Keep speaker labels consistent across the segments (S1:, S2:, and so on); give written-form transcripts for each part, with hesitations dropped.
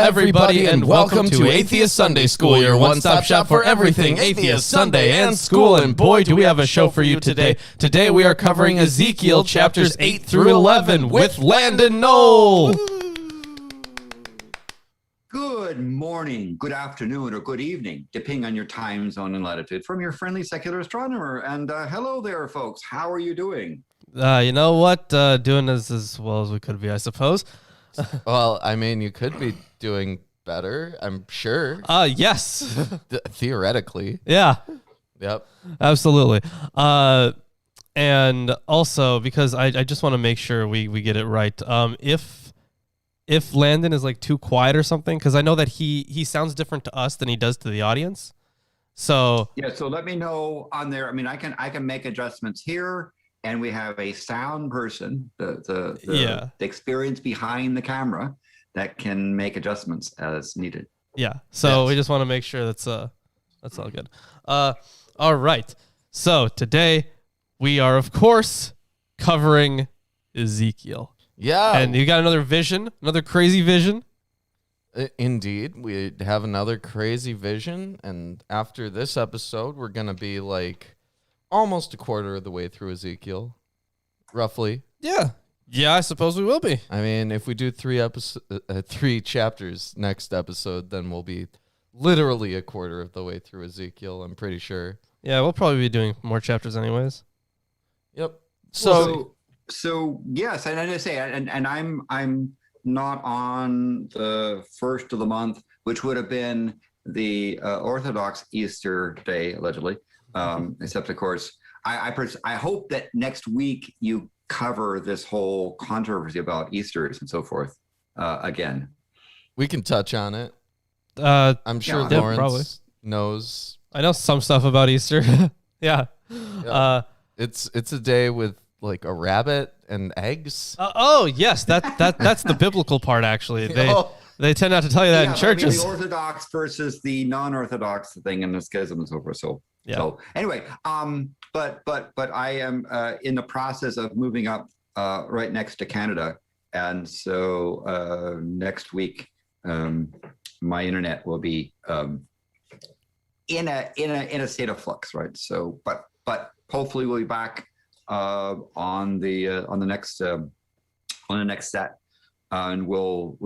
S1: everybody, and welcome to Atheist Sunday School, your one-stop shop for everything Atheist Sunday and school. And boy, do we have a show for you today. Today we are covering Ezekiel chapters 8 through 11 with Landon Noll.
S2: Good morning, good afternoon, or good evening, depending on your time zone and latitude, from your friendly secular astronomer. And hello there, folks. How are you doing?
S1: You know what? Doing as well as we could be, I suppose.
S3: Well, I mean, you could be doing better, I'm sure.
S1: Yes.
S3: Theoretically.
S1: Yeah.
S3: Yep.
S1: Absolutely. And also, because I just want to make sure we get it right. If Landon is like too quiet or something, because I know that he sounds different to us than he does to the audience. So
S2: yeah, so let me know on there. I mean, I can make adjustments here. And we have a sound person, the experience behind the camera, that can make adjustments as needed.
S1: Yeah. So we just want to make sure that's all good. All right. So today we are, of course, covering Ezekiel.
S3: Yeah.
S1: And you got another vision, another crazy vision.
S3: Indeed, we have another crazy vision, and after this episode, we're gonna be like almost a quarter of the way through Ezekiel, roughly.
S1: Yeah, I suppose we will be.
S3: I mean, if we do three chapters next episode, then we'll be literally a quarter of the way through Ezekiel, I'm pretty sure.
S1: Yeah, we'll probably be doing more chapters anyways.
S3: Yep.
S2: So yes, and I say, and I'm not on the first of the month, which would have been the Orthodox Easter day, allegedly. Except, of course, I hope that next week you cover this whole controversy about Easters and so forth again.
S3: We can touch on it. I'm sure Lawrence knows.
S1: I know some stuff about Easter. Yeah.
S3: It's a day with like a rabbit and eggs.
S1: Oh yes, that's the biblical part actually. They tend not to tell you that in churches.
S2: I mean, the Orthodox versus the non-Orthodox thing and the schism and so forth. So anyway, but I am in the process of moving up right next to Canada, and so next week my internet will be in a state of flux, right? So, but hopefully we'll be back on the next set. And we'll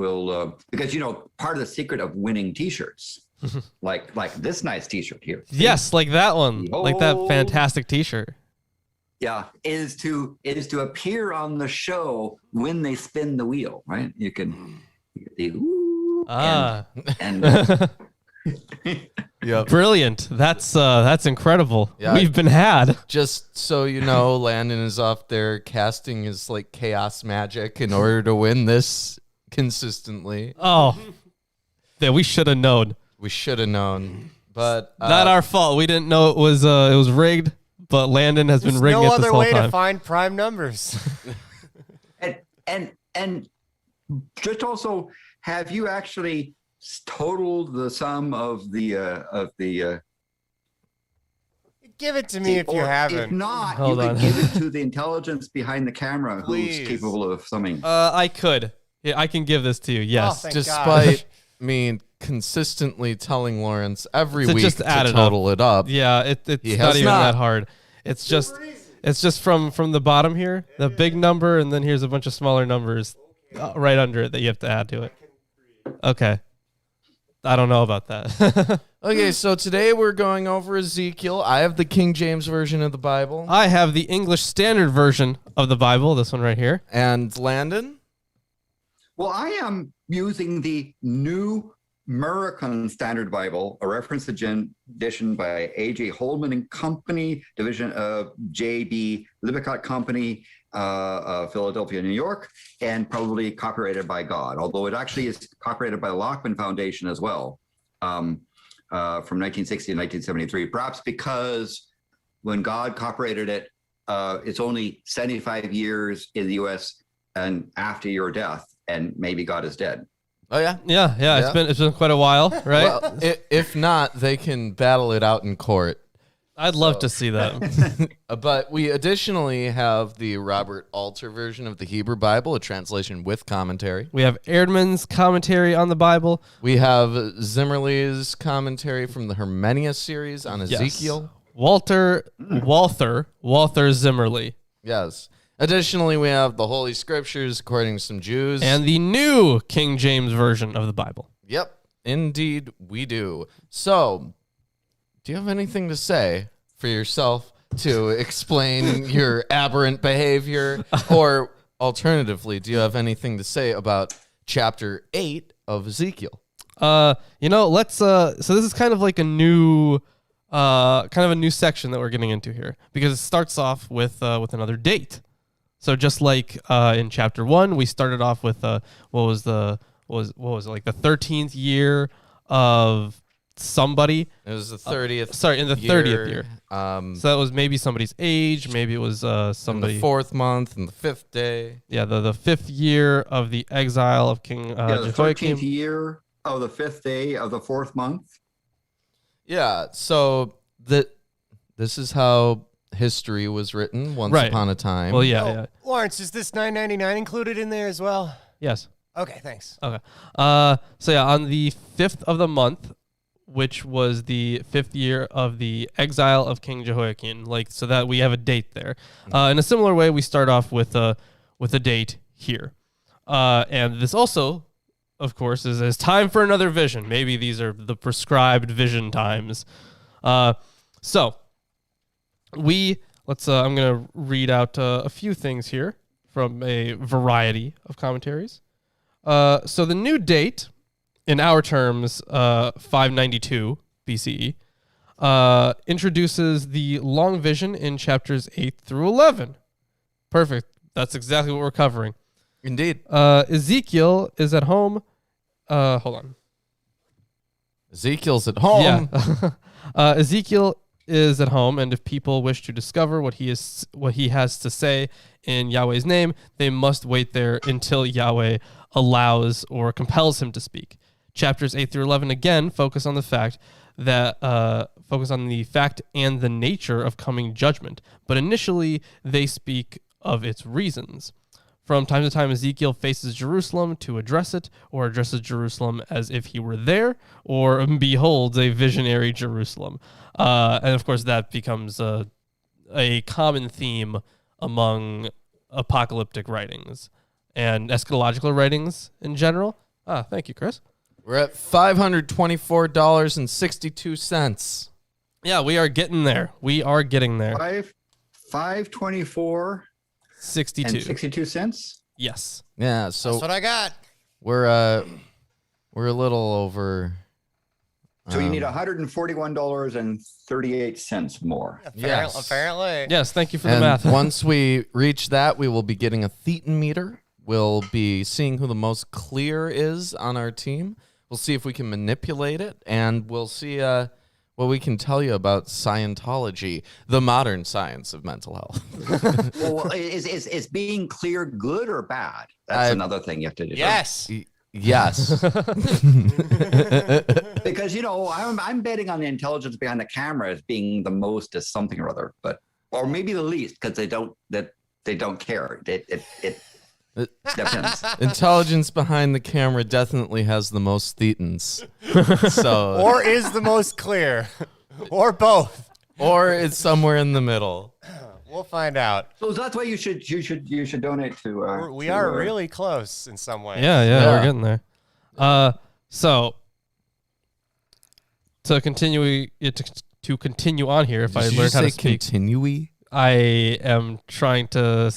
S2: because part of the secret of winning T-shirts, like this nice T-shirt here.
S1: Yes, like that one, like that fantastic T-shirt.
S2: Yeah, is to appear on the show when they spin the wheel, right? You can and
S3: Yep.
S1: Brilliant. That's incredible.
S3: Yeah,
S1: We've been had.
S3: Just so you know, Landon is off there casting his like chaos magic in order to win this consistently.
S1: Oh, yeah, we should have known.
S3: We should have known, but
S1: not our fault. We didn't know it was rigged, but Landon has been rigging it this whole time.
S4: There's no other way to find prime numbers.
S2: and just also, have you actually totaled the sum of the
S4: give it to me if you haven't.
S2: If not,
S1: Hold
S2: you
S1: on.
S2: can give it to the intelligence behind the camera
S4: Please.
S2: who's capable of summing.
S1: I could. Yeah, I can give this to you. Yes.
S4: Thank
S3: despite me consistently telling Lawrence every
S1: To
S3: week
S1: just
S3: to
S1: add it
S3: total it up.
S1: Yeah, it's not even that hard. It's just from the bottom here, the big number, and then here's a bunch of smaller numbers right under it that you have to add to it. Okay. I don't know about that.
S3: Okay, so today we're going over Ezekiel. I have the King James Version of the Bible.
S1: I have the English Standard Version of the Bible, this one right here.
S3: And Landon?
S2: Well, I am using the New American Standard Bible, a reference edition by A.J. Holman and Company, division of J.B. Lippincott Company, Philadelphia, New York, and probably copyrighted by God, although it actually is copyrighted by the Lockman Foundation as well, from 1960 to 1973, perhaps because when God copyrighted it, it's only 75 years in the U.S. and after your death, and maybe God is dead.
S3: Oh, yeah?
S1: Yeah. It's been quite a while, right?
S3: Well, if not, they can battle it out in court.
S1: I'd love to see that.
S3: But we additionally have the Robert Alter version of the Hebrew Bible, a translation with commentary.
S1: We have Erdman's commentary on the Bible.
S3: We have Zimmerle's commentary from the Hermenia series on Ezekiel.
S1: Walter Zimmerle.
S3: Yes. Additionally, we have the Holy Scriptures according to some Jews.
S1: And the new King James version of the Bible.
S3: Yep, indeed we do. So, do you have anything to say for yourself to explain your aberrant behavior? Or alternatively, do you have anything to say about chapter 8 of Ezekiel?
S1: Let's so this is kind of like a new section that we're getting into here, because it starts off with another date. So just like in chapter 1, we started off with what was it, like the 13th year of somebody.
S3: It was the 30th.
S1: In the 30th year. So that was maybe somebody's age. Maybe it was somebody.
S3: In the 4th month and the 5th day.
S1: Yeah, the 5th year of the exile of King
S2: the
S1: Jehoiakim.
S2: 13th year of the 5th day of the 4th month.
S3: Yeah, so this is how history was written once upon a time.
S1: Well, yeah.
S4: Lawrence, is this $9.99 included in there as well?
S1: Yes.
S4: Okay, thanks.
S1: Okay. So yeah, on the 5th of the month, which was the 5th year of the exile of King Jehoiakim, so that we have a date there. In a similar way, we start off with a date here, and this also, of course, is time for another vision. Maybe these are the prescribed vision times. So I'm gonna read out a few things here from a variety of commentaries. So the new date, in our terms, 592 BCE, introduces the long vision in chapters 8 through 11. Perfect. That's exactly what we're covering.
S3: Indeed.
S1: Ezekiel is at home. Hold on.
S3: Ezekiel's at home.
S1: Yeah. Ezekiel is at home, and if people wish to discover what he has to say in Yahweh's name, they must wait there until Yahweh allows or compels him to speak. Chapters 8 through 11 again focus on the fact and the nature of coming judgment, but initially they speak of its reasons. From time to time, Ezekiel faces Jerusalem to address it, or addresses Jerusalem as if he were there, or beholds a visionary Jerusalem. And of course, that becomes a common theme among apocalyptic writings and eschatological writings in general. Thank you, Chris.
S3: We're at $524.62.
S1: Yeah, we are getting there. We are getting there.
S2: 524
S1: 62.
S2: and 62 cents.
S1: Yes.
S3: Yeah, so
S4: That's what I got.
S3: we're a little over.
S2: So you need $141.38 more.
S3: Yes.
S4: Apparently.
S1: Yes, thank you for the
S3: And
S1: math.
S3: once we reach that, we will be getting a thetan meter. We'll be seeing who the most clear is on our team. We'll see if we can manipulate it, and we'll see what we can tell you about Scientology, the modern science of mental health.
S2: Well, is being clear good or bad? That's another thing you have to do.
S4: Yes.
S3: Yes.
S2: Because I'm betting on the intelligence behind the camera as being the most as something or other, or maybe the least, because they don't care. It depends.
S3: Intelligence behind the camera definitely has the most thetans. So,
S4: Or is the most clear. Or both.
S3: or it's somewhere in the middle.
S4: We'll find out.
S2: So that's why you should donate to.
S4: We are really close in some ways.
S1: Yeah, we're getting there. So to continue on here, if I
S3: Did you
S1: learned how to
S3: say
S1: speak,
S3: continually?
S1: I am trying to.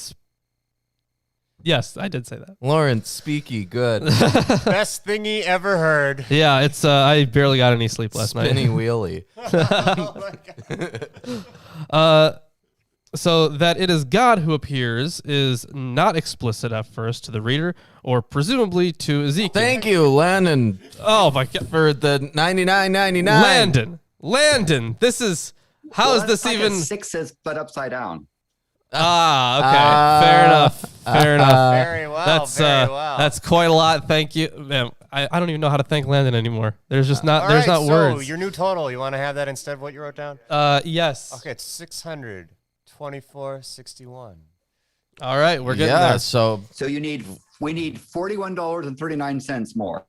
S1: Yes, I did say that.
S3: Lawrence, speaky, good.
S4: Best thingy ever heard.
S1: Yeah, it's. I barely got any sleep last night.
S3: Spinny wheelie.
S4: Oh my God.
S1: So that it is God who appears is not explicit at first to the reader, or presumably to Ezekiel.
S3: Thank you, Landon,
S1: Oh my God,
S3: for the $99.99.
S1: Landon, this is how is this even?
S2: sixes but upside down?
S1: Okay, fair enough.
S4: Very well.
S1: That's
S4: very well.
S1: that's quite a lot. Thank you. Man, I don't even know how to thank Landon anymore. There's just not
S4: All
S1: there's
S4: right,
S1: not
S4: so
S1: words.
S4: your new total, you want to have that instead of what you wrote down?
S1: Yes.
S4: Okay, it's 624.61.
S1: All right, we're getting
S3: Yeah,
S1: there.
S3: so
S2: So we need $41.39 more.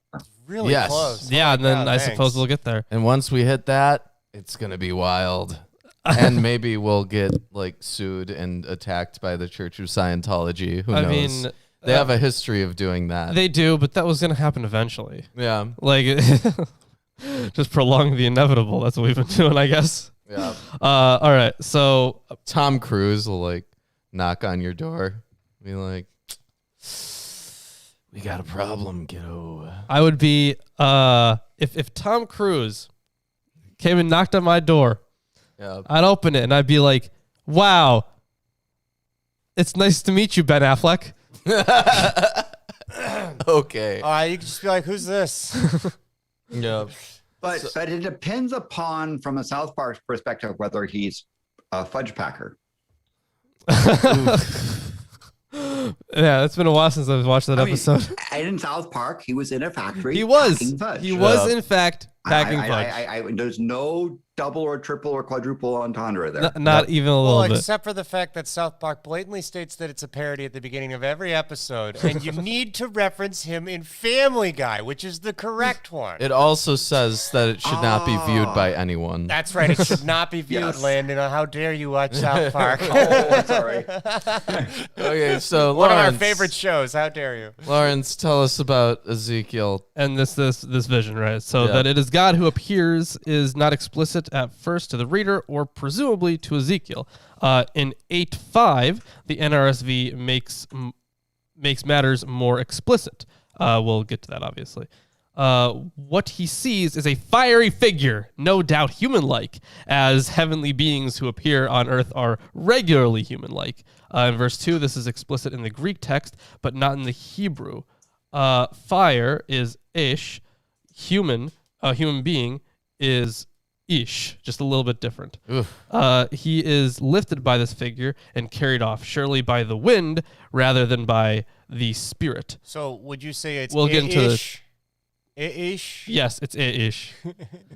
S4: Really
S3: Yes.
S4: close.
S1: Yeah,
S4: Holy
S1: and then
S4: cow,
S1: I
S4: thanks.
S1: suppose we'll get there.
S3: and once we hit that, it's gonna be wild. And maybe we'll get like sued and attacked by the Church of Scientology. Who
S1: I
S3: knows?
S1: mean,
S3: They have a history of doing that.
S1: they do, but that was going to happen eventually.
S3: Yeah.
S1: Like, just prolong the inevitable. That's what we've been doing, I guess.
S3: Yeah.
S1: All right. So,
S3: Tom Cruise will like knock on your door, be like, "We got a problem, kiddo."
S1: I would be if Tom Cruise came and knocked on my door,
S3: Yeah.
S1: I'd open it and I'd be like, "Wow, it's nice to meet you, Ben Affleck."
S3: Okay.
S4: You could just be like, who's this?
S3: Yeah.
S2: But it depends upon, from a South Park perspective, whether he's a fudge packer.
S1: Yeah, it's been a while since I've watched that episode.
S2: And in South Park, he was in a factory.
S1: He was.
S2: packing fudge.
S1: He was in fact packing fudge.
S2: There's no double or triple or quadruple entendre there.
S1: Not even a little
S4: Well,
S1: bit.
S4: except for the fact that South Park blatantly states that it's a parody at the beginning of every episode, and you need to reference him in Family Guy, which is the correct one.
S3: It also says that it should not be viewed by anyone.
S4: That's right. It should not be viewed,
S2: Yes.
S4: Landon. How dare you watch South Park?
S2: Oh, sorry.
S3: Okay, so
S4: One of our
S3: Lawrence,
S4: favorite shows. How dare you?
S3: Lawrence, tell us about Ezekiel.
S1: And this vision, right? So
S3: Yeah.
S1: that it is God who appears is not explicit at first to the reader or presumably to Ezekiel. In 8:5, the NRSV makes matters more explicit. We'll get to that, obviously. What he sees is a fiery figure, no doubt human-like, as heavenly beings who appear on earth are regularly human-like. In verse 2, this is explicit in the Greek text, but not in the Hebrew. Fire is ish, human being is ish, just a little bit different. He is lifted by this figure and carried off, surely by the wind rather than by the spirit.
S4: So would you say it's
S1: We'll get into this.
S4: Ish?
S1: Yes, it's ish.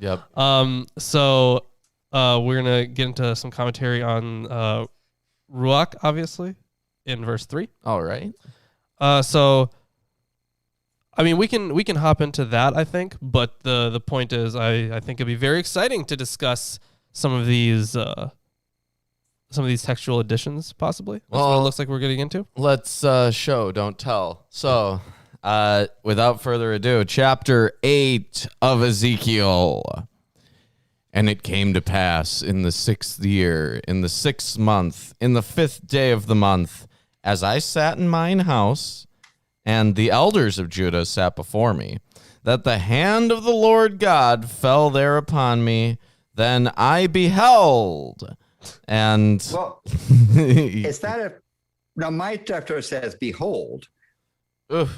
S3: Yep.
S1: So we're gonna get into some commentary on Ruach, obviously, in verse 3.
S3: All right.
S1: So I mean, we can hop into that, I think, but the point is, I think it'd be very exciting to discuss some of these textual additions, possibly. That's what it looks like we're getting into.
S3: Let's show, don't tell. So, without further ado, chapter 8 of Ezekiel. And it came to pass in the 6th year, in the 6th month, in the 5th day of the month, as I sat in mine house, and the elders of Judah sat before me, that the hand of the Lord God fell there upon me. Then I beheld, and
S2: Well, is that a... Now, my chapter says, behold.
S3: but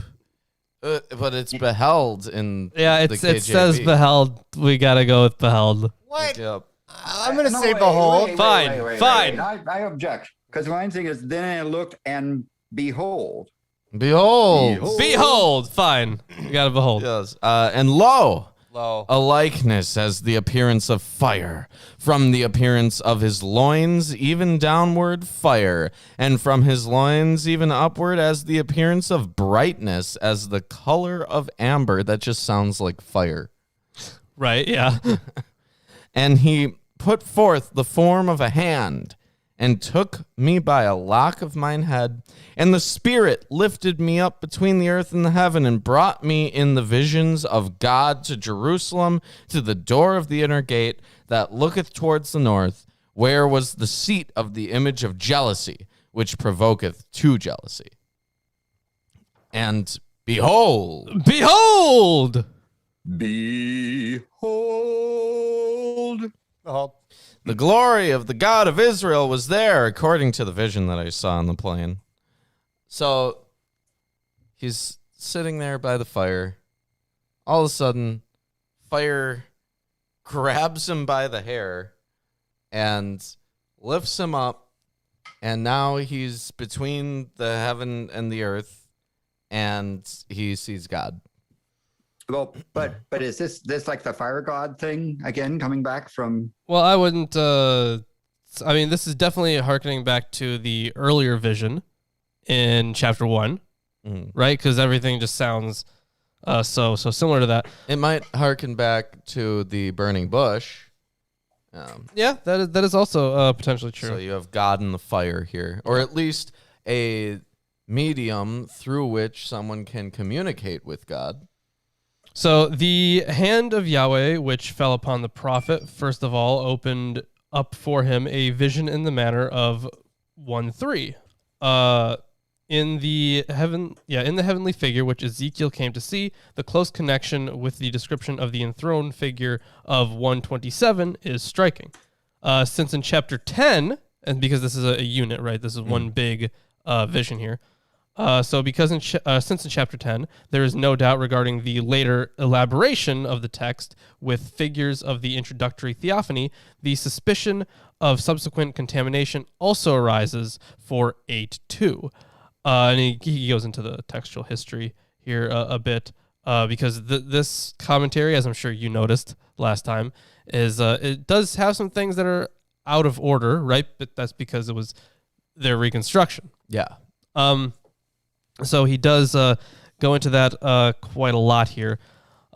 S3: it's beheld in
S1: Yeah,
S3: the
S1: it says
S3: KJV.
S1: beheld. We gotta go with beheld.
S4: What?
S3: Yep.
S4: I'm going to
S2: No,
S4: say
S2: wait,
S4: behold.
S2: wait,
S1: Fine, fine.
S2: I object. Because mine thing is, then I looked and behold.
S3: Behold.
S1: Behold, fine. We gotta behold.
S3: Yes. And lo,
S4: Low.
S3: a likeness as the appearance of fire, from the appearance of his loins even downward fire, and from his loins even upward as the appearance of brightness, as the color of amber. That just sounds like fire.
S1: Right? Yeah.
S3: And he put forth the form of a hand, and took me by a lock of mine head, and the Spirit lifted me up between the earth and the heaven, and brought me in the visions of God to Jerusalem, to the door of the inner gate that looketh towards the north, where was the seat of the image of jealousy, which provoketh to jealousy. And behold,
S1: Behold!
S2: Behold.
S4: Behold.
S3: the glory of the God of Israel was there, according to the vision that I saw on the plain. So he's sitting there by the fire. All of a sudden, fire grabs him by the hair and lifts him up. And now he's between the heaven and the earth, and he sees God.
S2: Well, but is this like the fire god thing again coming back from?
S1: Well, I wouldn't. I mean, this is definitely harkening back to the earlier vision in chapter 1, right? Because everything just sounds so similar to that.
S3: It might harken back to the burning bush.
S1: Yeah, that is also potentially true.
S3: So you have God in the fire here, or at least a medium through which someone can communicate with God.
S1: So the hand of Yahweh, which fell upon the prophet, first of all, opened up for him a vision in the manner of 1:3. In the heavenly figure which Ezekiel came to see, the close connection with the description of the enthroned figure of 127 is striking. Since in chapter 10, and because this is a unit, right? This is one big vision here. Since in chapter 10, there is no doubt regarding the later elaboration of the text with figures of the introductory theophany, the suspicion of subsequent contamination also arises for 8:2. And he goes into the textual history here a bit because this commentary, as I'm sure you noticed last time, is it does have some things that are out of order, right? But that's because it was their reconstruction.
S3: Yeah.
S1: So he does go into that quite a lot here.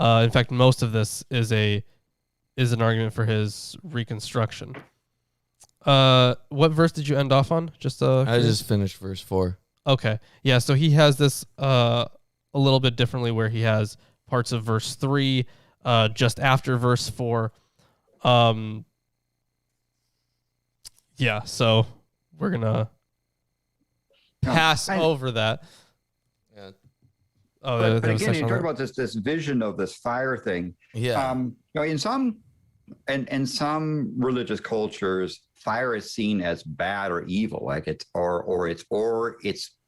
S1: In fact, most of this is an argument for his reconstruction. What verse did you end off on?
S3: I just finished verse 4.
S1: Okay. Yeah, so he has this a little bit differently where he has parts of verse 3 just after verse 4. Yeah, so we're going to pass over that.
S3: Yeah.
S1: Oh,
S2: but again, you talk about this vision of this fire thing.
S3: Yeah.
S2: In some religious cultures, fire is seen as bad or evil, like it's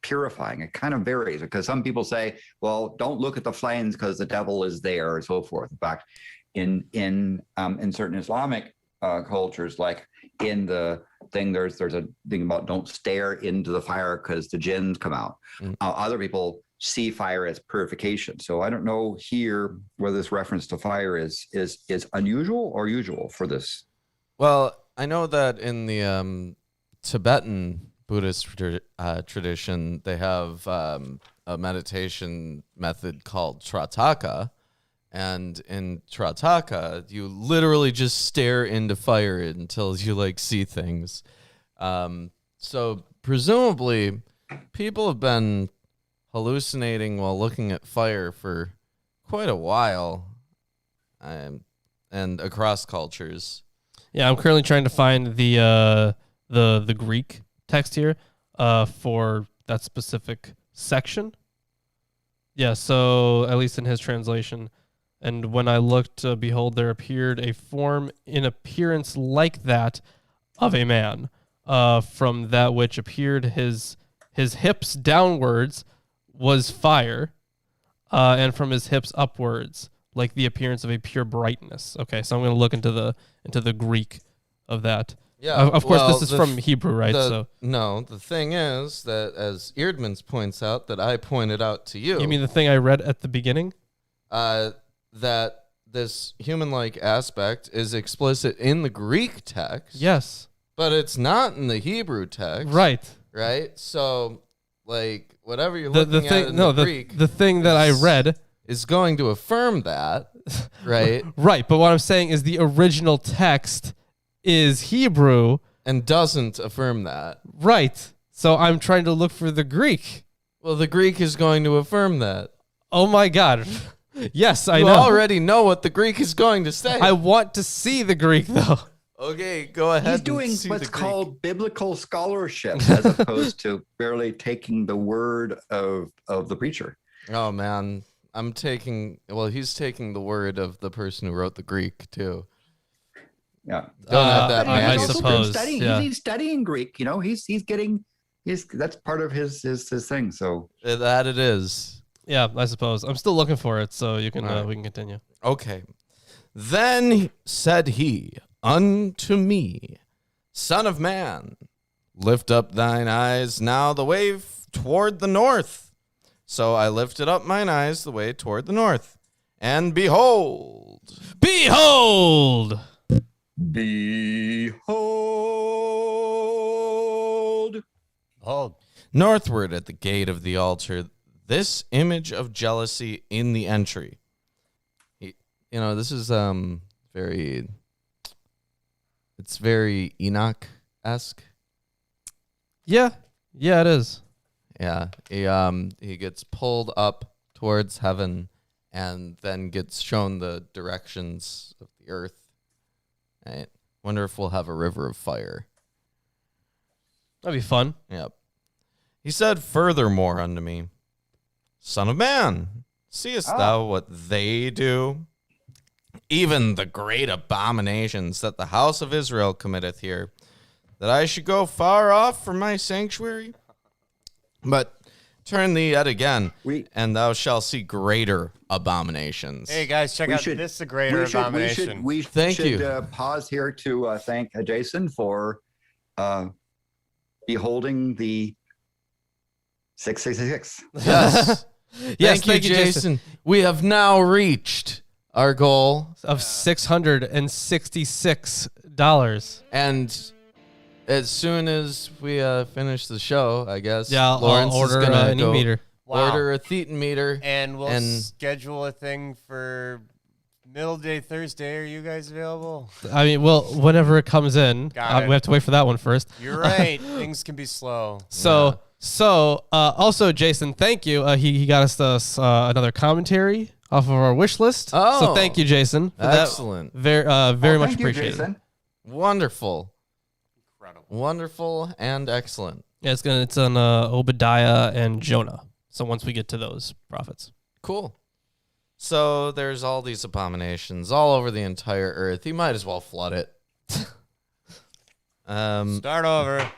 S2: purifying. It kind of varies because some people say, well, don't look at the flames because the devil is there, and so forth. In fact, in certain Islamic cultures, like in the thing, there's a thing about don't stare into the fire because the jinns come out. Other people see fire as purification. So I don't know here whether this reference to fire is unusual or usual for this.
S3: Well, I know that in the Tibetan Buddhist tradition, they have a meditation method called Trataka. And in Trataka, you literally just stare into fire until you see things. So presumably, people have been hallucinating while looking at fire for quite a while, and across cultures.
S1: Yeah, I'm currently trying to find the Greek text here for that specific section. Yeah, so at least in his translation. And when I looked, behold, there appeared a form in appearance like that of a man. From that which appeared his hips downwards was fire, and from his hips upwards, like the appearance of a pure brightness. Okay, so I'm going to look into the Greek of that.
S3: Yeah,
S1: of course, this is from Hebrew, right?
S3: No, the thing is that, as Eerdmans points out, that I pointed out to you.
S1: You mean the thing I read at the beginning?
S3: That this human-like aspect is explicit in the Greek text.
S1: Yes.
S3: But it's not in the Hebrew text.
S1: Right.
S3: Right? So, whatever you're looking at in the Greek...
S1: The thing that I read...
S3: is going to affirm that, right?
S1: Right, but what I'm saying is the original text is Hebrew.
S3: And doesn't affirm that.
S1: Right. So I'm trying to look for the Greek.
S3: Well, the Greek is going to affirm that.
S1: Oh my God. Yes, I know.
S3: You already know what the Greek is going to say.
S1: I want to see the Greek, though.
S3: Okay, go ahead.
S2: He's doing what's called biblical scholarship as opposed to barely taking the word of the preacher.
S3: Oh, man. He's taking the word of the person who wrote the Greek, too.
S2: Yeah.
S3: Don't have that
S1: I suppose.
S2: He's studying Greek. That's part of his thing. So
S3: that it is.
S1: Yeah, I suppose. I'm still looking for it, so you can
S3: right.
S1: we can continue.
S3: Okay. Then said he unto me, Son of man, lift up thine eyes now the way toward the north. So I lifted up mine eyes the way toward the north. And behold.
S1: Behold!
S2: Behold.
S4: Hold.
S3: Northward at the gate of the altar, this image of jealousy in the entry. This is it's very Enoch-esque.
S1: Yeah, it is.
S3: Yeah, he gets pulled up towards heaven and then gets shown the directions of the earth. Right? Wonder if we'll have a river of fire.
S1: That'd be fun.
S3: Yep. He said furthermore unto me, Son of man, seest thou what they do? Even the great abominations that the house of Israel committeth here, that I should go far off from my sanctuary? But turn thee yet again, and thou shalt see greater abominations.
S4: Hey guys, check out this is a greater abomination.
S2: We should pause here to thank Jason for beholding the 666.
S3: Yes.
S1: Yes,
S3: thank you, Jason. We have now reached our goal
S1: of $666.
S3: And as soon as we finish the show, I guess,
S1: Lawrence
S3: I'll order
S1: is gonna go meter.
S3: Order a thetan meter.
S4: And we'll schedule a thing for middle day Thursday. Are you guys available?
S1: I mean, well, whenever it comes in, we have to wait for that one first.
S4: You're right. Things can be slow.
S1: So, also, Jason, thank you. He got us another commentary off of our wish list.
S3: Oh,
S1: so thank you, Jason.
S3: Excellent.
S1: Very much appreciated.
S2: Jason.
S3: Wonderful.
S4: Incredible.
S3: Wonderful and excellent.
S1: Yeah, it's on Obadiah and Jonah. So once we get to those prophets.
S3: Cool. So there's all these abominations all over the entire earth. You might as well flood it.
S4: Start over.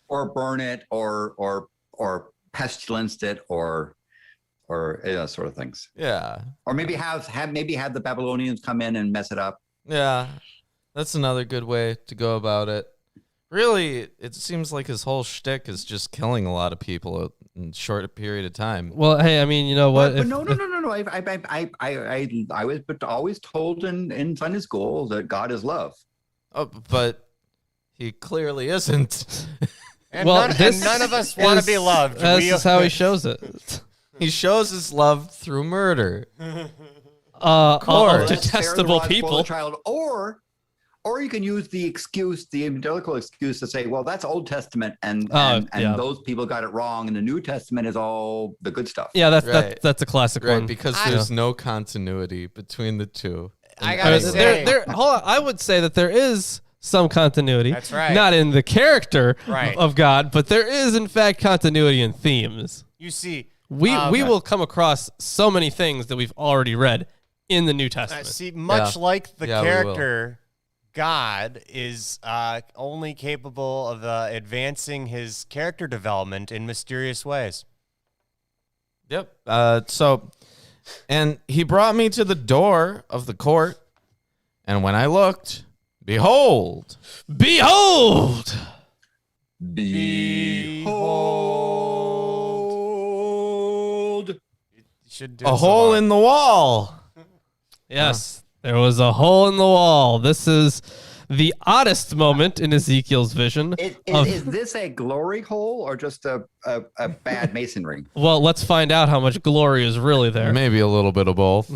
S2: Or burn it, or pestilence it, or sort of things.
S3: Yeah.
S2: Or maybe have the Babylonians come in and mess it up.
S3: Yeah. That's another good way to go about it. Really, it seems like his whole shtick is just killing a lot of people in a short period of time.
S1: Well, hey, I mean, you know what?
S2: But no. I was always told in Sunday school that God is love.
S3: Oh, but he clearly isn't.
S4: And none of us want to be loved.
S1: This is how he shows it.
S3: He shows his love through murder.
S1: Of detestable people.
S2: Child, or you can use the evangelical excuse to say, well, that's Old Testament, and those people got it wrong, and the New Testament is all the good stuff.
S1: Yeah, that's a classic one.
S3: Because there's no continuity between the two.
S4: I gotta say,
S1: hold on. I would say that there is some continuity.
S4: That's right.
S1: Not in the character of God, but there is, in fact, continuity in themes.
S4: You see,
S1: we will come across so many things that we've already read in the New Testament.
S4: Much like the character, God is only capable of advancing his character development in mysterious ways.
S3: Yep. And he brought me to the door of the court, and when I looked, behold!
S2: Behold!
S3: A hole in the wall.
S1: Yes, there was a hole in the wall. This is the oddest moment in Ezekiel's vision.
S2: Is this a glory hole or just a bad masonry?
S1: Well, let's find out how much glory is really there.
S3: Maybe a little bit of both.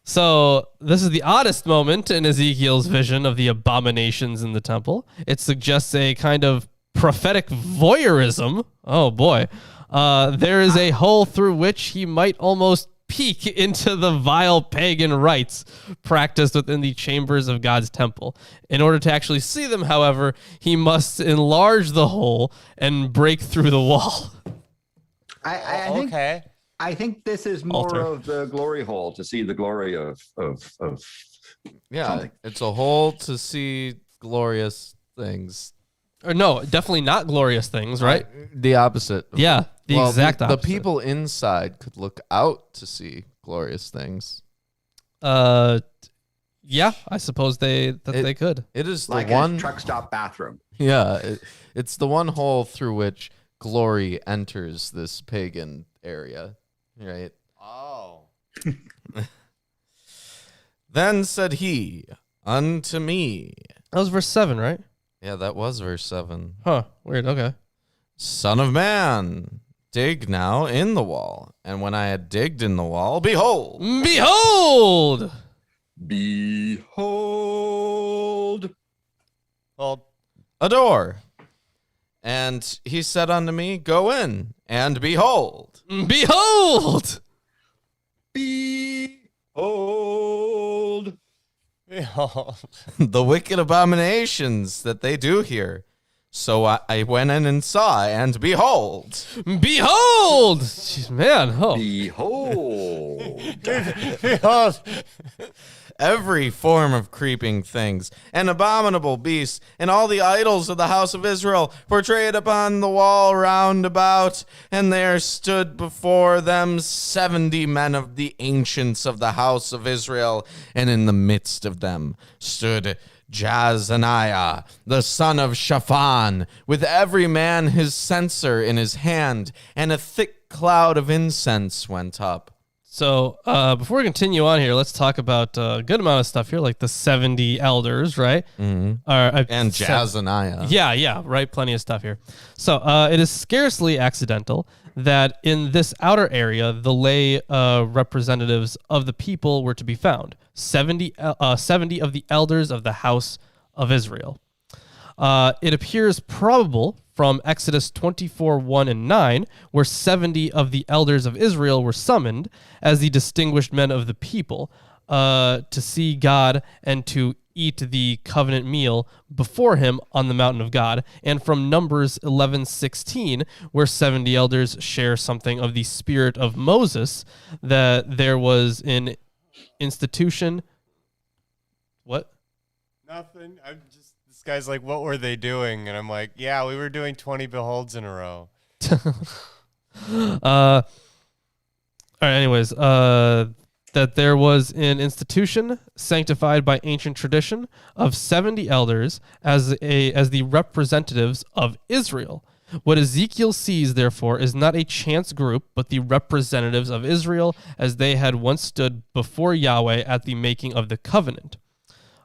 S1: So this is the oddest moment in Ezekiel's vision of the abominations in the temple. It suggests a kind of prophetic voyeurism. Oh boy. There is a hole through which he might almost peek into the vile pagan rites practiced within the chambers of God's temple. In order to actually see them, however, he must enlarge the hole and break through the wall.
S2: I think this is more of the glory hole, to see the glory of something.
S3: It's a hole to see glorious things.
S1: Or no, definitely not glorious things, right?
S3: The opposite.
S1: Yeah, the exact opposite.
S3: The people inside could look out to see glorious things.
S1: Yeah, I suppose they could.
S3: It is
S2: like
S3: the one
S2: a truck stop bathroom.
S3: Yeah, it's the one hole through which glory enters this pagan area, right?
S4: Oh.
S3: Then said he unto me.
S1: That was verse 7, right?
S3: Yeah, that was verse 7.
S1: Huh. Weird. Okay.
S3: Son of man, dig now in the wall. And when I had digged in the wall, behold.
S1: Behold!
S2: Behold.
S4: Well,
S3: A door. And he said unto me, go in, and behold.
S1: Behold!
S2: Behold.
S3: The wicked abominations that they do here. So I went in and saw, and behold.
S1: Behold! Jeez, man. Oh.
S2: Behold.
S3: Every form of creeping things, and abominable beasts, and all the idols of the house of Israel, portrayed upon the wall round about. And there stood before them 70 men of the ancients of the house of Israel, and in the midst of them stood Jazaniah, the son of Shaphan, with every man his censer in his hand, and a thick cloud of incense went up.
S1: So before we continue on here, let's talk about a good amount of stuff here, like the 70 elders, right?
S3: Mm-hmm. And Jazaniah.
S1: Yeah, right. Plenty of stuff here. So it is scarcely accidental that in this outer area, the lay representatives of the people were to be found. 70 of the elders of the house of Israel. It appears probable from Exodus 24, 1 and 9, where 70 of the elders of Israel were summoned as the distinguished men of the people to see God and to eat the covenant meal before him on the mountain of God, and from Numbers 11:16, where 70 elders share something of the spirit of Moses, that there was an institution. What?
S4: Nothing. I'm just. This guy's like, what were they doing? And I'm like, yeah, we were doing 20 beholds in a row.
S1: All right. Anyways, that there was an institution sanctified by ancient tradition of 70 elders as the representatives of Israel. What Ezekiel sees, therefore, is not a chance group, but the representatives of Israel as they had once stood before Yahweh at the making of the covenant.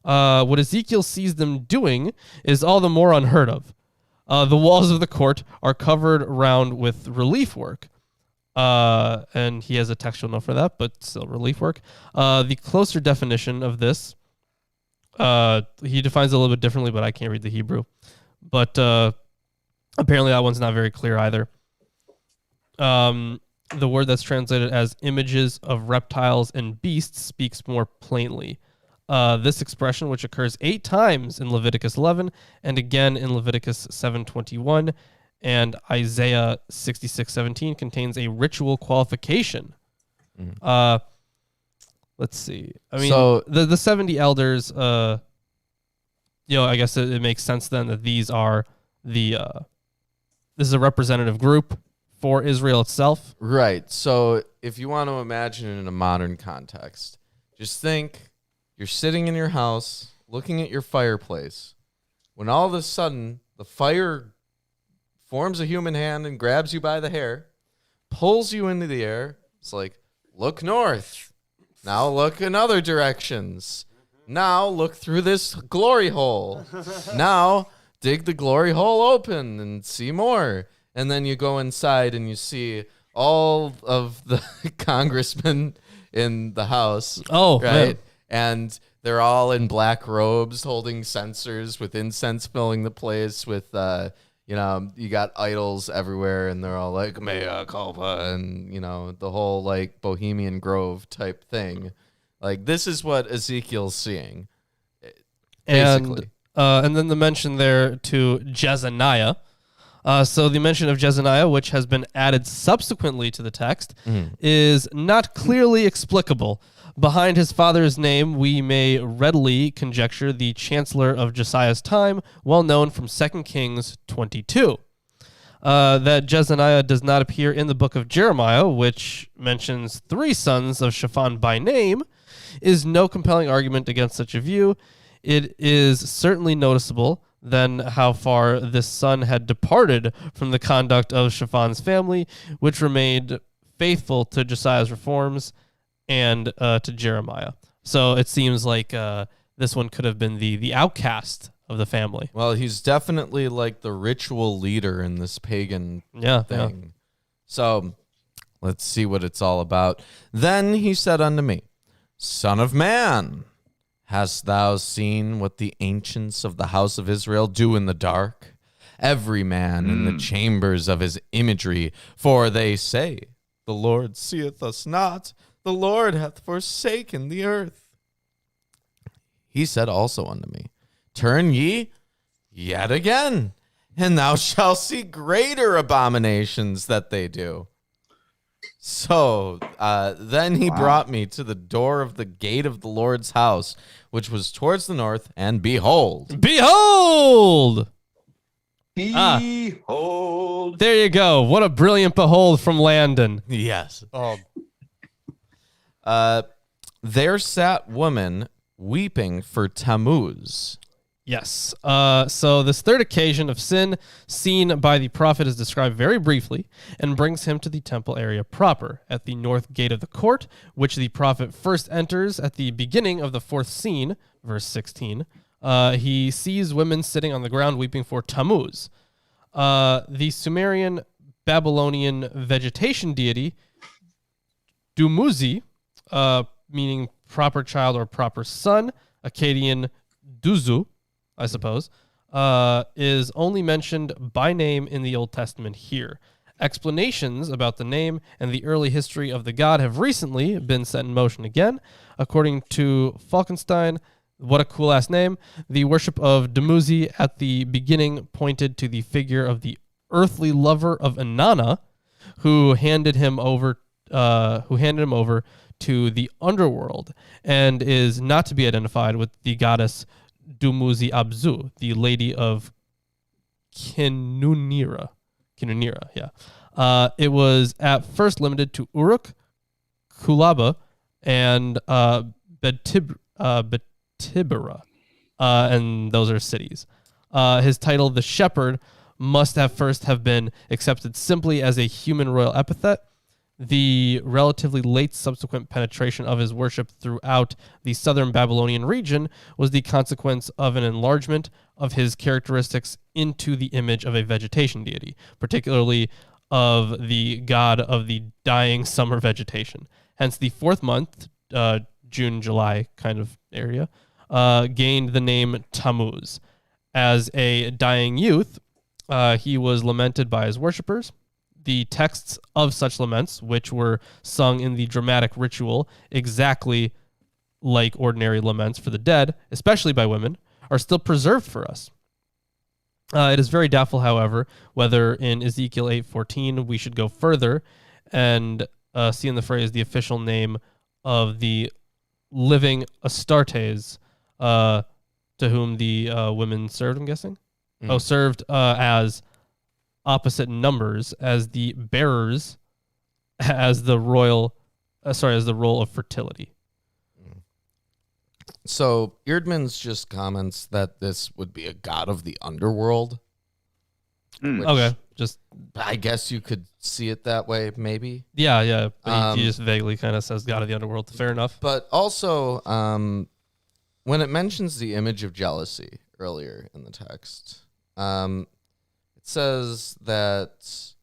S1: What Ezekiel sees them doing is all the more unheard of. The walls of the court are covered around with relief work. And he has a textual note for that, but still relief work. The closer definition of this, he defines it a little bit differently, but I can't read the Hebrew. But apparently that one's not very clear either. The word that's translated as images of reptiles and beasts speaks more plainly. This expression, which occurs 8 times in Leviticus 11 and again in Leviticus 7:21 and Isaiah 66:17, contains a ritual qualification. Let's see. I mean, so the 70 elders. I guess it makes sense then that these are this is a representative group for Israel itself.
S3: Right. So if you want to imagine it in a modern context, just think. You're sitting in your house, looking at your fireplace, when all of a sudden the fire forms a human hand and grabs you by the hair, pulls you into the air. It's like, look north. Now look in other directions. Now look through this glory hole. Now dig the glory hole open and see more. And then you go inside and you see all of the congressmen in the house.
S1: Oh,
S3: right.
S1: Man.
S3: And they're all in black robes holding censers with incense filling the place with, you got idols everywhere and they're all like, mea culpa, and, the whole like Bohemian Grove type thing. Like, this is what Ezekiel's seeing, basically.
S1: And then the mention there to Jezaniah. So the mention of Jezaniah, which has been added subsequently to the text, is not clearly explicable. Behind his father's name, we may readily conjecture the chancellor of Josiah's time, well known from 2 Kings 22. That Jezaniah does not appear in the book of Jeremiah, which mentions 3 sons of Shaphan by name, is no compelling argument against such a view. It is certainly noticeable then how far this son had departed from the conduct of Shaphan's family, which remained faithful to Josiah's reforms, and to Jeremiah. So it seems like this one could have been the outcast of the family.
S3: Well, he's definitely like the ritual leader in this pagan thing.
S1: Yeah.
S3: So let's see what it's all about. Then he said unto me, Son of man, hast thou seen what the ancients of the house of Israel do in the dark? Every man in the chambers of his imagery, for they say, The Lord seeth us not, the Lord hath forsaken the earth. He said also unto me, Turn ye yet again, and thou shalt see greater abominations that they do. So then he brought me to the door of the gate of the Lord's house, which was towards the north, and behold.
S1: Behold!
S2: Behold.
S1: There you go. What a brilliant behold from Landon.
S3: Yes.
S4: Oh,
S3: There sat woman weeping for Tammuz.
S1: Yes. So this third occasion of sin seen by the prophet is described very briefly and brings him to the temple area proper at the north gate of the court, which the prophet first enters at the beginning of the fourth scene, verse 16. He sees women sitting on the ground weeping for Tammuz. The Sumerian Babylonian vegetation deity, Dumuzi, meaning proper child or proper son, Akkadian Duzu, I suppose, is only mentioned by name in the Old Testament here. Explanations about the name and the early history of the god have recently been set in motion again. According to Falkenstein, what a cool-ass name, the worship of Dumuzi at the beginning pointed to the figure of the earthly lover of Inanna, who handed him over to the underworld, and is not to be identified with the goddess Dumuzi Abzu, the lady of Kinunira, yeah. It was at first limited to Uruk, Kulaba, and Betibara, and those are cities. His title, the Shepherd, must have first have been accepted simply as a human royal epithet. The relatively late subsequent penetration of his worship throughout the southern Babylonian region was the consequence of an enlargement of his characteristics into the image of a vegetation deity, particularly of the god of the dying summer vegetation. Hence, the fourth month, June, July kind of area, gained the name Tammuz. As a dying youth, he was lamented by his worshippers. The texts of such laments, which were sung in the dramatic ritual exactly like ordinary laments for the dead, especially by women, are still preserved for us. It is very doubtful, however, whether in Ezekiel 8:14 we should go further and see in the phrase the official name of the living Astartes to whom the women served, I'm guessing? Served as opposite numbers as the bearers as the role of fertility.
S3: So Eerdmans just comments that this would be a god of the underworld. Which
S1: Okay, just
S3: I guess you could see it that way, maybe.
S1: yeah. But he just vaguely kind of says god of the underworld. Fair enough.
S3: But also, when it mentions the image of jealousy earlier in the text, it says that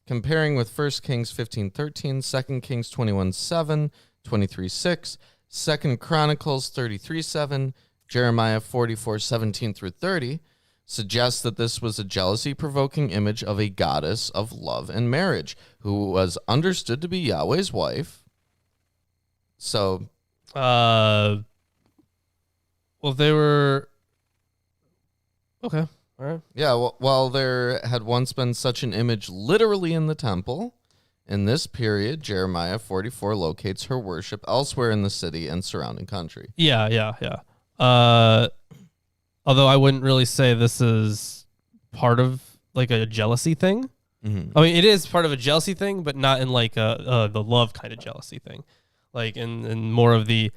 S3: comparing with 1 Kings 15:13, 2 Kings 21:7, 23:6, 2 Chronicles 33:7, Jeremiah 44:17 through 30, suggests that this was a jealousy-provoking image of a goddess of love and marriage who was understood to be Yahweh's wife. So,
S1: well, they were okay. All right.
S3: yeah, while there had once been such an image literally in the temple, in this period, Jeremiah 44 locates her worship elsewhere in the city and surrounding country.
S1: Yeah. Although I wouldn't really say this is part of like a jealousy thing.
S3: Mm-hmm.
S1: I mean, it is part of a jealousy thing, but not in like the love kind of jealousy thing. Like in more of the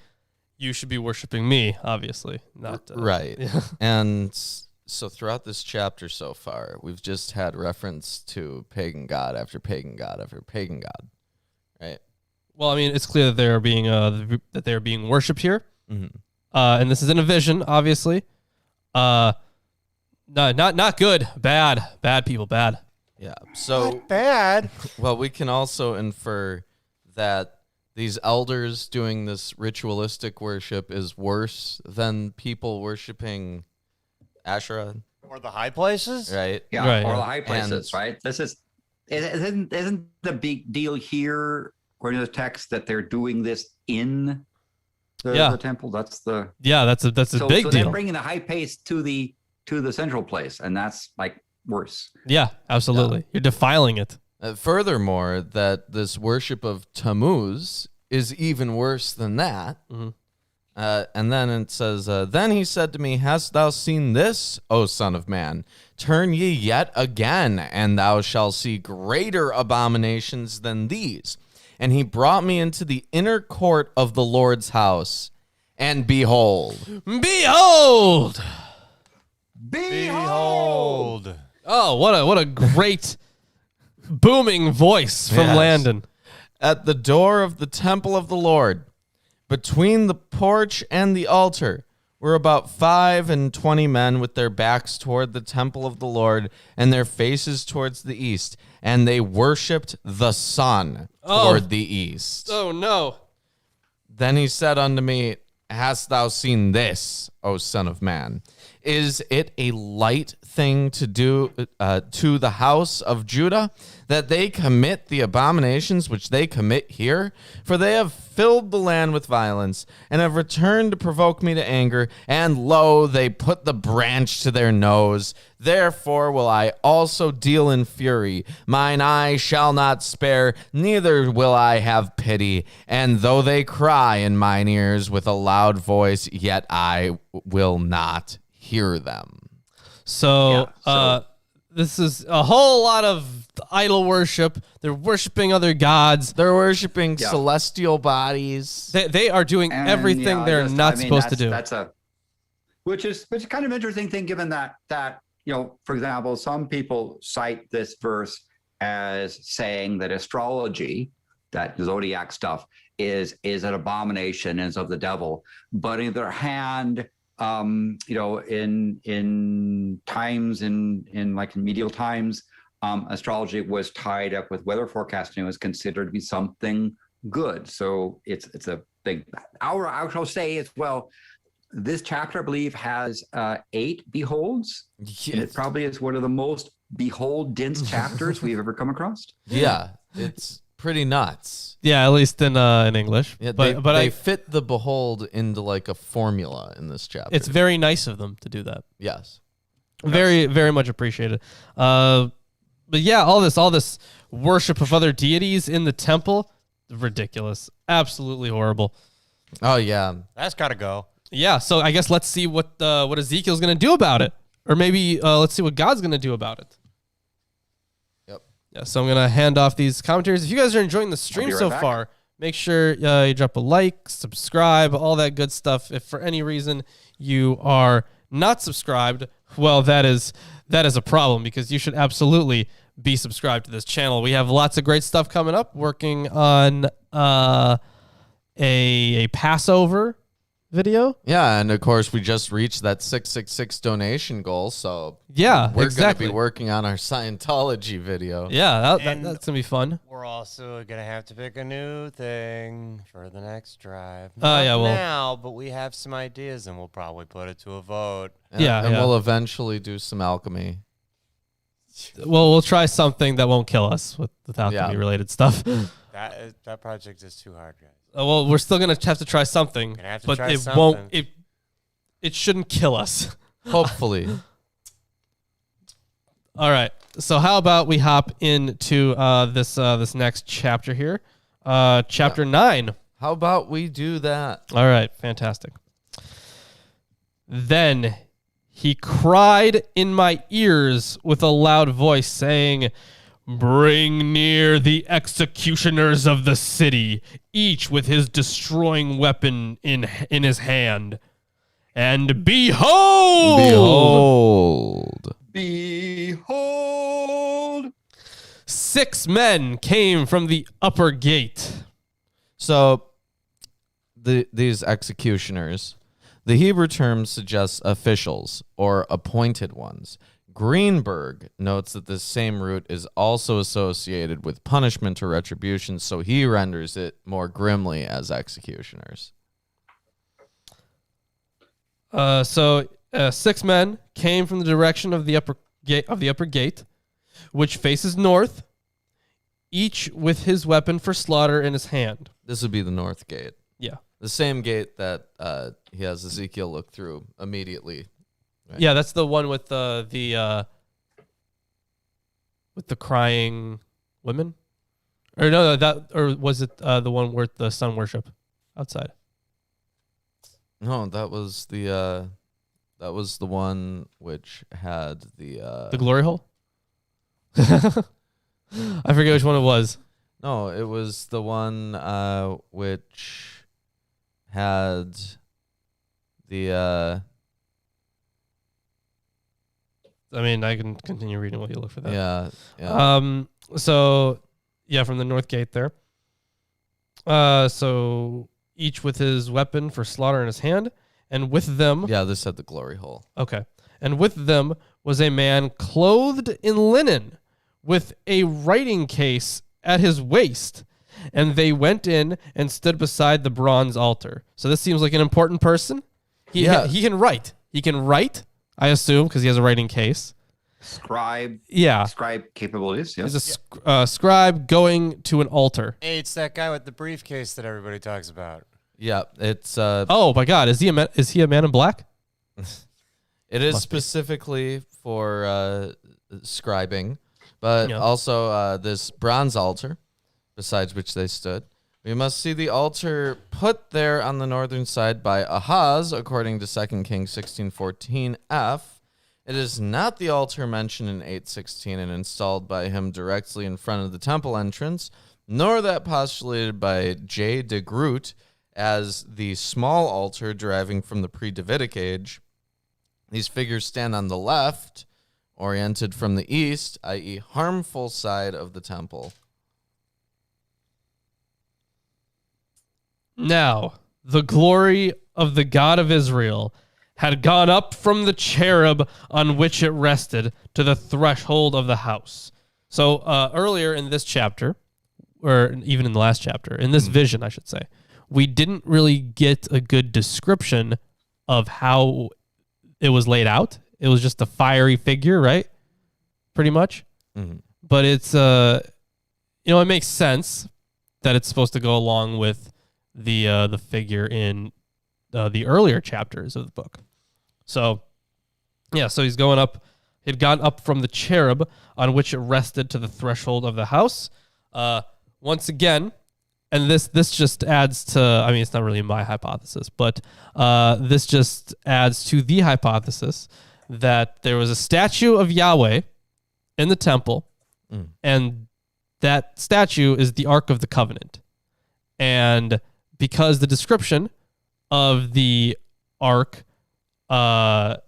S1: you should be worshiping me, obviously. Not
S3: right.
S1: Yeah.
S3: And so throughout this chapter so far, we've just had reference to pagan god after pagan god after pagan god, right?
S1: Well, I mean, it's clear that they are being worshipped here, and this is in a vision, obviously. Not good. Bad people. Bad.
S3: Yeah. So
S4: Not bad.
S3: Well, we can also infer that these elders doing this ritualistic worship is worse than people worshiping Asherah,
S4: Or the high places.
S3: right?
S2: Yeah,
S1: Right,
S2: or
S1: yeah.
S2: the high places, right? This is isn't the big deal here, according to the text, that they're doing this in the temple? That's the
S1: That's a big
S2: so
S1: deal.
S2: they're bringing the high place to the central place, and that's like worse.
S1: Yeah, absolutely. You're defiling it.
S3: Furthermore, that this worship of Tammuz is even worse than that. And then it says, then he said to me, hast thou seen this, O son of man? Turn ye yet again, and thou shalt see greater abominations than these. And he brought me into the inner court of the Lord's house, and behold.
S1: Behold!
S4: Behold.
S1: Oh, what a great booming voice from
S3: Yes.
S1: Landon.
S3: At the door of the temple of the Lord, between the porch and the altar, were about 25 men with their backs toward the temple of the Lord and their faces towards the east, and they worshipped the sun toward the east.
S1: Oh, no.
S3: Then he said unto me, hast thou seen this, O son of man? Is it a light thing to do to the house of Judah, that they commit the abominations which they commit here? For they have filled the land with violence, and have returned to provoke me to anger, and lo, they put the branch to their nose. Therefore will I also deal in fury. Mine eye shall not spare, neither will I have pity. And though they cry in mine ears with a loud voice, yet I will not hear them.
S1: So, this is a whole lot of idol worship. They're worshiping other gods.
S3: They're worshiping celestial bodies.
S1: They are doing everything they're not supposed to do.
S2: Which is kind of an interesting thing, given that for example, some people cite this verse as saying that astrology, that zodiac stuff, is an abomination and is of the devil. But on the other hand, in times in medieval times, astrology was tied up with weather forecasting. It was considered to be something good. So it's a thing. I shall say as well, this chapter, I believe, has 8 beholds.
S3: Yes.
S2: And it probably is one of the most behold dense chapters we've ever come across.
S3: Yeah, it's pretty nuts.
S1: Yeah, at least in English.
S3: Yeah,
S1: but
S3: they fit the behold into like a formula in this chapter.
S1: It's very nice of them to do that.
S3: Yes.
S1: Very, very much appreciated. But yeah, all this worship of other deities in the temple, ridiculous. Absolutely horrible.
S3: Oh yeah.
S4: That's got to go.
S1: Yeah, so I guess let's see what Ezekiel's going to do about it. Or maybe let's see what God's going to do about it.
S3: Yep.
S1: Yeah, so I'm going to hand off these commentaries. If you guys are enjoying the stream so far, make sure you drop a like, subscribe, all that good stuff. If for any reason you are not subscribed, well, that is a problem, because you should absolutely be subscribed to this channel. We have lots of great stuff coming up, working on a Passover video.
S3: Yeah, and of course we just reached that 666 donation goal, so
S1: Yeah,
S3: we're
S1: exactly.
S3: going to be working on our Scientology video.
S1: Yeah, that's going to be fun.
S4: We're also going to have to pick a new thing for the next drive.
S1: Yeah, well,
S4: now, but we have some ideas, and we'll probably put it to a vote.
S1: Yeah,
S3: and
S1: yeah.
S3: we'll eventually do some alchemy.
S1: Well, we'll try something that won't kill us with alchemy related stuff.
S4: That project is too hard, guys.
S1: Well, we're still gonna have to try something, but it won't. It shouldn't kill us.
S3: Hopefully.
S1: All right. So how about we hop into this next chapter here, chapter 9.
S3: How about we do that?
S1: All right. Fantastic. Then he cried in my ears with a loud voice, saying, "Bring near the executioners of the city, each with his destroying weapon in his hand. And behold!
S2: Behold!
S1: 6 men came from the upper gate."
S3: So these executioners, the Hebrew term suggests officials or appointed ones. Greenberg notes that this same root is also associated with punishment or retribution, so he renders it more grimly as executioners.
S1: So 6 men came from the direction of the upper gate, which faces north, each with his weapon for slaughter in his hand.
S3: This would be the north gate.
S1: Yeah.
S3: The same gate that he has Ezekiel look through immediately. Right?
S1: Yeah, that's the one with the crying women. Or no, or was it the one where the sun worship outside?
S3: No, that was the one which had the
S1: glory hole. I forget which one it was.
S3: No, it was the one which had the.
S1: I mean, I can continue reading while you look for that.
S3: Yeah.
S1: So, yeah, from the north gate there. So each with his weapon for slaughter in his hand, and with them.
S3: Yeah, this had the glory hole.
S1: Okay, and with them was a man clothed in linen, with a writing case at his waist, and they went in and stood beside the bronze altar. So this seems like an important person. He can write. He can write, I assume, because he has a writing case.
S2: Scribe.
S1: Yeah.
S2: Scribe capabilities. Yes.
S1: He's a scribe going to an altar.
S4: Hey, it's that guy with the briefcase that everybody talks about.
S3: Yeah, it's.
S1: Oh my God, is he a man in black?
S3: It is specifically for scribing, but also this bronze altar, besides which they stood. We must see the altar put there on the northern side by Ahaz, according to 2 Kings 16:14f. It is not the altar mentioned in 8:16 and installed by him directly in front of the temple entrance, nor that postulated by J. de Groot as the small altar deriving from the pre-Davidic age. These figures stand on the left, oriented from the east, i.e. harmful side of the temple.
S1: Now, the glory of the God of Israel had gone up from the cherub on which it rested to the threshold of the house. So earlier in this chapter, or even in the last chapter, in this vision, I should say, we didn't really get a good description of how it was laid out. It was just a fiery figure, right? Pretty much.
S3: Mm-hmm.
S1: But it's, it makes sense that it's supposed to go along with the figure in the earlier chapters of the book. So, yeah, so he's going up. He'd gone up from the cherub on which it rested to the threshold of the house. Once again, and this just adds to, I mean, it's not really my hypothesis, but this just adds to the hypothesis that there was a statue of Yahweh in the temple, and that statue is the Ark of the Covenant. And because the description of the Ark, I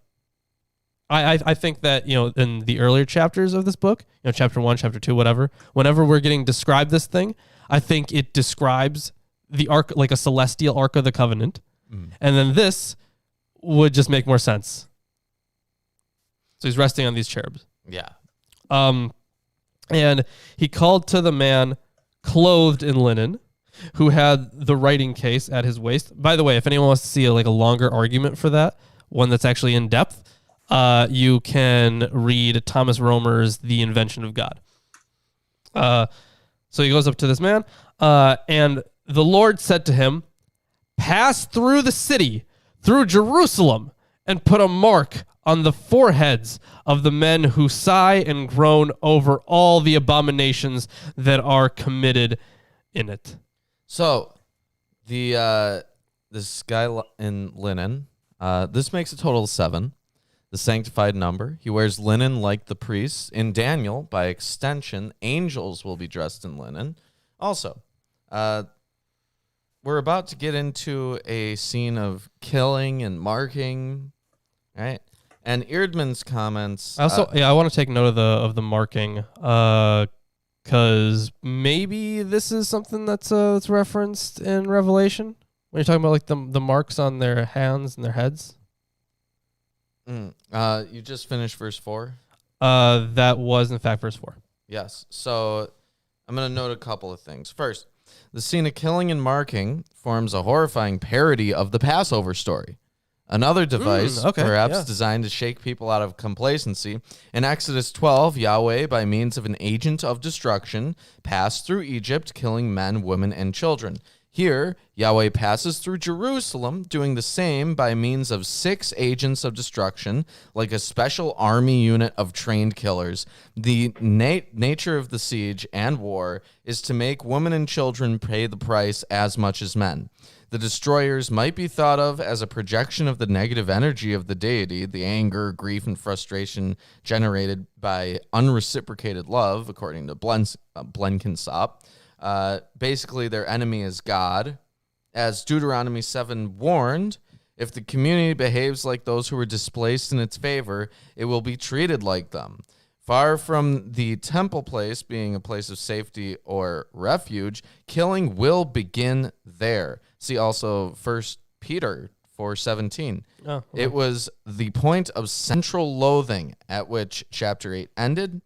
S1: think that, in the earlier chapters of this book, chapter 1, chapter 2, whatever, whenever we're getting described this thing, I think it describes the Ark like a celestial Ark of the Covenant. And then this would just make more sense. So he's resting on these cherubs.
S3: Yeah.
S1: And he called to the man clothed in linen, who had the writing case at his waist. By the way, if anyone wants to see a longer argument for that, one that's actually in depth, you can read Thomas Romer's The Invention of God. So he goes up to this man, and the Lord said to him, "Pass through the city, through Jerusalem, and put a mark on the foreheads of the men who sigh and groan over all the abominations that are committed in it."
S3: So, this guy in linen, this makes a total of 7. The sanctified number. He wears linen like the priests. In Daniel, by extension, angels will be dressed in linen. Also, we're about to get into a scene of killing and marking, right? And Eerdman's comments.
S1: I want to take note of the marking. because maybe this is something that's referenced in Revelation when you're talking about like the marks on their hands and their heads.
S3: You just finished verse 4?
S1: That was in fact verse 4.
S3: Yes. So I'm going to note a couple of things. First, the scene of killing and marking forms a horrifying parody of the Passover story. Another device, perhaps designed to shake people out of complacency. In Exodus 12, Yahweh, by means of an agent of destruction, passed through Egypt, killing men, women, and children. Here, Yahweh passes through Jerusalem, doing the same by means of 6 agents of destruction, like a special army unit of trained killers. The nature of the siege and war is to make women and children pay the price as much as men. The destroyers might be thought of as a projection of the negative energy of the deity, the anger, grief, and frustration generated by unreciprocated love, according to Blenkinsop. Basically, their enemy is God. As Deuteronomy 7 warned, if the community behaves like those who were displaced in its favor, it will be treated like them. Far from the temple place being a place of safety or refuge, killing will begin there. See also 1 Peter 4:17. It was the point of central loathing at which chapter 8 ended,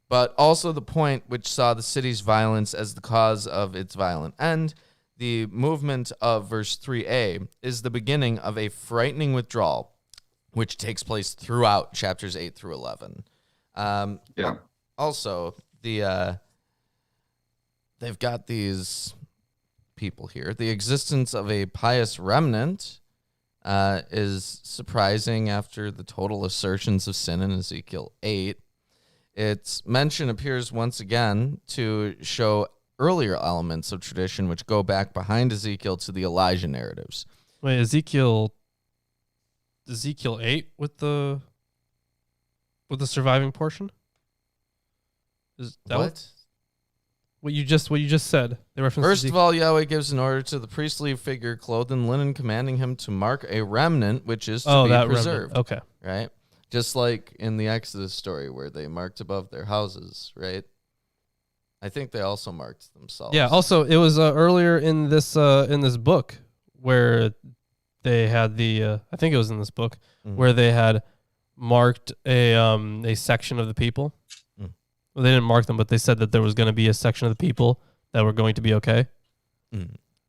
S3: but also the point which saw the city's violence as the cause of its violent end. The movement of verse 3a is the beginning of a frightening withdrawal, which takes place throughout chapters 8 through 11. Also, they've got these people here. The existence of a pious remnant is surprising after the total assertions of sin in Ezekiel 8. Its mention appears once again to show earlier elements of tradition which go back behind Ezekiel to the Elijah narratives.
S1: Wait, Ezekiel 8 with the surviving portion? Is that what you just said? They referenced
S3: First of all, Yahweh gives an order to the priestly figure clothed in linen, commanding him to mark a remnant which is to be preserved.
S1: Remnant. Okay.
S3: Right? Just like in the Exodus story where they marked above their houses, right? I think they also marked themselves.
S1: Yeah, also it was earlier in this book where they had I think it was in this book where they had marked a section of the people. Well, they didn't mark them, but they said that there was going to be a section of the people that were going to be okay.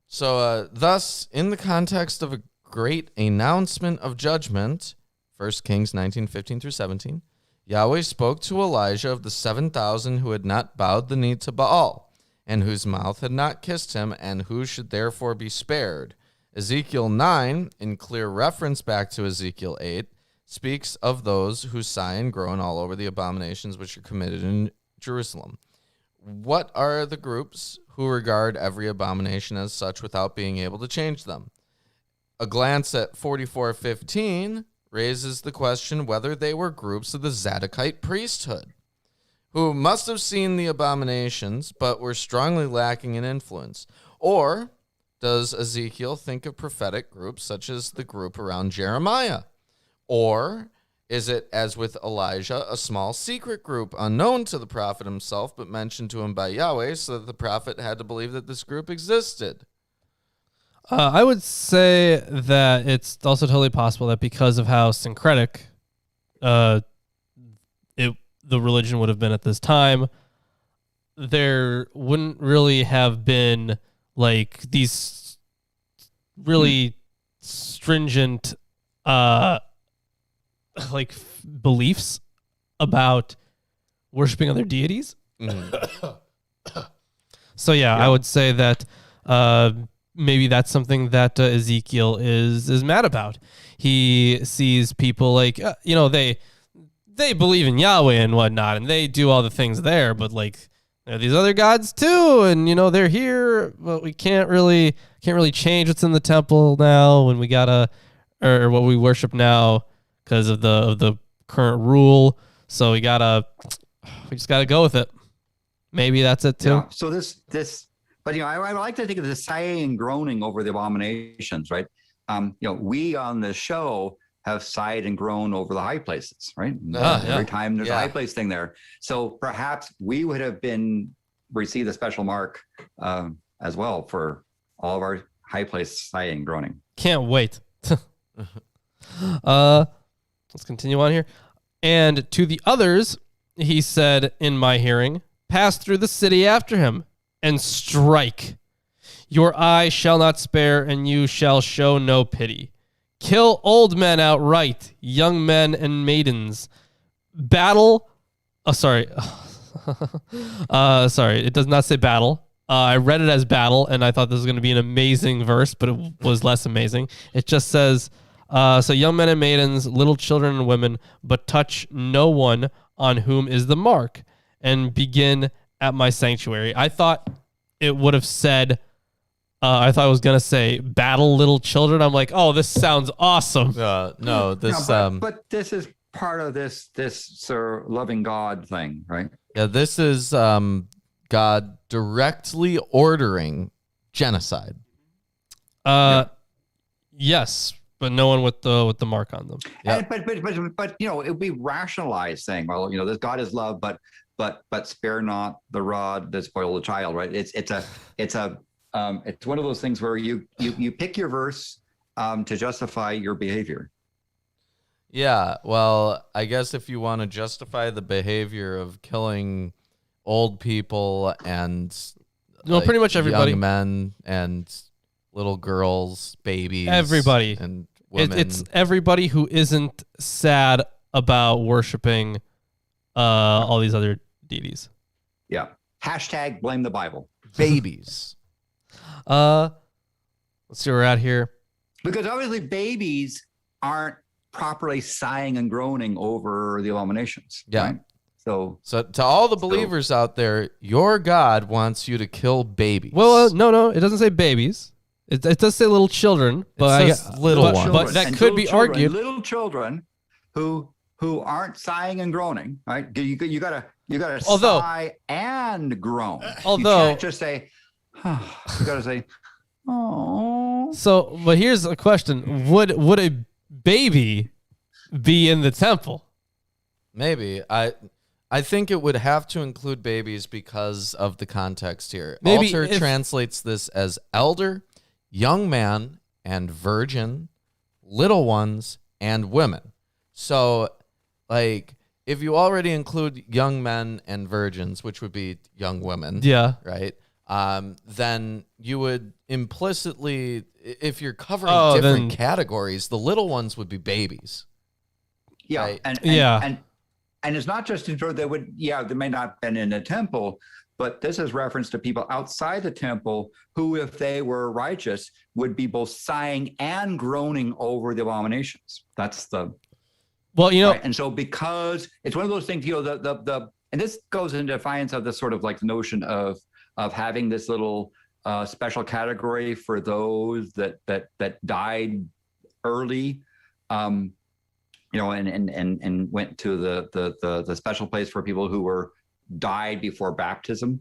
S3: So, thus, in the context of a great announcement of judgment, 1 Kings 19:15 through 17, Yahweh spoke to Elijah of the 7,000 who had not bowed the knee to Baal, and whose mouth had not kissed him, and who should therefore be spared. Ezekiel 9, in clear reference back to Ezekiel 8, speaks of those who sigh and groan all over the abominations which are committed in Jerusalem. What are the groups who regard every abomination as such without being able to change them? A glance at 44:15 raises the question whether they were groups of the Zadokite priesthood, who must have seen the abominations but were strongly lacking in influence. Or does Ezekiel think of prophetic groups such as the group around Jeremiah? Or is it, as with Elijah, a small secret group unknown to the prophet himself but mentioned to him by Yahweh so that the prophet had to believe that this group existed?
S1: I would say that it's also totally possible that because of how syncretic the religion would have been at this time, there wouldn't really have been like these really stringent like beliefs about worshiping other deities. So yeah, I would say that maybe that's something that Ezekiel is mad about. He sees people like they believe in Yahweh and whatnot, and they do all the things there, but like there are these other gods too, and they're here, but we can't really change what's in the temple now when we gotta or what we worship now because of the current rule. So we just gotta go with it. Maybe that's it too.
S2: Yeah. So this, but I like to think of the sighing and groaning over the abominations, right? We on the show have sighed and groaned over the high places, right? Every time there's a high place thing there. So perhaps we would have been receive the special mark as well for all of our high place sighing and groaning.
S1: Can't wait. Let's continue on here. And to the others, he said in my hearing, pass through the city after him and strike. Your eye shall not spare, and you shall show no pity. Kill old men outright, young men and maidens. Battle. Oh, sorry. Sorry, it does not say battle. I read it as battle, and I thought this was going to be an amazing verse, but it was less amazing. It just says, so young men and maidens, little children and women, but touch no one on whom is the mark, and begin at my sanctuary. I thought it would have said, I thought I was going to say battle little children. I'm like, oh, this sounds awesome.
S3: No, this...
S2: but this is part of this Sir Loving God thing, right?
S3: Yeah, this is God directly ordering genocide.
S1: Yes, but no one with the mark on them.
S2: Yep. But it would be rationalized saying, well, this God is love, but spare not the rod that spoil the child, right? It's one of those things where you pick your verse to justify your behavior.
S3: Yeah, well, I guess if you want to justify the behavior of killing old people and
S1: pretty much everybody,
S3: young men and little girls, babies,
S1: everybody,
S3: and women.
S1: It's everybody who isn't sad about worshiping all these other deities.
S2: Yeah. Hashtag blame the Bible.
S3: Babies.
S1: Let's see where we're at here.
S2: Because obviously babies aren't properly sighing and groaning over the abominations.
S3: Yeah.
S2: Right? So
S3: to all the believers out there, your God wants you to kill babies.
S1: Well, no, it doesn't say babies. It does say little children, but
S3: it says little ones.
S1: But that could be argued.
S2: Little children who aren't sighing and groaning, right? You gotta sigh and groan.
S1: Although
S2: you can't just say, oh, you gotta say, oh.
S1: So, but here's a question: Would a baby be in the temple?
S3: Maybe. I think it would have to include babies because of the context here.
S1: Maybe
S3: Alter translates this as elder, young man, and virgin, little ones, and women. So, if you already include young men and virgins, which would be young women,
S1: yeah,
S3: right? Then you would implicitly, if you're covering different categories, the little ones would be babies.
S2: Yeah,
S3: right?
S2: And it's not just in they may not have been in a temple, but this is reference to people outside the temple who, if they were righteous, would be both sighing and groaning over the abominations. That's the right? And so because it's one of those things, and this goes in defiance of this sort of like the notion of having this little special category for those that died early. And went to the special place for people who were died before baptism.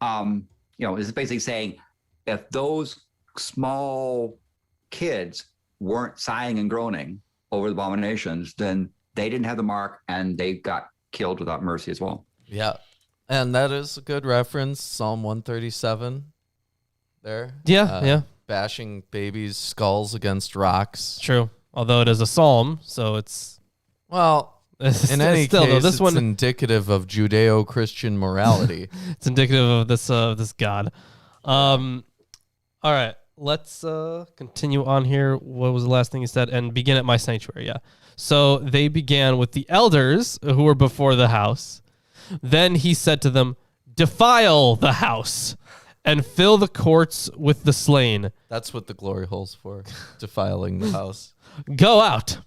S2: It's basically saying if those small kids weren't sighing and groaning over the abominations, then they didn't have the mark and they got killed without mercy as well.
S3: Yeah. And that is a good reference, Psalm 137 there.
S1: Yeah.
S3: Bashing babies' skulls against rocks.
S1: True. Although it is a psalm, so it's...
S3: Well, in any case,
S1: this
S3: it's
S1: one
S3: indicative of Judeo-Christian morality.
S1: It's indicative of this God. All right, let's continue on here. What was the last thing he said? And begin at my sanctuary, yeah. So they began with the elders who were before the house. Then he said to them, defile the house and fill the courts with the slain.
S3: That's what the glory hole's for, defiling the house.
S1: Go out.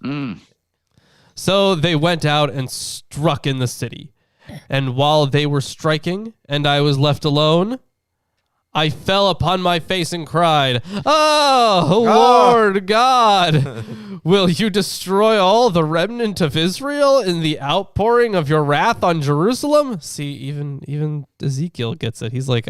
S1: So they went out and struck in the city. And while they were striking, and I was left alone, I fell upon my face and cried, "Oh, Lord God, will you destroy all the remnant of Israel in the outpouring of your wrath on Jerusalem?" See, even Ezekiel gets it. He's like,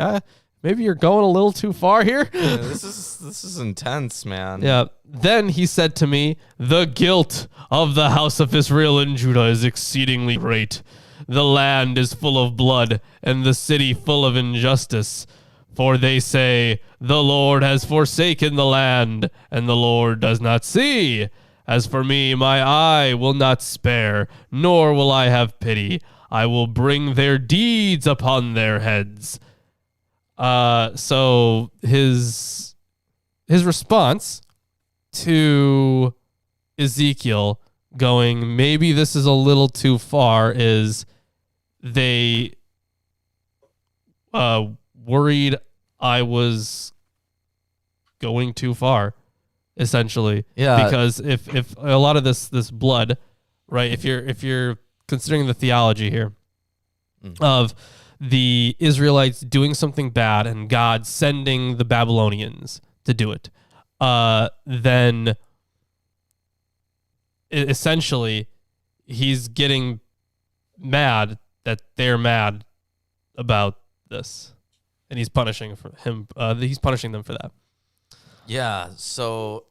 S1: maybe you're going a little too far here.
S3: Yeah, this is intense, man.
S1: Yeah. Then he said to me, "The guilt of the house of Israel and Judah is exceedingly great. the land is full of blood, and the city full of injustice. For they say, the Lord has forsaken the land, and the Lord does not see. As for me, my eye will not spare, nor will I have pity. I will bring their deeds upon their heads. So his response to Ezekiel going, maybe this is a little too far, is they worried I was going too far, essentially.
S3: Yeah.
S1: Because if a lot of this blood, right, if you're considering the theology here of the Israelites doing something bad and God sending the Babylonians to do it, then essentially he's getting mad that they're mad about this, and he's punishing for him. He's punishing them for that.
S3: Yeah. So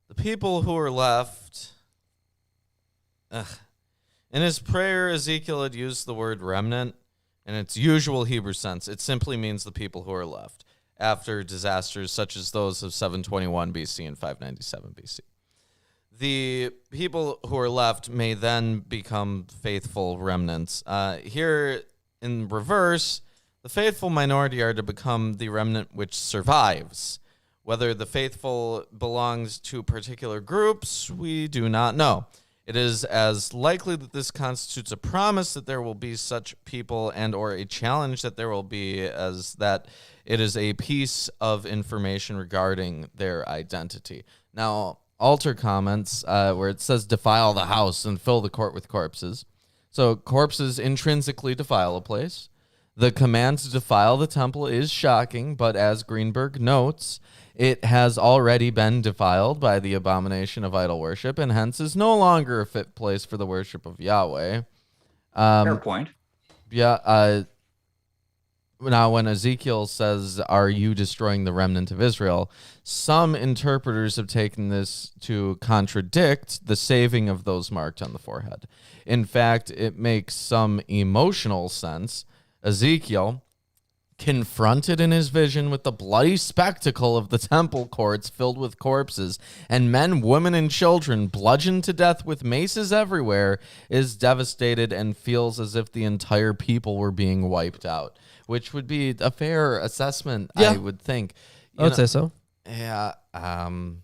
S3: the people who are left. In his prayer, Ezekiel had used the word remnant in its usual Hebrew sense. It simply means the people who are left after disasters such as those of 721 BC and 597 BC. The people who are left may then become faithful remnants. Here in reverse, the faithful minority are to become the remnant which survives. Whether the faithful belongs to particular groups, we do not know. It is as likely that this constitutes a promise that there will be such people and or a challenge that there will be as that it is a piece of information regarding their identity. Now, altar comments where it says defile the house and fill the court with corpses. So corpses intrinsically defile a place. The command to defile the temple is shocking, but as Greenberg notes, it has already been defiled by the abomination of idol worship and hence is no longer a fit place for the worship of Yahweh.
S2: Fair point.
S3: Yeah. Now, when Ezekiel says, are you destroying the remnant of Israel? Some interpreters have taken this to contradict the saving of those marked on the forehead. In fact, it makes some emotional sense. Ezekiel, confronted in his vision with the bloody spectacle of the temple courts filled with corpses and men, women, and children bludgeoned to death with maces everywhere, is devastated and feels as if the entire people were being wiped out, which would be a fair assessment, I would think.
S1: I would say so.
S3: Yeah.
S2: And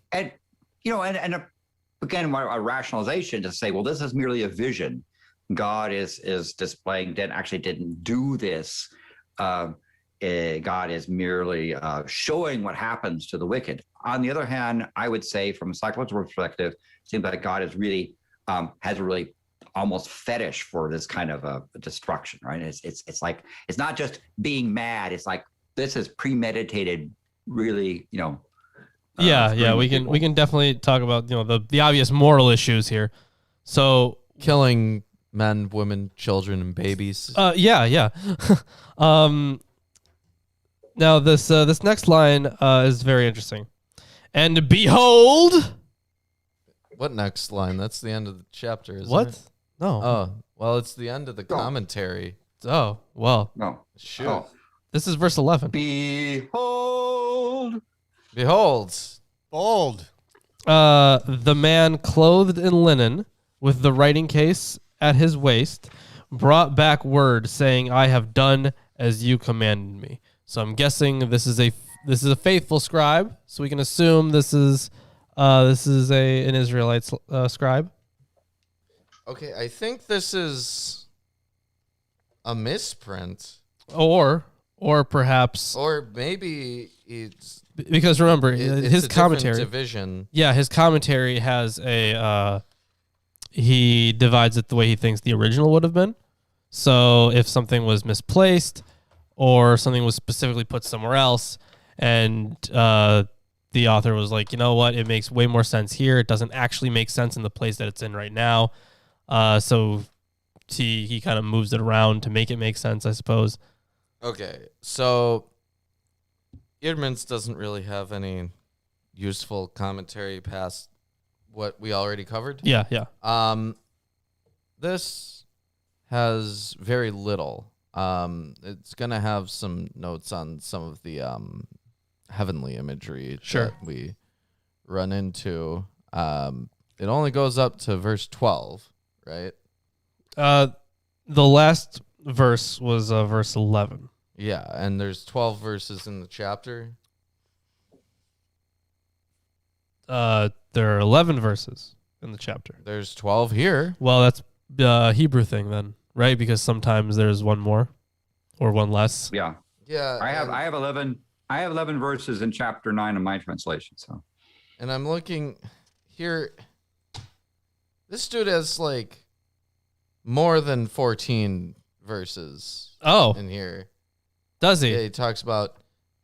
S2: again, a rationalization to say, well, this is merely a vision. God is displaying that actually didn't do this. God is merely showing what happens to the wicked. On the other hand, I would say from a psychological perspective, it seems like God is really has a really almost fetish for this kind of a destruction, right? It's like, it's not just being mad. It's like, this is premeditated, really, we can definitely talk about, the obvious moral issues here. So
S3: killing men, women, children, and babies.
S1: Now this next line is very interesting. And behold,
S3: what next line? That's the end of the chapter, isn't
S1: what?
S3: it?
S1: No.
S3: Oh, well, it's the end of the commentary.
S1: Oh, well.
S2: No.
S3: Shoot.
S2: Oh.
S1: This is verse 11.
S2: Behold.
S4: Bold.
S1: The man clothed in linen with the writing case at his waist brought back word saying, I have done as you commanded me. So I'm guessing this is a faithful scribe. So we can assume this is an Israelite scribe.
S3: Okay, I think this is a misprint,
S1: or perhaps,
S3: or maybe it's
S1: because remember
S3: it's
S1: his
S3: a
S1: commentary
S3: division.
S1: Yeah, his commentary has a he divides it the way he thinks the original would have been. So if something was misplaced or something was specifically put somewhere else, and the author was like, you know what, it makes way more sense here. It doesn't actually make sense in the place that it's in right now. So he kind of moves it around to make it make sense, I suppose.
S3: Okay, so Eerdmans doesn't really have any useful commentary past what we already covered.
S1: Yeah.
S3: this has very little. It's going to have some notes on some of the heavenly imagery that we run into. It only goes up to verse 12, right?
S1: The last verse was verse 11.
S3: Yeah, and there's 12 verses in the chapter.
S1: There are 11 verses in the chapter.
S3: There's 12 here.
S1: Well, that's the Hebrew thing then, right? Because sometimes there's one more or one less.
S2: Yeah.
S3: Yeah.
S2: I have 11 verses in chapter 9 of my translation. So,
S3: and I'm looking here. This dude has like more than 14 verses in here.
S1: Does he?
S3: Yeah, he talks about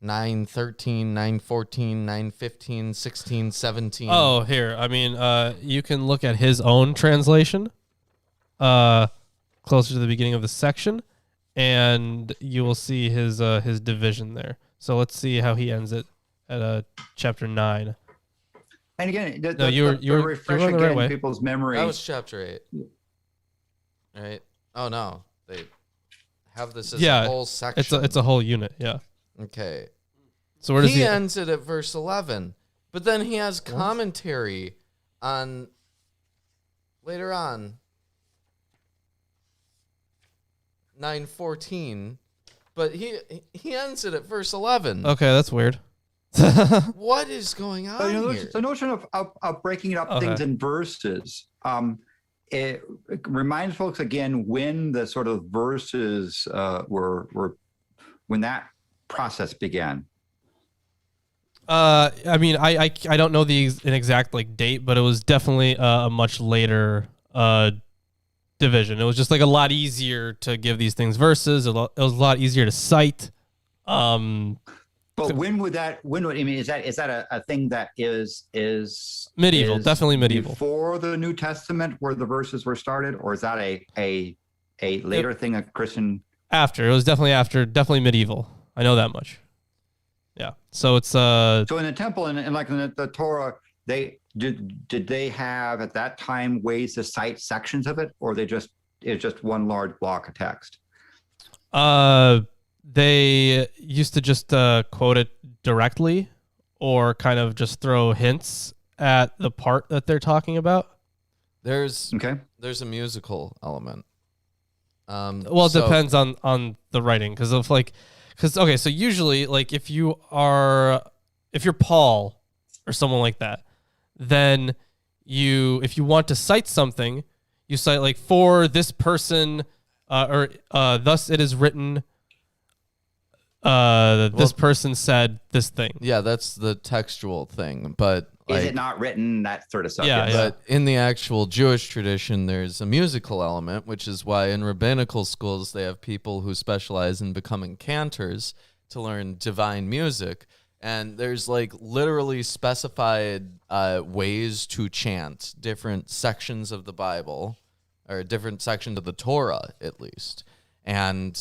S3: 9:13, 9:14, 9:15, 16, 17.
S1: Oh, here. I mean, you can look at his own translation closer to the beginning of the section, and you will see his division there. So let's see how he ends it at chapter 9.
S2: and again,
S1: you were
S2: refresh
S1: on the right
S2: again
S1: way.
S2: people's memory.
S3: That was chapter 8. Right? Oh, no. They have this as a whole section.
S1: It's a whole unit, yeah.
S3: Okay.
S1: So where does
S3: he ends it at verse 11, but then he has commentary on later on 9:14, but he ends it at verse 11.
S1: Okay, that's weird.
S3: What is going on here?
S2: The notion of breaking up things in verses, it reminds folks again when the sort of verses were when that process began.
S1: I mean, I don't know an exact like date, but it was definitely a much later division. It was just like a lot easier to give these things verses. It was a lot easier to cite.
S2: But when would I mean, is that a thing that is
S1: medieval? Definitely medieval.
S2: Before the New Testament, where the verses were started, or is that a later thing, a Christian?
S1: After. It was definitely after. Definitely medieval. I know that much. Yeah. So it's So
S2: in the temple and like in the Torah, they did they have at that time ways to cite sections of it, or it's just one large block of text?
S1: They used to just quote it directly, or kind of just throw hints at the part that they're talking about.
S3: There's a musical element.
S1: Well, it depends on the writing, so usually, like, if you're Paul or someone like that, then if you want to cite something, you cite like, for this person, or thus it is written, this person said this thing.
S3: Yeah, that's the textual thing, but
S2: is it not written, that sort of stuff?
S1: Yeah,
S3: But in the actual Jewish tradition, there's a musical element, which is why in rabbinical schools they have people who specialize in becoming cantors to learn divine music. And there's like literally specified ways to chant different sections of the Bible, or different sections of the Torah, at least. And,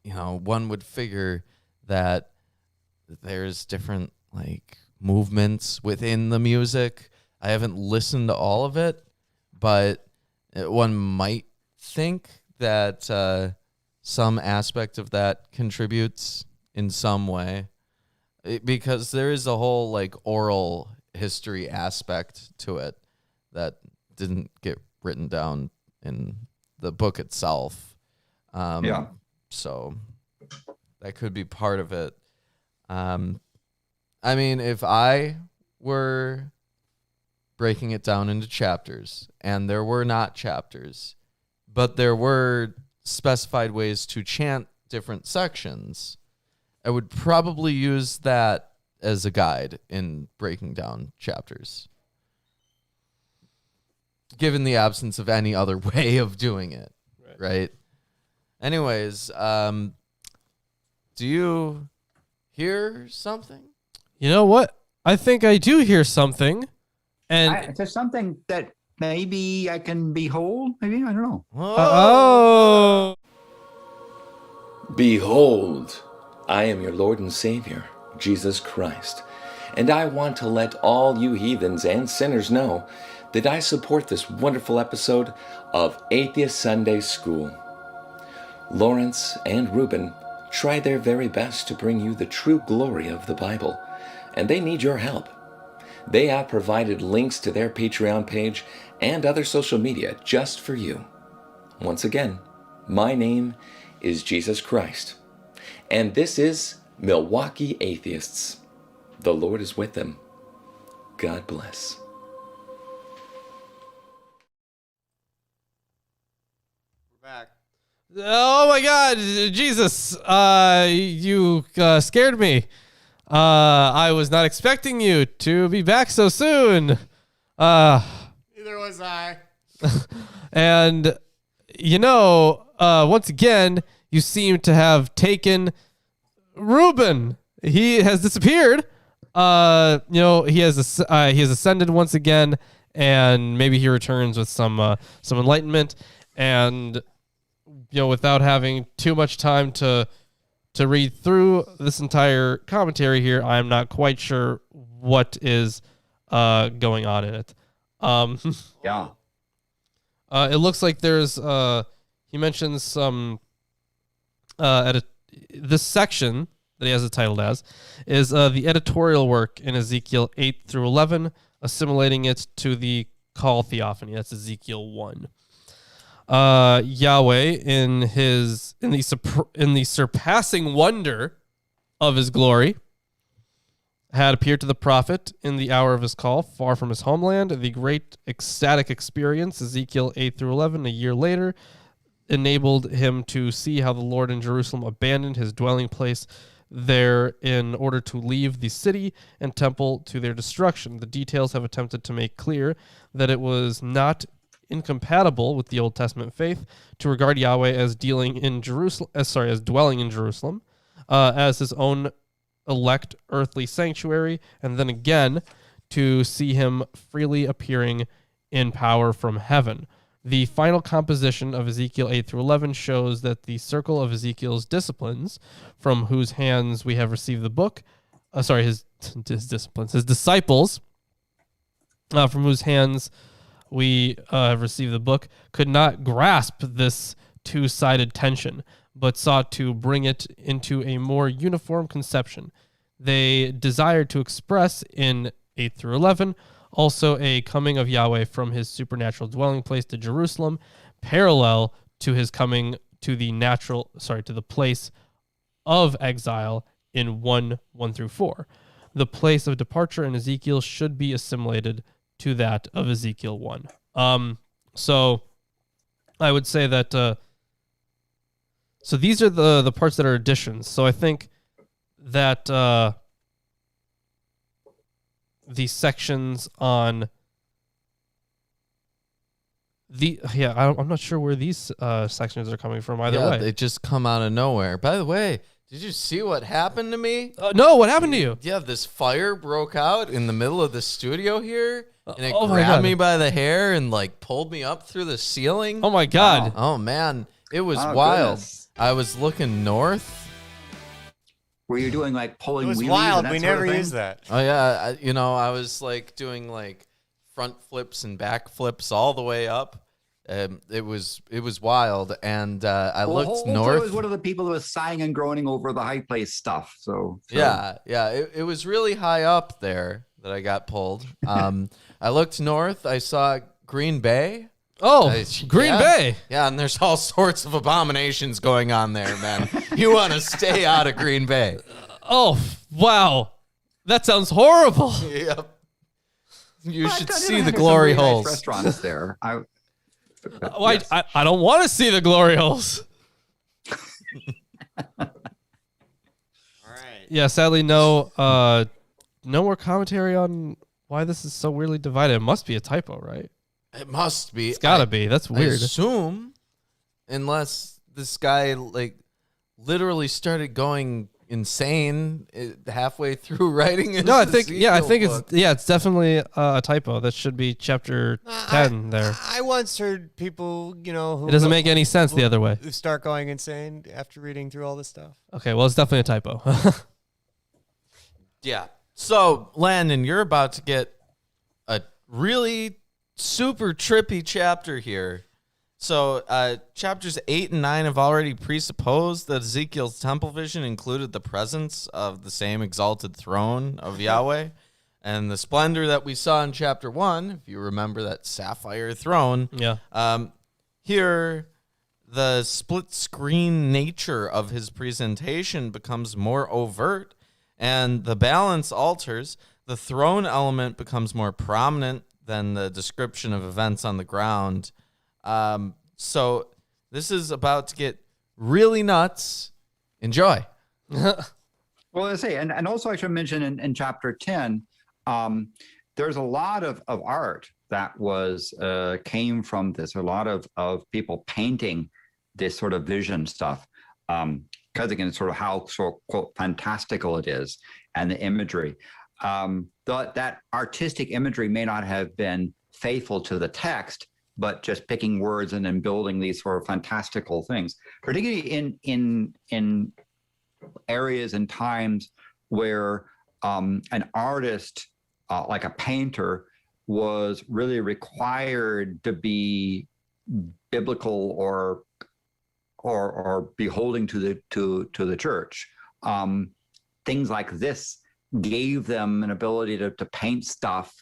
S3: one would figure that there's different like movements within the music. I haven't listened to all of it, but one might think that some aspect of that contributes in some way, because there is a whole like oral history aspect to it that didn't get written down in the book itself. So that could be part of it. I mean, if I were breaking it down into chapters, and there were not chapters, but there were specified ways to chant different sections, I would probably use that as a guide in breaking down chapters, given the absence of any other way of doing it, right? Anyways, do you hear something?
S1: You know what? I think I do hear something. And
S2: there's something that maybe I can behold. Maybe, I don't know.
S1: Oh.
S5: Behold, I am your Lord and Savior, Jesus Christ. And I want to let all you heathens and sinners know that I support this wonderful episode of Atheist Sunday School. Lawrence and Reuben try their very best to bring you the true glory of the Bible, and they need your help. They have provided links to their Patreon page and other social media just for you. Once again, my name is Jesus Christ, and this is Milwaukee Atheists. The Lord is with them. God bless.
S4: We're back.
S1: Oh my God, Jesus! You scared me. I was not expecting you to be back so soon.
S4: Neither was I.
S1: And once again, you seem to have taken Reuben. He has disappeared. He has ascended once again, and maybe he returns with some enlightenment. And without having too much time to read through this entire commentary here, I'm not quite sure what is going on in it.
S2: Yeah.
S1: It looks like there's he mentions some this section that he has it titled as is the editorial work in Ezekiel 8 through 11, assimilating it to the call theophany. That's Ezekiel 1. Yahweh in the surpassing wonder of his glory had appeared to the prophet in the hour of his call, far from his homeland. The great ecstatic experience, Ezekiel 8 through 11, a year later, enabled him to see how the Lord in Jerusalem abandoned his dwelling place there in order to leave the city and temple to their destruction. The details have attempted to make clear that it was not incompatible with the Old Testament faith to regard Yahweh as dwelling in Jerusalem, as his own elect earthly sanctuary, and then again to see him freely appearing in power from heaven. The final composition of Ezekiel 8 through 11 shows that the circle of Ezekiel's disciplines, from whose hands we have received the book, his disciples, from whose hands we have received the book, could not grasp this two-sided tension, but sought to bring it into a more uniform conception. They desired to express in 8 through 11 also a coming of Yahweh from his supernatural dwelling place to Jerusalem, parallel to his coming to the place of exile in 1 through 4. The place of departure in Ezekiel should be assimilated to that of Ezekiel 1. So I would say that so these are the parts that are additions. So I think that the sections on I'm not sure where these sections are coming from either way.
S3: They just come out of nowhere. By the way, did you see what happened to me?
S1: No, what happened to you?
S3: Yeah, this fire broke out in the middle of the studio here, and it
S1: oh my
S3: grabbed
S1: God.
S3: me by the hair and pulled me up through the ceiling.
S1: Oh my God.
S3: Oh man, it was
S2: Oh,
S3: wild.
S2: goodness.
S3: I was looking north.
S2: Were you doing pulling
S4: It was
S2: wheelies
S4: wild.
S2: and that
S4: We
S2: sort of
S4: never
S2: thing?
S4: used that.
S3: Oh yeah, I was doing front flips and back flips all the way up. It was wild, and I looked
S2: hopefully
S3: north.
S2: I was one of the people who was sighing and groaning over the high place stuff. So.
S3: Yeah, it was really high up there that I got pulled. I looked north. I saw Green Bay.
S1: Oh, Green Bay.
S3: Yeah, and there's all sorts of abominations going on there, man. You want to stay out of Green Bay.
S1: Oh, wow. That sounds horrible.
S3: Yep. You
S2: But
S3: should
S2: I
S3: see
S2: think
S3: the
S2: there's some
S3: glory
S2: really nice
S3: holes.
S2: restaurants there.
S1: Yes. I don't want to see the glory holes.
S4: All right.
S1: Yeah, sadly, no more commentary on why this is so weirdly divided. It must be a typo, right?
S3: It must be.
S1: It's gotta be. That's
S3: I
S1: weird.
S3: assume, unless this guy literally started going insane halfway through writing it.
S1: No, I think it's definitely a typo. That should be chapter 10 there.
S4: I once heard people, who
S1: It doesn't make any sense the other way.
S4: who start going insane after reading through all this stuff.
S1: Okay, well, it's definitely a typo.
S3: Yeah. So, Landon, you're about to get a really super trippy chapter here. So chapters 8 and 9 have already presupposed that Ezekiel's temple vision included the presence of the same exalted throne of Yahweh. And the splendor that we saw in chapter 1, if you remember that sapphire throne, here the split screen nature of his presentation becomes more overt, and the balance alters. The throne element becomes more prominent than the description of events on the ground. So this is about to get really nuts. Enjoy.
S2: Well, I say, and also I should mention in chapter 10, there's a lot of art that was came from this. A lot of people painting this sort of vision stuff, because again, sort of how quote fantastical it is, and the imagery. That artistic imagery may not have been faithful to the text, but just picking words and then building these sort of fantastical things, particularly in areas and times where an artist, like a painter, was really required to be biblical or beholding to the church. Things like this gave them an ability to paint stuff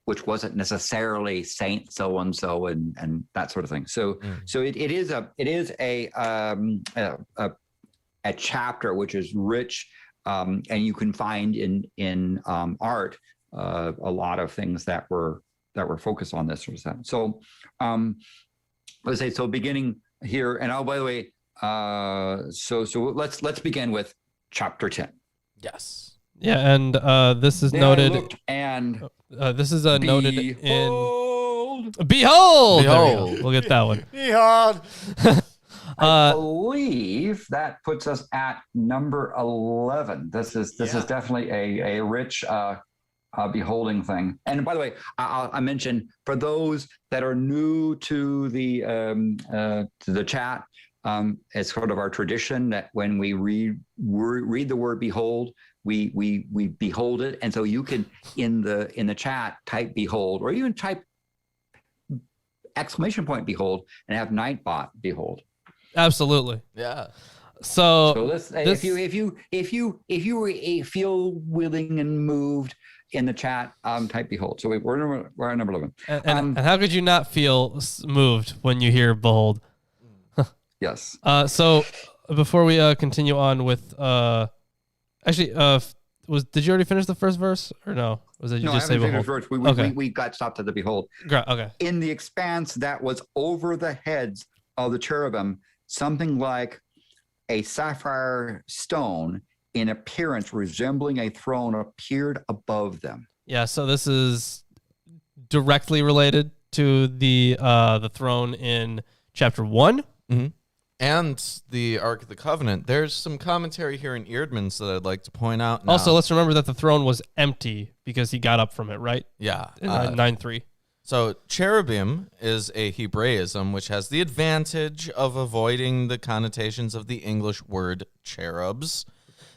S2: which wasn't necessarily Saint so and so and that sort of thing. So it is a chapter which is rich, and you can find in art a lot of things that were focused on this sort of stuff. So let's say, so beginning here, and by the way, so let's begin with chapter 10.
S3: Yes.
S1: Yeah, and this is noted. This is noted in Behold. We'll get that one.
S4: Behold.
S2: I believe that puts us at number 11. This is definitely a rich beholding thing. And by the way, I mentioned for those that are new to the chat, it's sort of our tradition that when we read the word behold, we behold it. And so you can in the chat type behold, or even type exclamation point behold, and have Nightbot behold.
S1: Absolutely.
S3: Yeah.
S1: So
S2: let's, if you feel willing and moved in the chat, type behold. So we're at number 11.
S1: And how could you not feel moved when you hear behold?
S2: Yes.
S1: So before we continue on with did you already finish the first verse or no? Was it you just say behold?
S2: Verse. We got stopped at the behold.
S1: Okay.
S2: In the expanse that was over the heads of the cherubim, something like a sapphire stone in appearance resembling a throne appeared above them.
S1: Yeah, so this is directly related to the throne in chapter 1.
S3: Mm-hmm. And the Ark of the Covenant. There's some commentary here in Eerdmans that I'd like to point out now.
S1: Also, let's remember that the throne was empty because he got up from it, right?
S3: Yeah.
S1: In 9:3.
S3: So cherubim is a Hebraism which has the advantage of avoiding the connotations of the English word cherubs.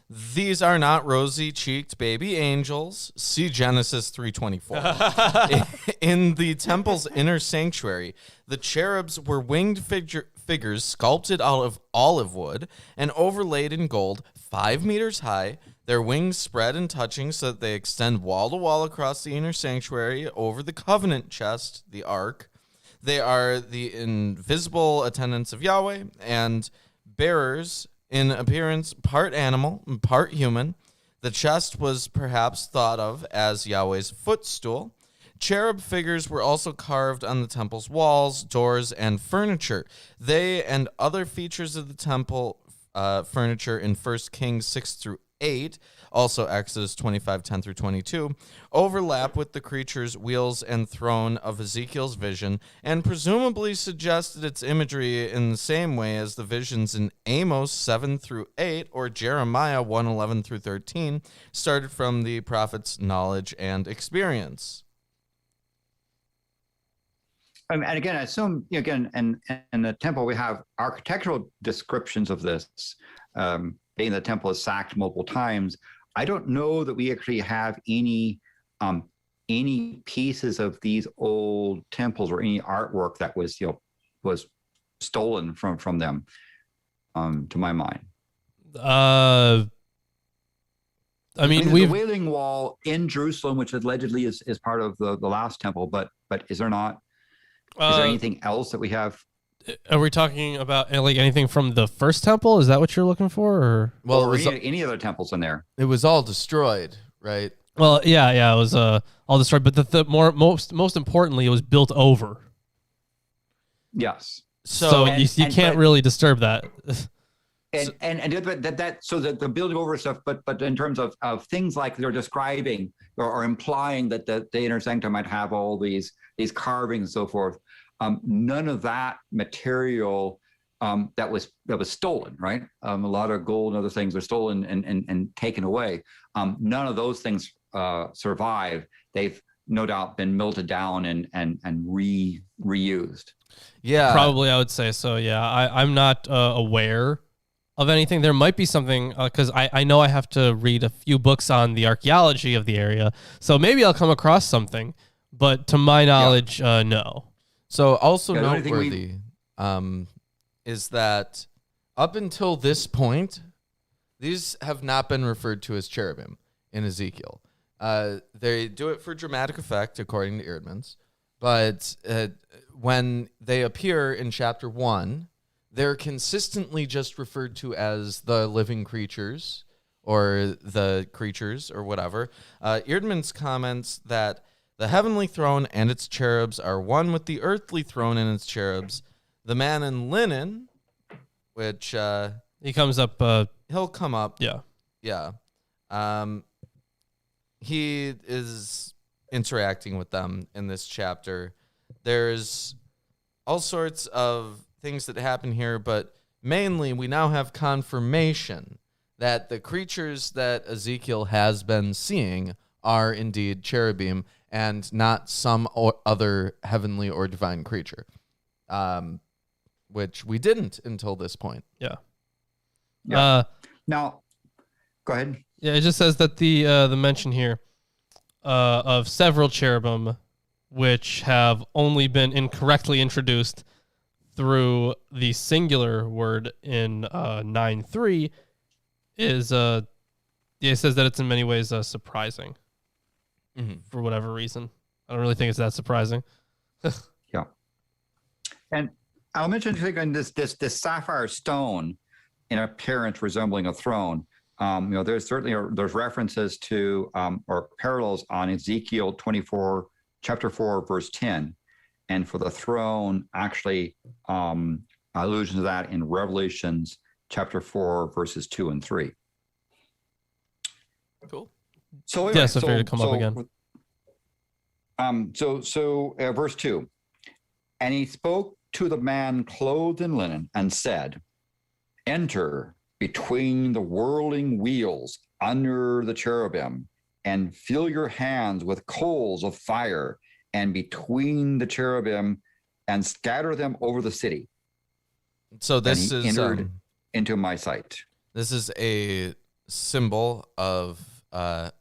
S3: These are not rosy-cheeked baby angels. See Genesis 3:24. In the temple's inner sanctuary, the cherubs were winged figures sculpted out of olive wood and overlaid in gold, 5 meters high. Their wings spread and touching so that they extend wall to wall across the inner sanctuary over the covenant chest, the ark. They are the invisible attendants of Yahweh and bearers in appearance, part animal and part human. The chest was perhaps thought of as Yahweh's footstool. Cherub figures were also carved on the temple's walls, doors, and furniture. They and other features of the temple furniture in 1 Kings 6-8, also Exodus 25:10-22, overlap with the creature's wheels and throne of Ezekiel's vision, and presumably suggested its imagery in the same way as the visions in Amos 7-8 or Jeremiah 1:11-13 started from the prophet's knowledge and experience.
S2: And again, I assume, again, in the temple, we have architectural descriptions of this, being the temple is sacked multiple times. I don't know that we actually have any any pieces of these old temples or any artwork that was stolen from them, to my mind.
S1: I mean,
S2: the Wailing Wall in Jerusalem, which allegedly is part of the last temple, but is there not? Is there anything else that we have?
S1: Are we talking about like anything from the first temple? Is that what you're looking for? Or
S2: any other temples in there?
S3: It was all destroyed, right?
S1: Well, yeah, it was all destroyed. But the most importantly, it was built over.
S2: Yes.
S1: So you can't really disturb that.
S2: So the building over stuff, but in terms of things like they're describing or implying that the inner sanctum might have all these carvings and so forth, none of that material that was stolen, right? A lot of gold and other things are stolen and taken away. None of those things survive. They've no doubt been melted down and reused.
S3: Yeah,
S1: probably I would say so. Yeah, I'm not aware of anything. There might be something because I know I have to read a few books on the archaeology of the area, so maybe I'll come across something. But to my knowledge, no.
S3: So also noteworthy is that up until this point, these have not been referred to as cherubim in Ezekiel. They do it for dramatic effect, according to Eerdmans. But when they appear in chapter 1, they're consistently just referred to as the living creatures or the creatures or whatever. Eerdmans comments that the heavenly throne and its cherubs are one with the earthly throne and its cherubs. The man in linen, which
S1: he comes up.
S3: He'll come up.
S1: Yeah.
S3: He is interacting with them in this chapter. There's all sorts of things that happen here, but mainly we now have confirmation that the creatures that Ezekiel has been seeing are indeed cherubim and not some other heavenly or divine creature, which we didn't until this point.
S1: Yeah.
S2: Now, go ahead.
S1: Yeah, it just says that the mention here of several cherubim, which have only been incorrectly introduced through the singular word in 9:3, is it says that it's in many ways surprising. Mm-hmm. For whatever reason. I don't really think it's that surprising.
S2: Yeah. And I'll mention this sapphire stone in appearance resembling a throne. There's there's references to or parallels on Ezekiel 24, chapter 4, verse 10. And for the throne, actually allusion to that in Revelations chapter 4, verses 2 and 3.
S3: Cool.
S2: So anyway,
S1: I figured to come up again.
S2: Verse 2, and he spoke to the man clothed in linen and said, enter between the whirling wheels under the cherubim and fill your hands with coals of fire and between the cherubim and scatter them over the city.
S3: So this is
S2: entered into my sight.
S3: This is a symbol of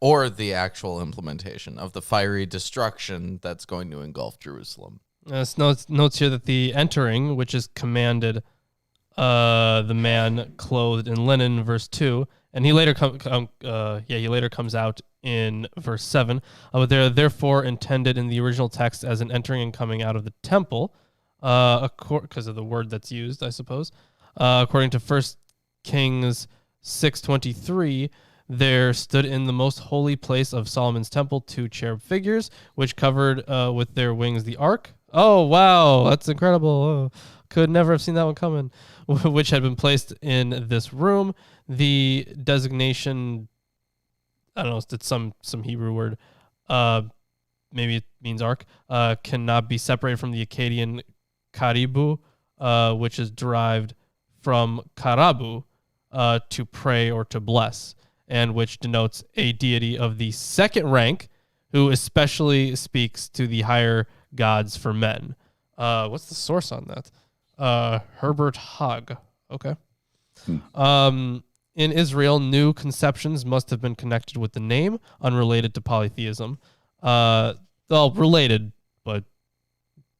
S3: or the actual implementation of the fiery destruction that's going to engulf Jerusalem.
S1: Notes here that the entering, which is commanded the man clothed in linen, verse 2, and he later comes out in verse 7. But they're therefore intended in the original text as an entering and coming out of the temple, because of the word that's used, I suppose. According to 1 Kings 6:23, there stood in the most holy place of Solomon's temple 2 cherub figures, which covered with their wings the ark. Oh, wow, that's incredible. Oh, could never have seen that one coming. Which had been placed in this room. The designation, I don't know, it's some Hebrew word, maybe it means ark, cannot be separated from the Akkadian karibu, which is derived from karabu, to pray or to bless, and which denotes a deity of the second rank who especially speaks to the higher gods for men. What's the source on that? Herbert Hogg. Okay. In Israel, new conceptions must have been connected with the name, unrelated to polytheism. Well, related, but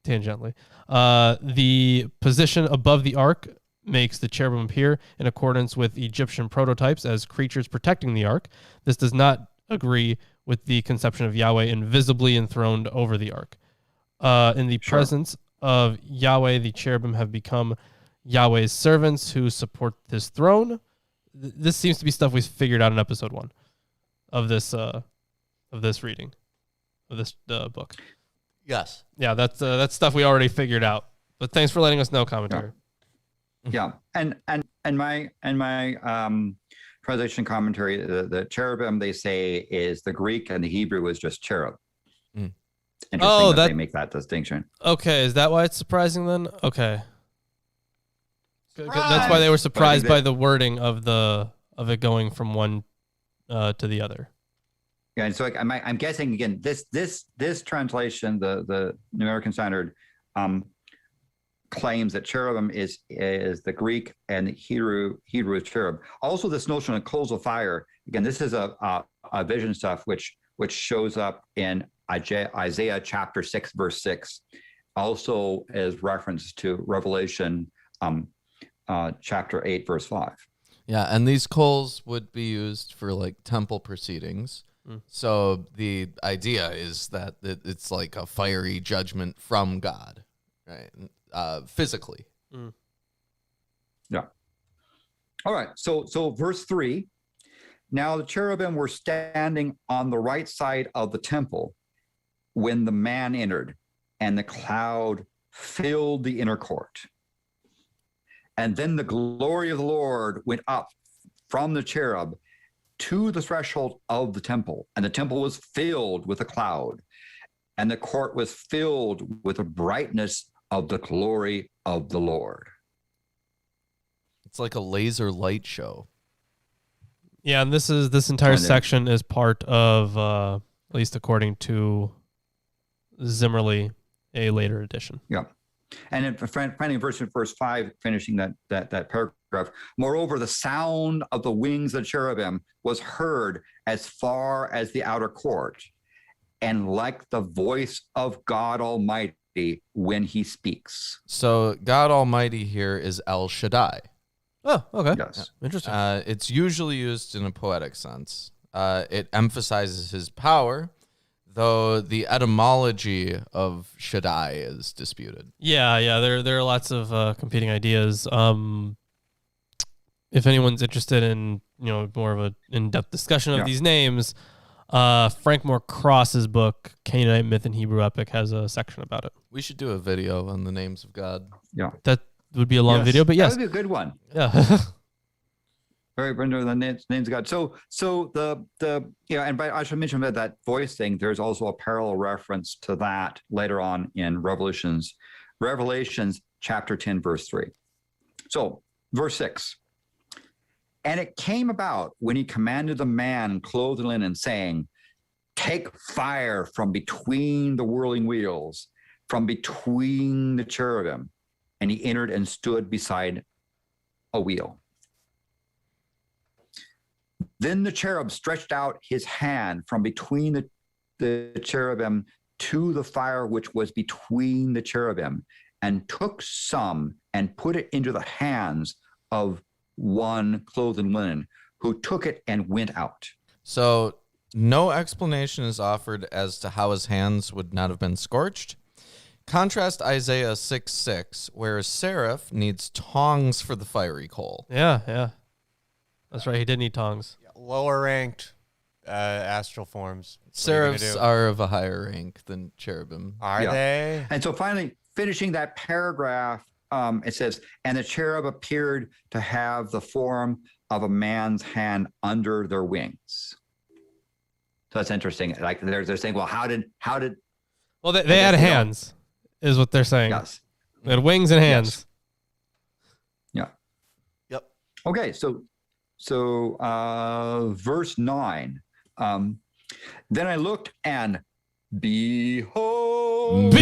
S1: tangentially. The position above the ark makes the cherubim appear in accordance with Egyptian prototypes as creatures protecting the ark. This does not agree with the conception of Yahweh invisibly enthroned over the ark. In the presence of Yahweh, the cherubim have become Yahweh's servants who support his throne. This seems to be stuff we figured out in episode 1 of this reading of this book.
S3: Yes.
S1: Yeah, that's stuff we already figured out. But thanks for letting us know, commentary.
S2: Yeah, and my translation commentary, the cherubim they say is the Greek and the Hebrew is just cherub. Interesting that they make that distinction.
S1: Okay, is that why it's surprising then? Okay, that's why they were surprised by the wording of it going from one to the other.
S2: Yeah, and so I'm guessing again this translation, the New American Standard, claims that cherubim is the Greek and Hebrew is cherub. Also, this notion of coals of fire. Again, this is a vision stuff which shows up in Isaiah chapter 6 verse 6. Also as reference to Revelation chapter 8 verse 5.
S3: Yeah, and these coals would be used for like temple proceedings. So the idea is that it's like a fiery judgment from God, right? Physically.
S2: Yeah. All right. So verse 3. Now the cherubim were standing on the right side of the temple when the man entered, and the cloud filled the inner court. And then the glory of the Lord went up from the cherub to the threshold of the temple, and the temple was filled with a cloud, and the court was filled with the brightness of the glory of the Lord.
S3: It's like a laser light show.
S1: Yeah, and this entire section is part of, at least according to Zimmerly, a later edition.
S2: Yeah. And then finding verse 5, finishing that paragraph. Moreover, the sound of the wings of the cherubim was heard as far as the outer court, and like the voice of God Almighty when he speaks.
S3: So God Almighty here is El Shaddai.
S1: Oh, okay.
S2: Yes.
S1: Yeah, interesting.
S3: It's usually used in a poetic sense. It emphasizes his power, though the etymology of Shaddai is disputed.
S1: Yeah. There are lots of competing ideas. If anyone's interested in more of an in-depth discussion of these names, Frank Moore Cross's book Canaanite Myth and Hebrew Epic has a section about it.
S3: We should do a video on the names of God.
S2: Yeah.
S1: That would be a long video, but yes,
S2: that would be a good one.
S1: Yeah.
S2: Very under the names of God. So and I should mention that voice thing. There's also a parallel reference to that later on in Revelations chapter 10 verse 3. So verse 6. And it came about when he commanded the man clothed in linen, saying, "Take fire from between the whirling wheels, from between the cherubim." And he entered and stood beside a wheel. Then the cherub stretched out his hand from between the cherubim to the fire which was between the cherubim, and took some and put it into the hands of one clothed in linen, who took it and went out.
S3: So no explanation is offered as to how his hands would not have been scorched. Contrast Isaiah 6:6, where a seraph needs tongs for the fiery coal.
S1: Yeah. That's right. He did need tongs.
S4: Lower ranked astral forms.
S3: Seraphs are of a higher rank than cherubim.
S4: Are they?
S2: And so finally, finishing that paragraph, it says, and the cherub appeared to have the form of a man's hand under their wings. So that's interesting. Like they're saying, well, how did?
S1: Well, they had hands, is what they're saying.
S2: Yes.
S1: They had wings and hands.
S2: Yes.
S3: Yeah. Yep.
S2: Okay, so verse 9. Then I looked, and behold.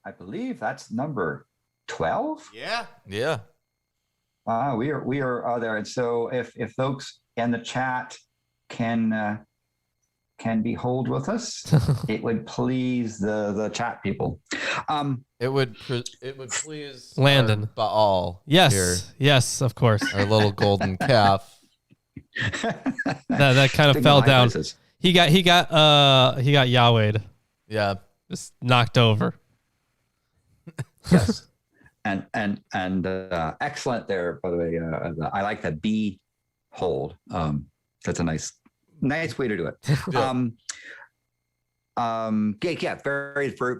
S2: I believe that's number 12.
S4: Yeah.
S3: Yeah.
S2: We are there. And so if folks in the chat can can be hold with us, it would please the chat people.
S3: It would please
S1: Landon.
S3: our Baal.
S1: Yes,
S3: here,
S1: yes, of course.
S3: our little golden calf.
S1: that kind of fell down.
S2: Places.
S1: He got Yahweh'd.
S3: Yeah.
S1: Just knocked over.
S2: Yes. And excellent there, by the way. I like that B hold. That's a nice way to do it.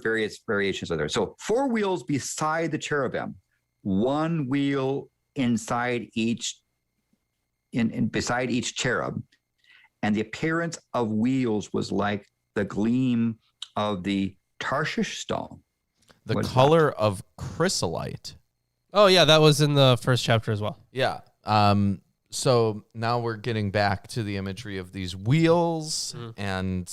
S2: Various variations are there. So 4 wheels beside the cherubim, 1 wheel inside each beside each cherub, and the appearance of wheels was like the gleam of the Tarshish stone.
S3: The color of chrysolite.
S1: Oh yeah, that was in the first chapter as well.
S3: Yeah. So now we're getting back to the imagery of these wheels, and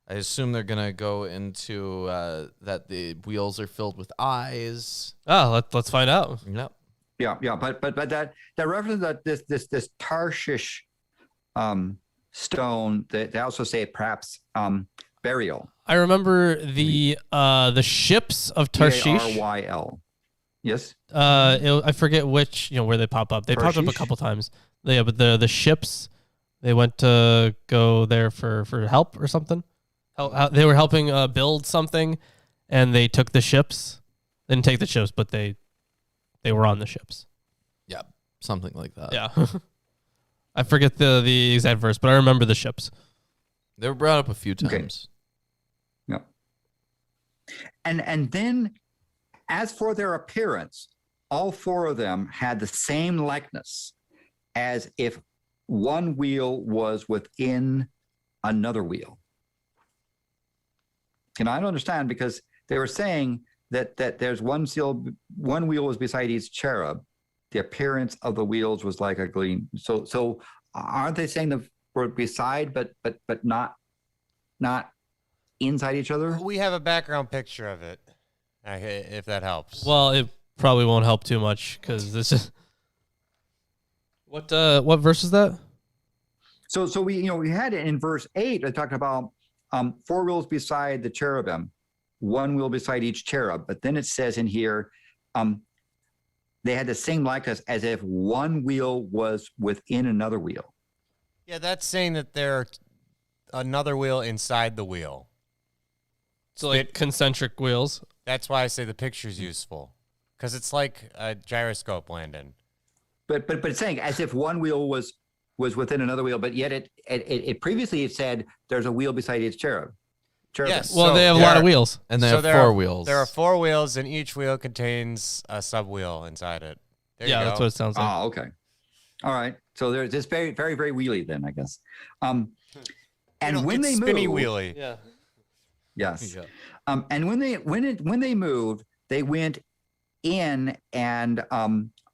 S3: I assume they're gonna go into that the wheels are filled with eyes.
S1: Oh, let's find out.
S3: Yep.
S2: Yeah. But that reference that this Tarshish stone, they also say perhaps burial.
S1: I remember the ships of Tarshish.
S2: Ryl. Yes.
S1: I forget which, where they pop up. They popped up a couple times. Yeah, but the ships, they went to go there for help or something. They were helping build something, and they took the ships. They didn't take the ships, but they were on the ships.
S3: Yeah, something like that.
S1: Yeah. I forget the exact verse, but I remember the ships.
S3: They were brought up a few times.
S2: Okay. Yeah. And then, as for their appearance, all 4 of them had the same likeness, as if one wheel was within another wheel. And I don't understand, because they were saying that there's one wheel was beside each cherub. The appearance of the wheels was like a gleam. So aren't they saying the word beside, but not inside each other?
S4: We have a background picture of it, if that helps.
S1: Well, it probably won't help too much, because this is what verse is that?
S2: So we had it in verse 8. I talked about 4 wheels beside the cherubim, 1 wheel beside each cherub. But then it says in here, they had the same likeness, as if one wheel was within another wheel.
S4: Yeah, that's saying that they're another wheel inside the wheel.
S1: So like concentric wheels.
S4: That's why I say the picture's useful, because it's like a gyroscope, Landon.
S2: But it's saying as if one wheel was within another wheel, but yet it previously it said there's a wheel beside each cherub.
S4: Yes.
S1: Well, they have a lot of wheels.
S3: And they have 4 wheels.
S4: There are 4 wheels, and each wheel contains a sub-wheel inside it. There you go.
S1: That's what it sounds like.
S2: Oh, okay. All right. So there's this very, very, very wheelie then, I guess. And when they
S4: spinny
S2: moved,
S4: wheelie.
S1: Yeah.
S2: yes.
S3: Yeah.
S2: And when they moved, they went in and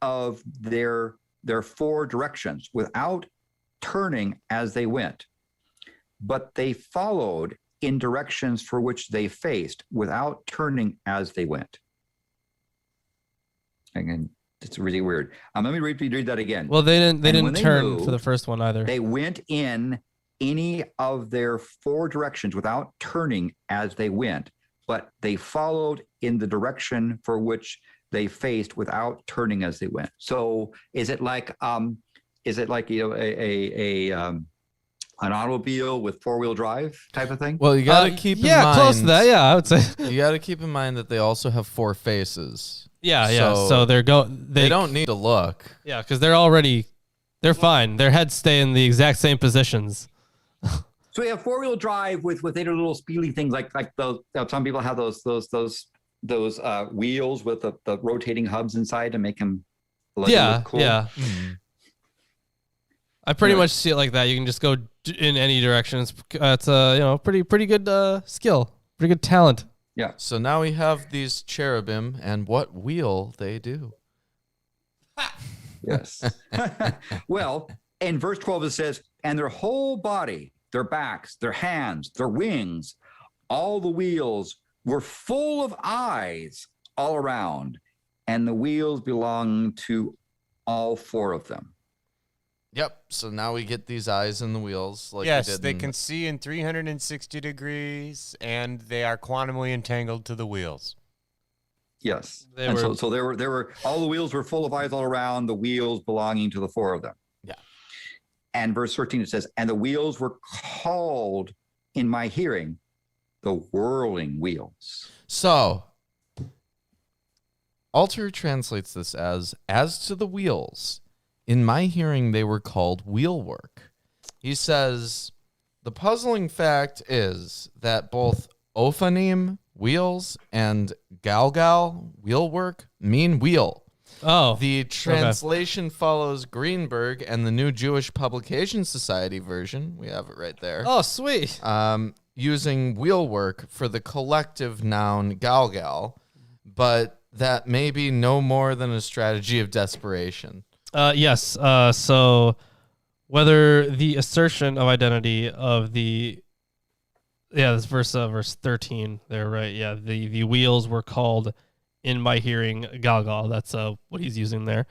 S2: of their 4 directions without turning as they went, but they followed in directions for which they faced without turning as they went. Again, it's really weird. Let me read that again.
S1: Well, they didn't turn
S2: moved,
S1: for the first one either.
S2: They went in any of their 4 directions without turning as they went, but they followed in the direction for which they faced without turning as they went. So is it like an automobile with 4-wheel drive type of thing?
S3: Well, you got to keep in mind.
S1: Yeah, close to that. Yeah, I would say.
S3: You got to keep in mind that they also have 4 faces.
S1: Yeah. So they
S3: don't need to look.
S1: Yeah, because they're fine. Their heads stay in the exact same positions.
S2: So we have 4-wheel drive with their little speedy things like those. Some people have those wheels with the rotating hubs inside to make them look cool.
S1: Yeah. I pretty much see it like that. You can just go in any direction. It's pretty good skill, pretty good talent.
S2: Yeah.
S3: So now we have these cherubim and what wheel they do.
S2: Yes. Well, in verse 12 it says, and their whole body, their backs, their hands, their wings, all the wheels were full of eyes all around, and the wheels belonged to all 4 of them.
S3: Yep. So now we get these eyes in the wheels. Like
S4: yes,
S3: we did
S4: they can see in 360 degrees, and they are quantumly entangled to the wheels.
S2: Yes. So
S1: So
S2: there were all the wheels were full of eyes all around, the wheels belonging to the four of them.
S3: Yeah.
S2: And verse 13 it says, and the wheels were called in my hearing the whirling wheels.
S3: So Alter translates this as to the wheels, in my hearing they were called wheelwork. He says, the puzzling fact is that both Ophanim, wheels, and Galgal, wheelwork, mean wheel.
S1: Oh.
S3: The translation follows Greenberg and the New Jewish Publication Society version. We have it right there.
S1: Oh, sweet.
S3: Using wheelwork for the collective noun Galgal, but that may be no more than a strategy of desperation.
S1: Yes. So whether the assertion of identity of this verse 13 there, right? Yeah, the wheels were called in my hearing Galgal. That's what he's using there.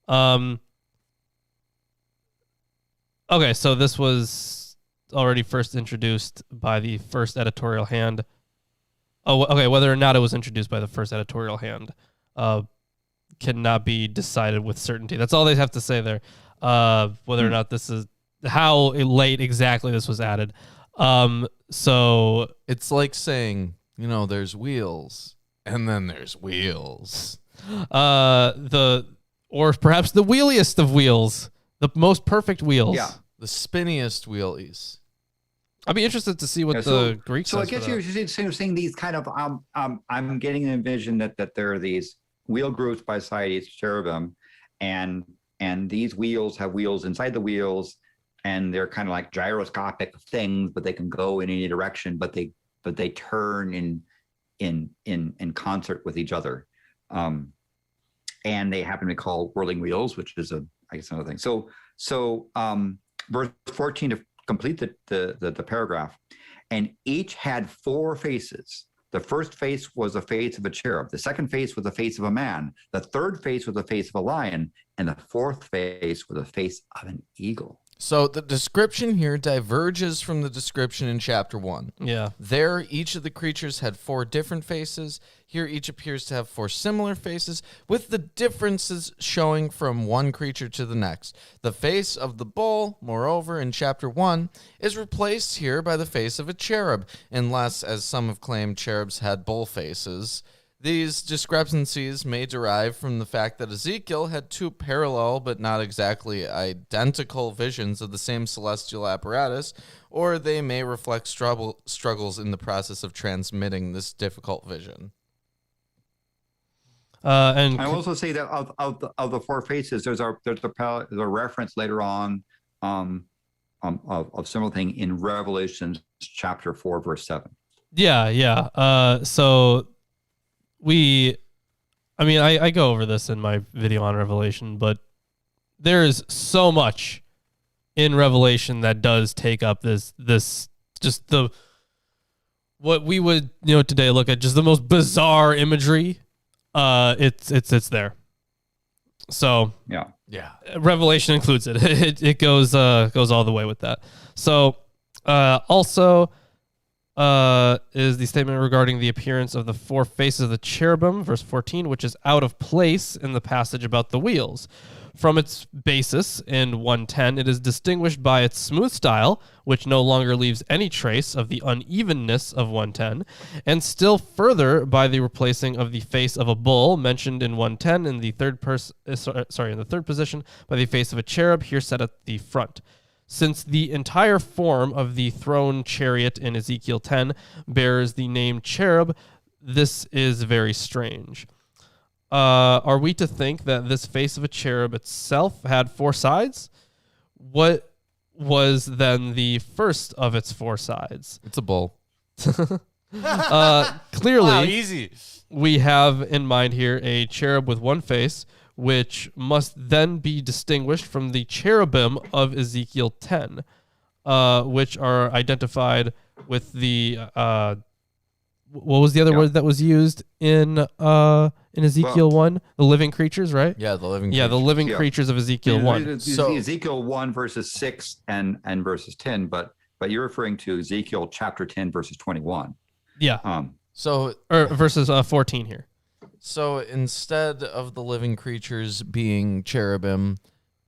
S1: Okay, so this was already first introduced by the first editorial hand. Oh, okay, whether or not it was introduced by the first editorial hand cannot be decided with certainty. That's all they have to say there. Whether or not this is how late exactly this was added. So
S3: it's like saying, there's wheels and then there's wheels.
S1: Or perhaps the wheeliest of wheels, the most perfect wheels.
S2: Yeah.
S3: The spinniest wheelies.
S1: I'd be interested to see what the Greek says.
S2: So I guess you're seeing these kind of I'm getting an vision that there are these wheel groups by Pleiades, cherubim, and these wheels have wheels inside the wheels, and they're kind of like gyroscopic things, but they can go in any direction, but they turn in concert with each other, and they happen to be called whirling wheels, which is I guess another thing. So verse 14 to complete the paragraph, and each had four faces. The first face was the face of a cherub. The second face was the face of a man. The third face was the face of a lion. And the fourth face was the face of an eagle.
S3: So the description here diverges from the description in chapter 1.
S1: Yeah.
S3: There, each of the creatures had four different faces. Here, each appears to have four similar faces, with the differences showing from one creature to the next. The face of the bull, moreover, in chapter 1, is replaced here by the face of a cherub, unless, as some have claimed, cherubs had bull faces. These discrepancies may derive from the fact that Ezekiel had two parallel but not exactly identical visions of the same celestial apparatus, or they may reflect struggles in the process of transmitting this difficult vision.
S2: And I also say that of the four faces, there's a reference later on of similar thing in Revelation chapter 4 verse 7.
S1: Yeah. So I go over this in my video on Revelation, but there is so much in Revelation that does take up this just what we would today look at just the most bizarre imagery. It's there. So
S2: yeah.
S1: Revelation includes it. It goes all the way with that. So also. Is the statement regarding the appearance of the four faces of the cherubim, verse 14, which is out of place in the passage about the wheels. From its basis in 110, it is distinguished by its smooth style, which no longer leaves any trace of the unevenness of 110, and still further by the replacing of the face of a bull mentioned in 110 in the third position by the face of a cherub here set at the front. Since the entire form of the throne chariot in Ezekiel 10 bears the name cherub, this is very strange. Are we to think that this face of a cherub itself had four sides? What was then the first of its four sides?
S3: It's a bull.
S1: Clearly,
S4: wow, easy.
S1: We have in mind here a cherub with one face, which must then be distinguished from the cherubim of Ezekiel 10, which are identified with the what was the other word that was used in in Ezekiel 1? The living creatures, right?
S3: Yeah, the living
S1: Yeah, the living
S2: Yeah.
S1: creatures of Ezekiel 1.
S2: So Ezekiel 1 verses 6 and verses 10, but you're referring to Ezekiel chapter 10 verses 21.
S1: Yeah.
S3: So
S1: Or verses 14 here.
S3: So instead of the living creatures being cherubim,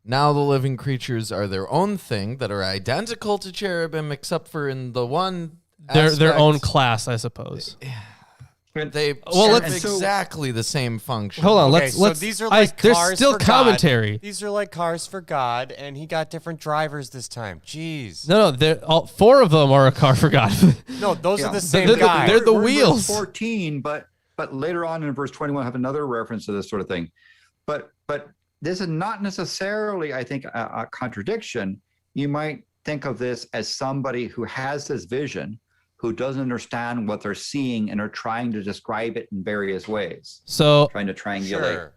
S3: now the living creatures are their own thing that are identical to cherubim, except for in the one
S1: Their own class, I suppose.
S3: They
S1: Well,
S3: serve exactly the same function.
S1: Hold on,
S4: Okay,
S1: let's.
S4: these are like
S1: there's
S4: cars
S1: still
S4: for
S1: commentary.
S4: God. These are like cars for God, and he got different drivers this time. Jeez.
S1: No, all 4 of them are a car for God.
S4: No, those are the same
S1: They're
S4: guy.
S1: they're the
S2: We're in verse
S1: wheels.
S2: 14, but later on in verse 21 have another reference to this sort of thing. But this is not necessarily, I think, a contradiction. You might think of this as somebody who has this vision, who doesn't understand what they're seeing and are trying to describe it in various ways.
S1: So
S2: Trying to triangulate
S4: Sure.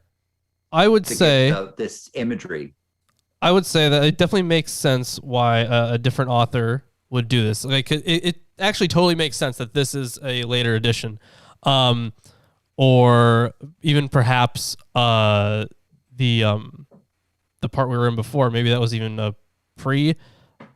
S1: I would
S2: to
S1: say
S2: get this imagery.
S1: I would say that it definitely makes sense why a different author would do this. Like it actually totally makes sense that this is a later edition, or even perhaps the part we were in before. Maybe that was even a pre.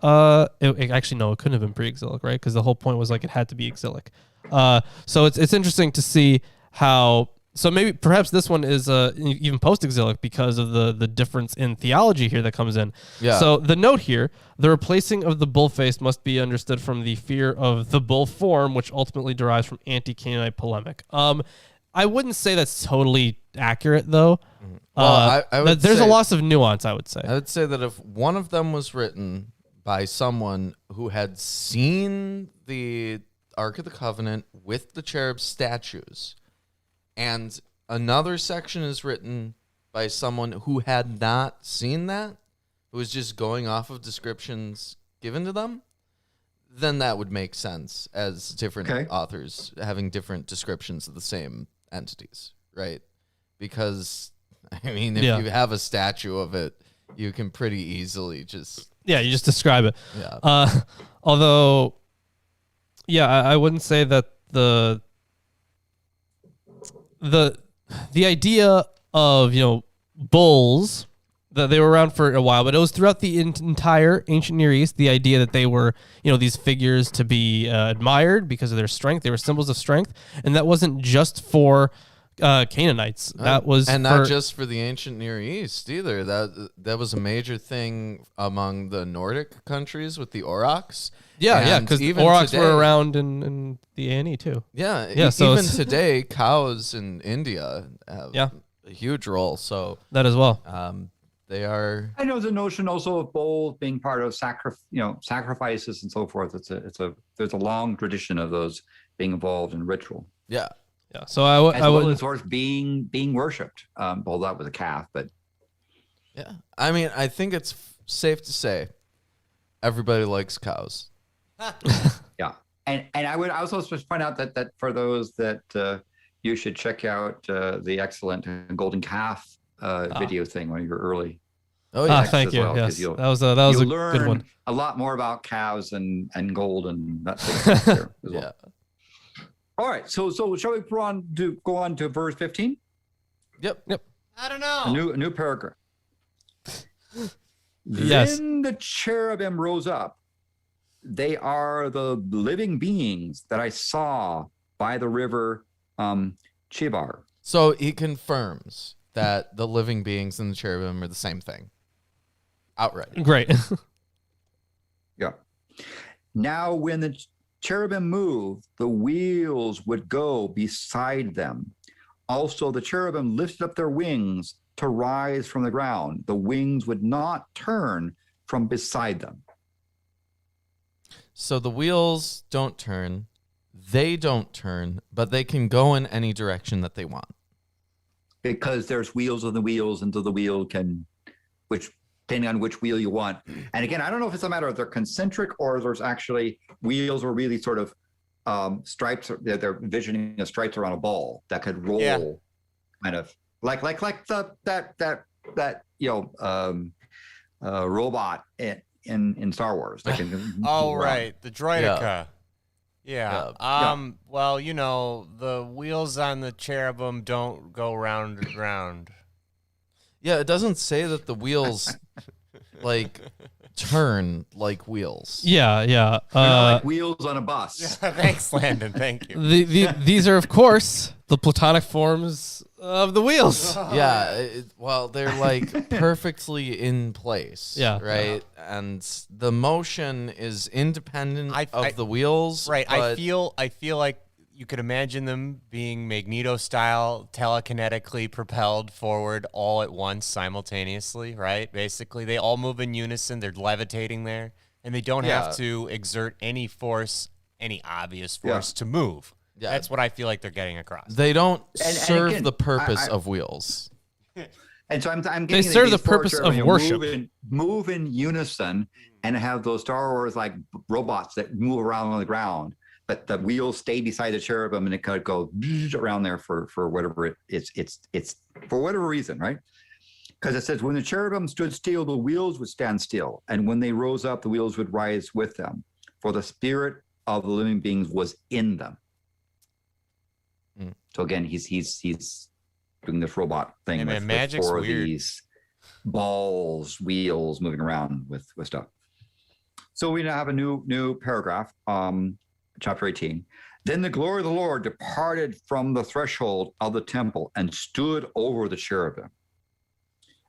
S1: Actually no, it couldn't have been pre-exilic, right? Because the whole point was like it had to be exilic. So it's interesting to see how. So maybe perhaps this one is even post-exilic because of the difference in theology here that comes in.
S3: Yeah.
S1: So the note here, the replacing of the bull face must be understood from the fear of the bull form, which ultimately derives from anti-Canaanite polemic. I wouldn't say that's totally accurate, though.
S3: Well, I would
S1: there's a
S3: say-
S1: loss of nuance, I would say.
S3: I would say that if one of them was written by someone who had seen the Ark of the Covenant with the cherub statues, and another section is written by someone who had not seen that, who was just going off of descriptions given to them, then that would make sense as different authors having different descriptions of the same entities, right? Because, I mean, if you have a statue of it, you can pretty easily just...
S1: Yeah, you just describe it.
S3: Yeah.
S1: Although, I wouldn't say that the idea of bulls, that they were around for a while, but it was throughout the entire ancient Near East, the idea that they were these figures to be admired because of their strength. They were symbols of strength, and that wasn't just for Canaanites. That was
S3: not just for the ancient Near East either. That was a major thing among the Nordic countries with the aurochs.
S1: Yeah, because
S3: even
S1: aurochs
S3: today,
S1: were around in the A&E too.
S3: Yeah,
S1: so
S3: even today, cows in India have a huge role. So
S1: that as well.
S3: They are.
S2: I know the notion also of bulls being part of sacrifices and so forth. There's a long tradition of those being involved in ritual.
S3: Yeah.
S1: Yeah. So I would,
S2: as horse being worshipped. Well, that was a calf, but
S3: yeah. I mean, I think it's safe to say everybody likes cows.
S2: yeah. And I would also just point out that for those that you should check out the excellent golden calf video thing, one of your early.
S3: Oh yeah,
S1: thank you.
S2: Well,
S1: yes, that was a good one.
S2: A lot more about cows and gold and that sort of stuff there as well.
S3: Yeah.
S2: All right, so shall we go on to verse 15?
S3: Yep.
S4: I don't know.
S2: A new paragraph.
S1: Yes.
S2: Then the cherubim rose up. They are the living beings that I saw by the river Chebar.
S3: So he confirms that the living beings and the cherubim are the same thing. Outright.
S1: Great.
S2: Yeah. Now, when the cherubim moved, the wheels would go beside them. Also, the cherubim lifted up their wings to rise from the ground. The wings would not turn from beside them.
S3: So the wheels don't turn. They don't turn, but they can go in any direction that they want.
S2: Because there's wheels on the wheels, and so the wheel can, depending on which wheel you want. And again, I don't know if it's a matter of they're concentric or there's actually wheels or really sort of stripes. They're envisioning stripes around a ball that could roll, kind of like that robot in Star Wars. That can
S4: right, the droideka. Yeah. Well, you know, the wheels on the cherubim don't go round and round.
S3: Yeah, it doesn't say that the wheels like turn like wheels.
S1: Yeah.
S2: Like wheels on a bus.
S4: Thanks, Landon. Thank you.
S1: These are, of course, the platonic forms of the wheels.
S3: Yeah, well, they're like perfectly in place.
S1: Yeah.
S3: Right? And the motion is independent of the wheels.
S4: Right. I feel like you could imagine them being Magneto-style, telekinetically propelled forward all at once simultaneously, right? Basically, they all move in unison. They're levitating there, and they don't have to exert any force, any obvious force to move. Yeah. That's what I feel like they're getting across.
S3: They don't serve the purpose of wheels.
S2: And so I'm getting
S1: they serve the purpose of worship.
S2: Move in unison and have those Star Wars like robots that move around on the ground. But the wheels stay beside the cherubim and it could go around there for whatever it's for whatever reason, right? Because it says when the cherubim stood still, the wheels would stand still. And when they rose up, the wheels would rise with them. For the spirit of the living beings was in them. So again, he's doing this robot thing with four of these balls, wheels moving around with stuff. So we now have a new paragraph. Chapter 18. Then the glory of the Lord departed from the threshold of the temple and stood over the cherubim.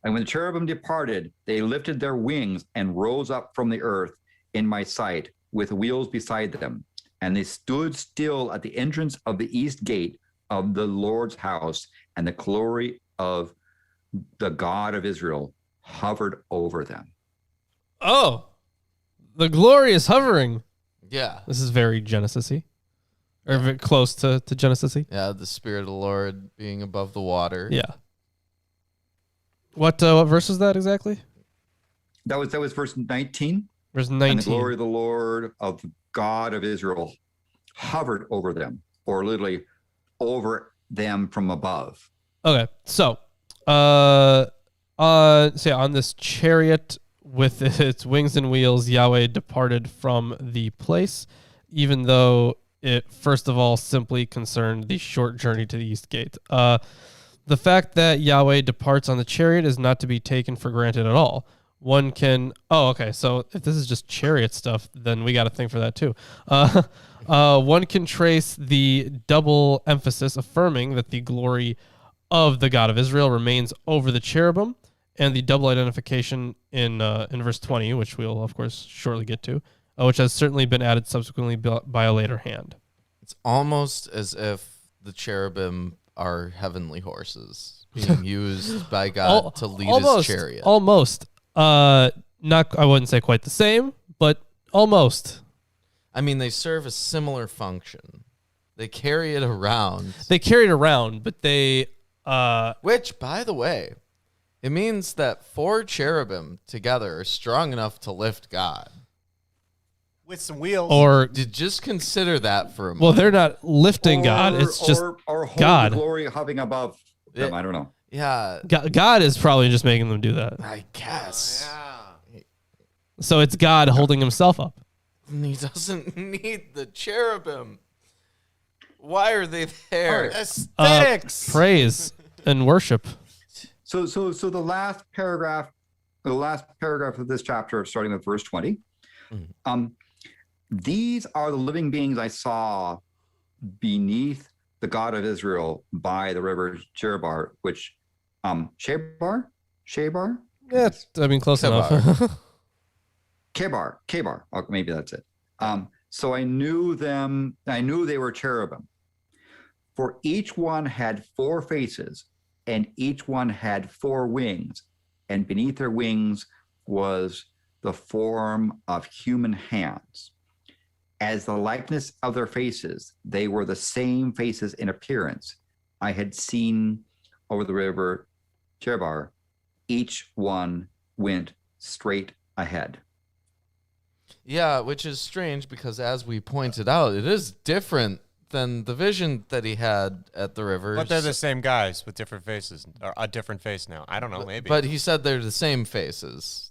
S2: And when the cherubim departed, they lifted their wings and rose up from the earth in my sight with wheels beside them. And they stood still at the entrance of the east gate of the Lord's house, and the glory of the God of Israel hovered over them.
S1: Oh, the glory is hovering.
S3: Yeah.
S1: This is very Genesis-y. Or very close to Genesis-y.
S3: Yeah, the Spirit of the Lord being above the water.
S1: Yeah. What verse is that exactly?
S2: That was verse 19.
S1: Verse 19.
S2: And the glory of the Lord of the God of Israel hovered over them, or literally over them from above.
S1: Okay. So, on this chariot with its wings and wheels, Yahweh departed from the place, even though it, first of all, simply concerned the short journey to the east gate. The fact that Yahweh departs on the chariot is not to be taken for granted at all. One can... Oh, okay, so if this is just chariot stuff, then we got a thing for that too. One can trace the double emphasis affirming that the glory of the God of Israel remains over the cherubim, and the double identification in verse 20, which we'll, of course, shortly get to, which has certainly been added subsequently by a later hand.
S3: It's almost as if the cherubim are heavenly horses being used by God to lead his chariot.
S1: Almost. I wouldn't say quite the same, but almost.
S3: I mean, they serve a similar function. They carry it around.
S1: But they...
S3: Which, by the way... It means that 4 cherubim together are strong enough to lift God.
S4: With some wheels.
S1: Or
S3: just consider that for a moment.
S1: Well, they're not lifting God. It's just
S2: or
S1: God.
S2: Glory hovering above them. I don't know.
S3: Yeah.
S1: God is probably just making them do that.
S3: I guess.
S4: Yeah.
S1: So it's God holding himself up.
S3: He doesn't need the cherubim. Why are they there?
S4: Aesthetics.
S1: Praise and worship.
S2: So the last paragraph of this chapter, starting with verse 20. These are the living beings I saw beneath the God of Israel by the river Cherubim, which Shebar?
S1: Yeah, I mean close enough.
S2: Kebar. Oh, maybe that's it. So I knew they were cherubim. For each one had 4 faces, and each one had 4 wings, and beneath their wings was the form of human hands. As the likeness of their faces, they were the same faces in appearance I had seen over the river Cherubim. Each one went straight ahead.
S3: Yeah, which is strange because, as we pointed out, it is different than the vision that he had at the river.
S4: But they're the same guys with different faces, or a different face now. I don't know, maybe.
S3: But he said they're the same faces.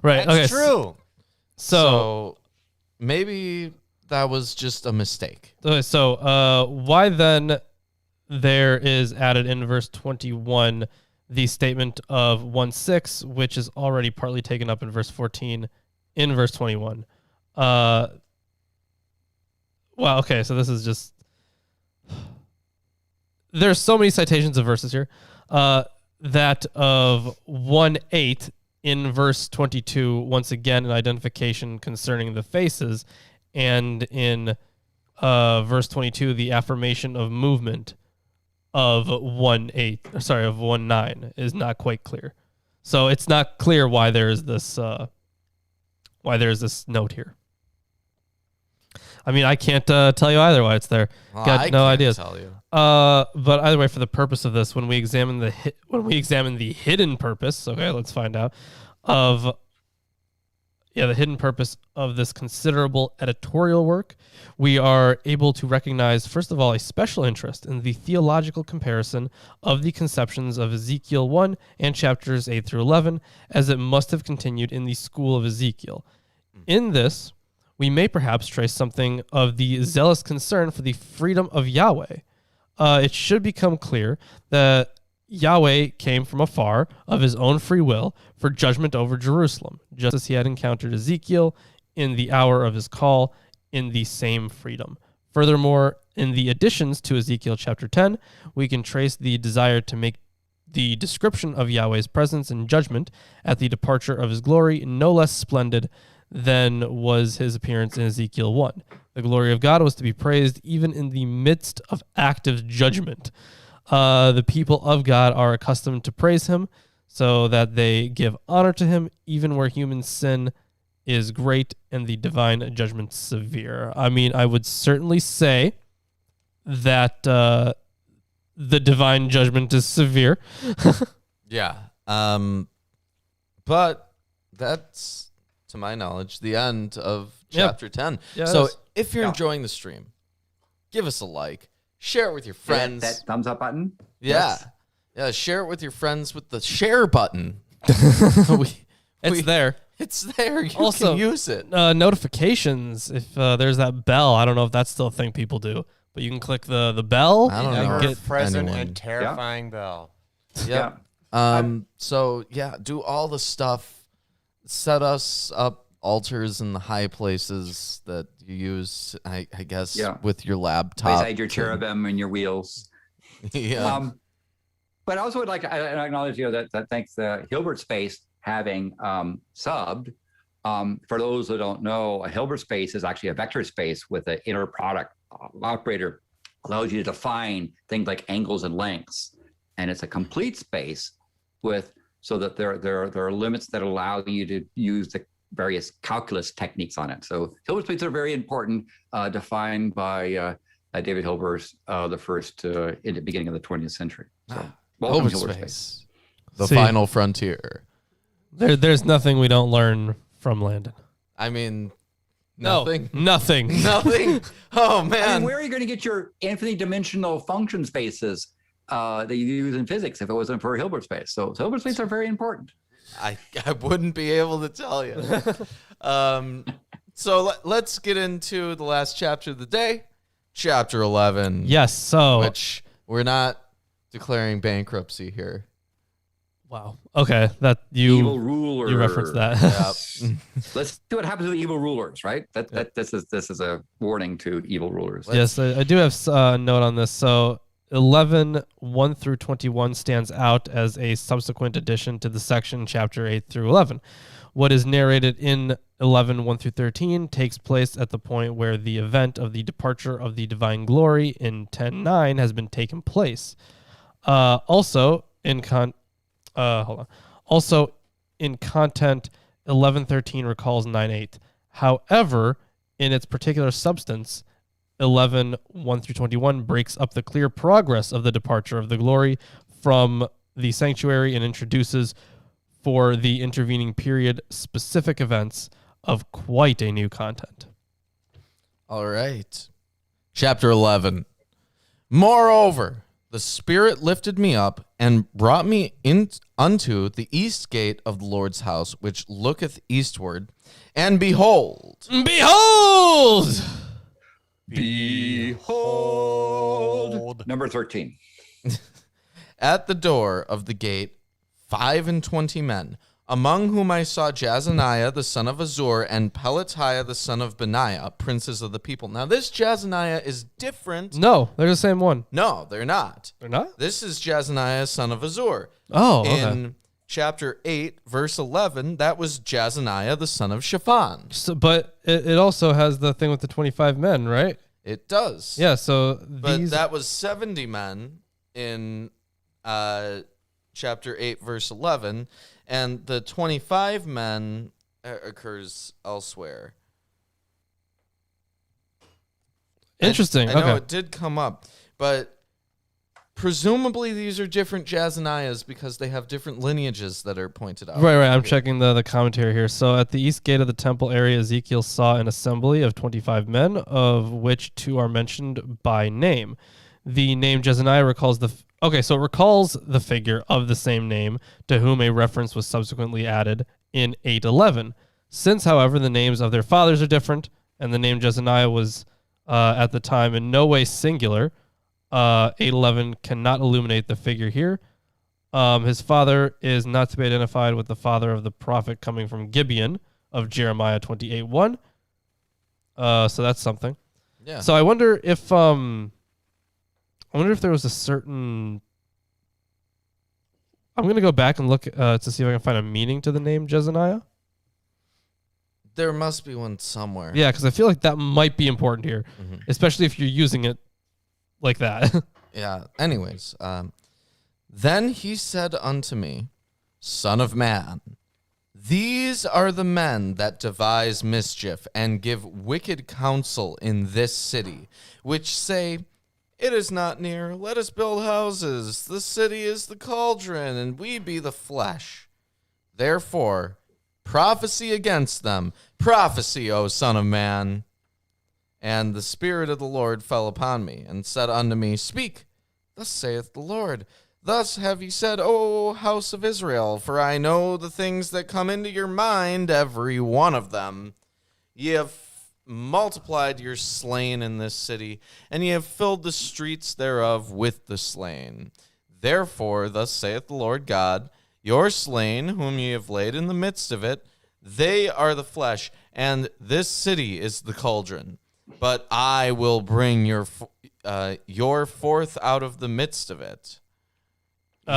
S1: Right.
S4: That's true.
S1: So
S3: maybe that was just a mistake.
S1: Okay, so why then there is added in verse 21 the statement of 1:6, which is already partly taken up in verse 14 in verse 21. Well, okay, so this is just... There's so many citations of verses here. That of 1:8 in verse 22, once again, an identification concerning the faces, and in verse 22, the affirmation of movement of 1:9 is not quite clear. So it's not clear why there is this note here. I mean, I can't tell you either why it's there.
S3: Well,
S1: Got
S3: I
S1: no
S3: can't
S1: ideas.
S3: tell you.
S1: But either way, for the purpose of this, when we examine the hidden purpose, okay, let's find out of the hidden purpose of this considerable editorial work, we are able to recognize, first of all, a special interest in the theological comparison of the conceptions of Ezekiel 1 and chapters 8 through 11, as it must have continued in the school of Ezekiel. In this, we may perhaps trace something of the zealous concern for the freedom of Yahweh. It should become clear that Yahweh came from afar of his own free will for judgment over Jerusalem, just as he had encountered Ezekiel in the hour of his call in the same freedom. Furthermore, in the additions to Ezekiel chapter 10, we can trace the desire to make the description of Yahweh's presence and judgment at the departure of his glory no less splendid than was his appearance in Ezekiel 1. The glory of God was to be praised even in the midst of active judgment. The people of God are accustomed to praise him so that they give honor to him even where human sin is great and the divine judgment severe. I mean, I would certainly say that the divine judgment is severe.
S3: Yeah. But that's, to my knowledge, the end of chapter 10.
S1: Yeah,
S3: so if you're enjoying the stream, give us a like. Share it with your friends.
S2: That thumbs up button.
S3: Yeah.
S2: Yes.
S3: Yeah, share it with your friends with the share button.
S1: It's there.
S3: It's there. You
S1: Also,
S3: can use it.
S1: Notifications, if there's that bell, I don't know if that's still a thing people do, but you can click the bell.
S3: I don't
S1: and
S3: know.
S1: get
S4: Present
S3: anyone.
S4: and terrifying bell.
S3: Yep. So yeah, do all the stuff. Set us up altars in the high places that you use, I guess, with your laptop.
S2: Beside your cherubim and your wheels.
S3: Yeah.
S2: But I also would like to acknowledge, that thanks to Hilbert Space having subbed. For those who don't know, a Hilbert Space is actually a vector space with an inner product operator. Allows you to define things like angles and lengths, and it's a complete space so that there are limits that allow you to use the various calculus techniques on it. So Hilbert spaces are very important, defined by David Hilbert, the first in the beginning of the 20th century. So welcome, Hilbert Space.
S3: The final frontier.
S1: There's nothing we don't learn from Landon.
S3: I mean, nothing.
S1: Nothing.
S3: Nothing. Oh man.
S2: I mean, where are you going to get your infinite dimensional function spaces that you use in physics if it wasn't for Hilbert space? So Hilbert spaces are very important.
S3: I wouldn't be able to tell you. So let's get into the last chapter of the day, chapter 11.
S1: Yes. So
S3: which we're not declaring bankruptcy here.
S1: Wow. Okay. That
S2: evil ruler.
S1: You referenced that.
S3: Yep.
S2: Let's see what happens to the evil rulers, right? This is a warning to evil rulers.
S1: Yes, I do have a note on this. So 11, 1 through 21 stands out as a subsequent addition to the section chapter 8 through 11. What is narrated in 11, 1 through 13 takes place at the point where the event of the departure of the divine glory in 10:9 has been taken place. Also in content, 11:13 recalls 9:8. However, in its particular substance, 11, 1 through 21 breaks up the clear progress of the departure of the glory from the sanctuary and introduces, for the intervening period, specific events of quite a new content.
S3: All right. Chapter 11. Moreover, the Spirit lifted me up and brought me in unto the east gate of the Lord's house, which looketh eastward. And behold!
S2: Behold. Number 13.
S3: At the door of the gate, 25 men, among whom I saw Jazaniah the son of Azur and Pelatiah the son of Benaiah, princes of the people. Now this Jazaniah is different.
S1: No, they're the same one.
S3: No, they're not.
S1: They're not?
S3: This is Jazaniah son of Azur.
S1: Oh, okay.
S3: In chapter 8, verse 11, that was Jazaniah the son of Shaphan.
S1: So, but it also has the thing with the 25 men, right?
S3: It does.
S1: Yeah, so
S3: But that was 70 men in chapter 8, verse 11, and the 25 men occurs elsewhere.
S1: Interesting.
S3: I know
S1: okay.
S3: it did come up, but presumably these are different Jazaniahs because they have different lineages that are pointed out.
S1: Right. I'm checking the commentary here. So at the east gate of the temple area, Ezekiel saw an assembly of 25 men, of which 2 are mentioned by name. The name Jezaniah recalls so it recalls the figure of the same name to whom a reference was subsequently added in 8:11. Since, however, the names of their fathers are different, and the name Jezaniah was at the time in no way singular, 8:11 cannot illuminate the figure here. His father is not to be identified with the father of the prophet coming from Gibeon of Jeremiah 28:1. So that's something.
S3: Yeah.
S1: So I wonder if there was a certain. I'm gonna go back and look to see if I can find a meaning to the name Jezaniah.
S3: There must be one somewhere.
S1: Yeah, because I feel like that might be important here, especially if you're using it like that.
S3: Yeah. Anyways, then he said unto me, Son of man, these are the men that devise mischief and give wicked counsel in this city, which say, It is not near, let us build houses. The city is the cauldron, and we be the flesh. Therefore, prophecy against them, prophecy, O son of man. And the Spirit of the Lord fell upon me, and said unto me, Speak, thus saith the Lord. Thus have ye said, O house of Israel, for I know the things that come into your mind, every one of them. Ye have multiplied your slain in this city, and ye have filled the streets thereof with the slain. Therefore, thus saith the Lord God, your slain, whom ye have laid in the midst of it, they are the flesh, and this city is the cauldron. But I will bring your forth out of the midst of it.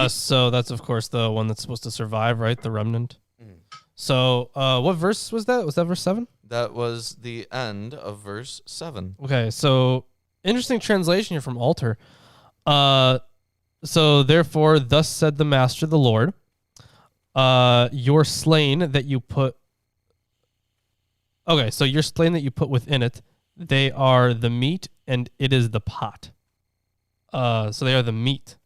S1: So that's, of course, the one that's supposed to survive, right? The remnant. So what verse was that? Was that verse 7?
S3: That was the end of verse 7.
S1: Okay, so interesting translation here from Alter. So therefore, thus said the Master, the Lord, your slain that you put... Okay, so your slain that you put within it, they are the meat, and it is the pot. So they are the meat.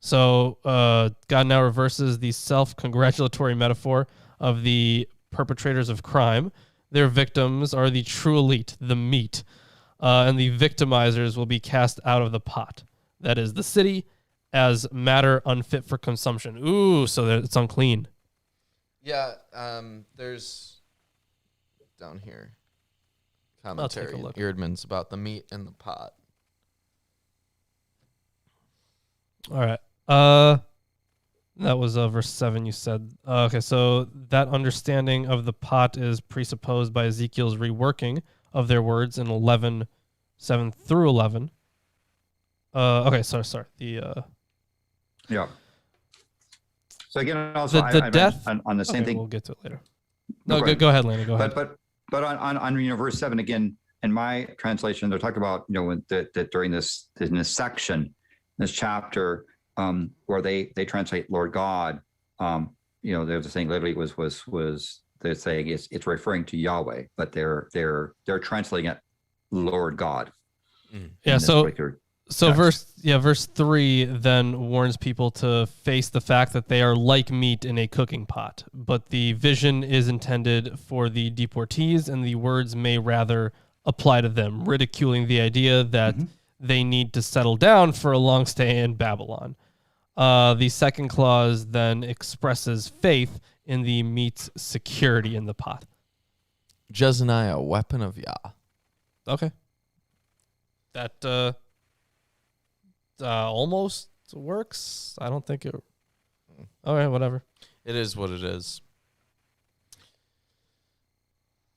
S1: So God now reverses the self-congratulatory metaphor of the perpetrators of crime. Their victims are the true elite, the meat, and the victimizers will be cast out of the pot. That is the city as matter unfit for consumption. Ooh, so that it's unclean.
S3: Yeah, there's down here commentary in Eerdmans about the meat in the pot.
S1: All right. That was verse 7 you said. Okay, so that understanding of the pot is presupposed by Ezekiel's reworking of their words in 11:7 through 11. Okay, sorry.
S2: Yeah. So again, also
S1: the death
S2: on the same thing.
S1: We'll get to it later. No, go ahead, Landon. Go ahead.
S2: But on verse 7 again, in my translation, they're talking about that during this section, this chapter, where they translate Lord God, they're saying literally was they're saying it's referring to Yahweh, but they're translating it Lord God.
S1: Yeah. So verse 3 then warns people to face the fact that they are like meat in a cooking pot, but the vision is intended for the deportees, and the words may rather apply to them, ridiculing the idea that they need to settle down for a long stay in Babylon. The second clause then expresses faith in the meat's security in the pot.
S3: Jezaniah, weapon of Yah.
S1: Okay. That almost works. I don't think it. All right, whatever.
S3: It is what it is.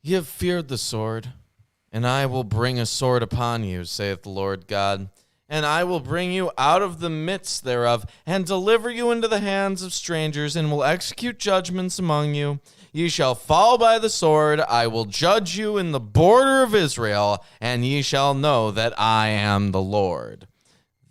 S3: Ye have feared the sword, and I will bring a sword upon you, saith the Lord God. And I will bring you out of the midst thereof, and deliver you into the hands of strangers, and will execute judgments among you. Ye shall fall by the sword. I will judge you in the border of Israel, and ye shall know that I am the Lord.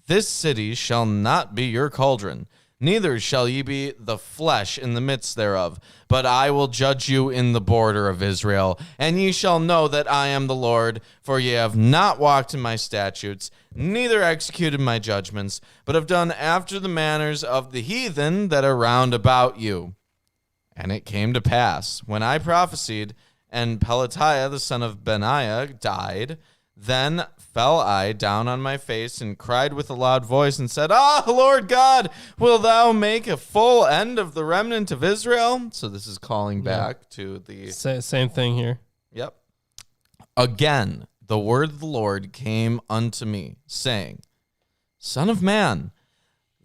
S3: This city shall not be your cauldron, neither shall ye be the flesh in the midst thereof. But I will judge you in the border of Israel, and ye shall know that I am the Lord, for ye have not walked in my statutes, neither executed my judgments, but have done after the manners of the heathen that are round about you. And it came to pass, when I prophesied, and Pelatiah the son of Benaiah died, then fell I down on my face and cried with a loud voice and said, Ah, Lord God, wilt thou make a full end of the remnant of Israel? So this is calling back to the...
S1: Same thing here.
S3: Yep. Again, the word of the Lord came unto me, saying, Son of man,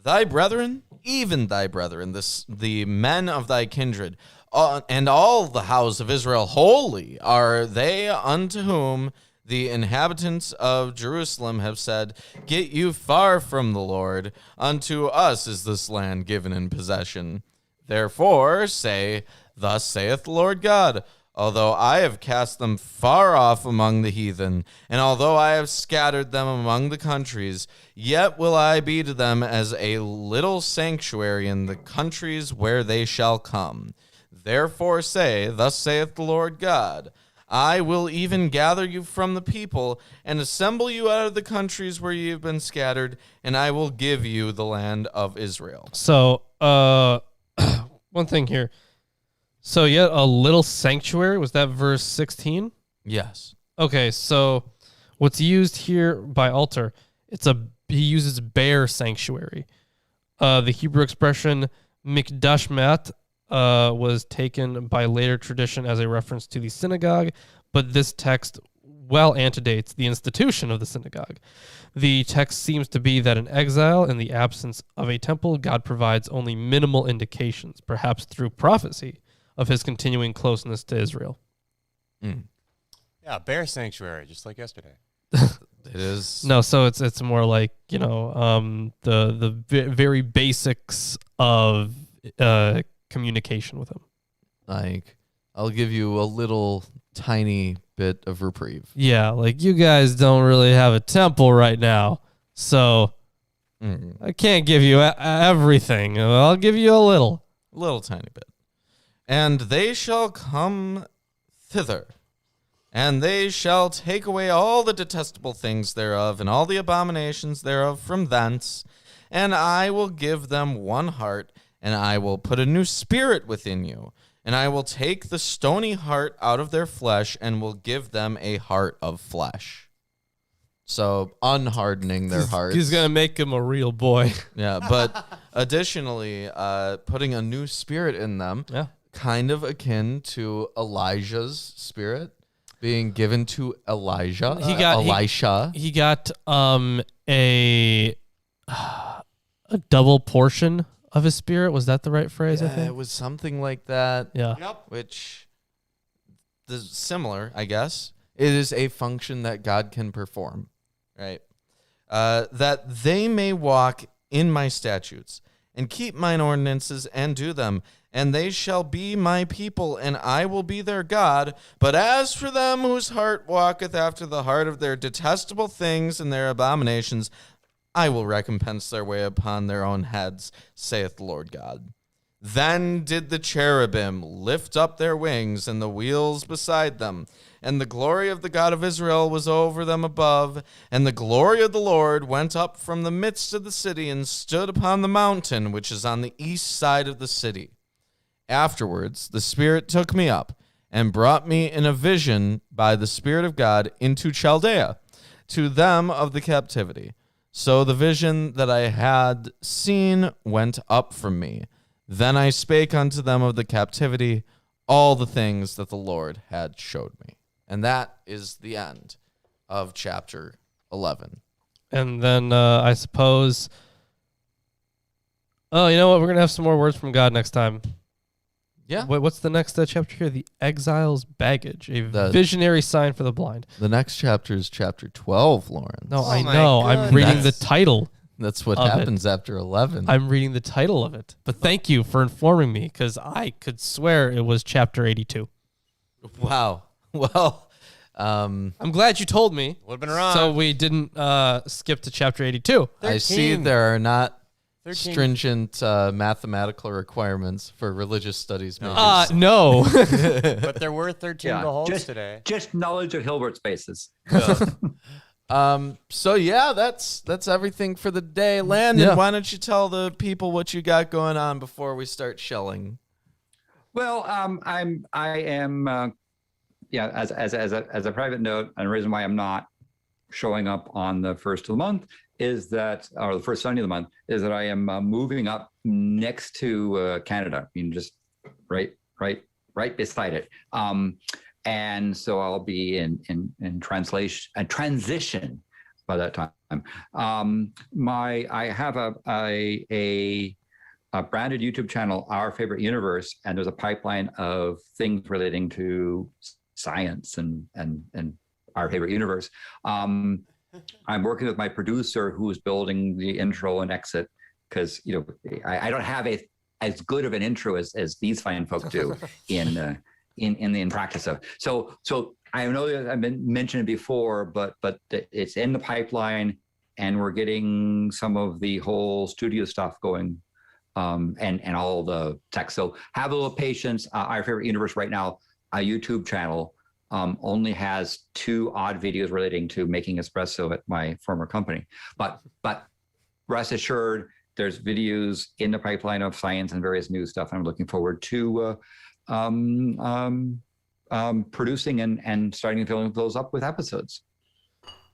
S3: thy brethren, even thy brethren, the men of thy kindred, and all the house of Israel holy are they unto whom the inhabitants of Jerusalem have said, Get you far from the Lord, unto us is this land given in possession. Therefore say, Thus saith the Lord God, although I have cast them far off among the heathen, and although I have scattered them among the countries, yet will I be to them as a little sanctuary in the countries where they shall come. Therefore say, Thus saith the Lord God, I will even gather you from the people, and assemble you out of the countries where ye have been scattered, and I will give you the land of Israel.
S1: So, one thing here. So, yet a little sanctuary, was that verse 16?
S3: Yes.
S1: Okay, so what's used here by altar, he uses bare sanctuary. The Hebrew expression mikdashmat was taken by later tradition as a reference to the synagogue, but this text well antedates the institution of the synagogue. The text seems to be that in exile, in the absence of a temple, God provides only minimal indications, perhaps through prophecy, of his continuing closeness to Israel.
S4: Yeah, bare sanctuary, just like yesterday.
S3: It is.
S1: No, so it's more like, the very basics of communication with him.
S3: Like, I'll give you a little tiny bit of reprieve.
S1: Yeah, like you guys don't really have a temple right now, so I can't give you everything. I'll give you a little.
S3: A little tiny bit. And they shall come thither, and they shall take away all the detestable things thereof, and all the abominations thereof from thence, and I will give them one heart, and I will put a new spirit within you, and I will take the stony heart out of their flesh, and will give them a heart of flesh. So, unhardening their hearts.
S1: He's going to make him a real boy.
S3: Yeah, but additionally, putting a new spirit in them, kind of akin to Elijah's spirit being given to Elijah. Elisha.
S1: He got a double portion of his spirit. Was that the right phrase? I think
S3: it was something like that.
S1: Yeah.
S4: Yep.
S3: Which is similar, I guess. It is a function that God can perform, right? That they may walk in my statutes and keep mine ordinances and do them, and they shall be my people, and I will be their God. But as for them whose heart walketh after the heart of their detestable things and their abominations, I will recompense their way upon their own heads, saith the Lord God. Then did the cherubim lift up their wings, and the wheels beside them, and the glory of the God of Israel was over them above, and the glory of the Lord went up from the midst of the city, and stood upon the mountain which is on the east side of the city. Afterwards, the Spirit took me up, and brought me in a vision by the Spirit of God into Chaldea, to them of the captivity. So the vision that I had seen went up from me. Then I spake unto them of the captivity, all the things that the Lord had showed me. And that is the end of chapter 11.
S1: And then I suppose, oh, you know what? We're going to have some more words from God next time.
S3: Yeah.
S1: What's the next chapter here? The Exile's Baggage, a
S3: The-
S1: visionary sign for the blind.
S3: The next chapter is chapter 12, Lawrence.
S1: No,
S4: Oh
S1: I
S4: my
S1: know. I'm reading the
S4: goodness.
S1: title.
S3: That's what
S1: of it.
S3: happens after 11.
S1: I'm reading the title of it. But thank you for informing me, because I could swear it was chapter 82.
S3: Wow. Well,
S1: I'm glad you told me.
S4: Would've been wrong.
S1: So we didn't skip to chapter 82.
S3: I see
S4: 13.
S3: there are not
S4: 13.
S3: stringent mathematical requirements for religious studies majors.
S1: No.
S4: But there were 13
S2: Yeah,
S4: beholds today.
S2: Just knowledge of Hilbert spaces.
S3: So yeah, that's everything for the day. Landon,
S1: Yeah.
S3: why don't you tell the people what you got going on before we start shelling?
S2: Well, I am, as a private note, and the reason why I'm not showing up on the first of the month is that, or the first Sunday of the month, is that I am moving up next to Canada. I mean, just right beside it. And so I'll be in transition by that time. I have a branded YouTube channel, Our Favorite Universe, and there's a pipeline of things relating to science and Our Favorite Universe. I'm working with my producer who's building the intro and exit, because I don't have as good of an intro as these fine folk do in practice of. So I know that I've been mentioned it before, but it's in the pipeline, and we're getting some of the whole studio stuff going, and all the tech. So have a little patience. Our Favorite Universe right now, a YouTube channel, only has 2 odd videos relating to making espresso at my former company. But rest assured, there's videos in the pipeline of science and various new stuff. I'm looking forward to producing and starting to fill those up with episodes.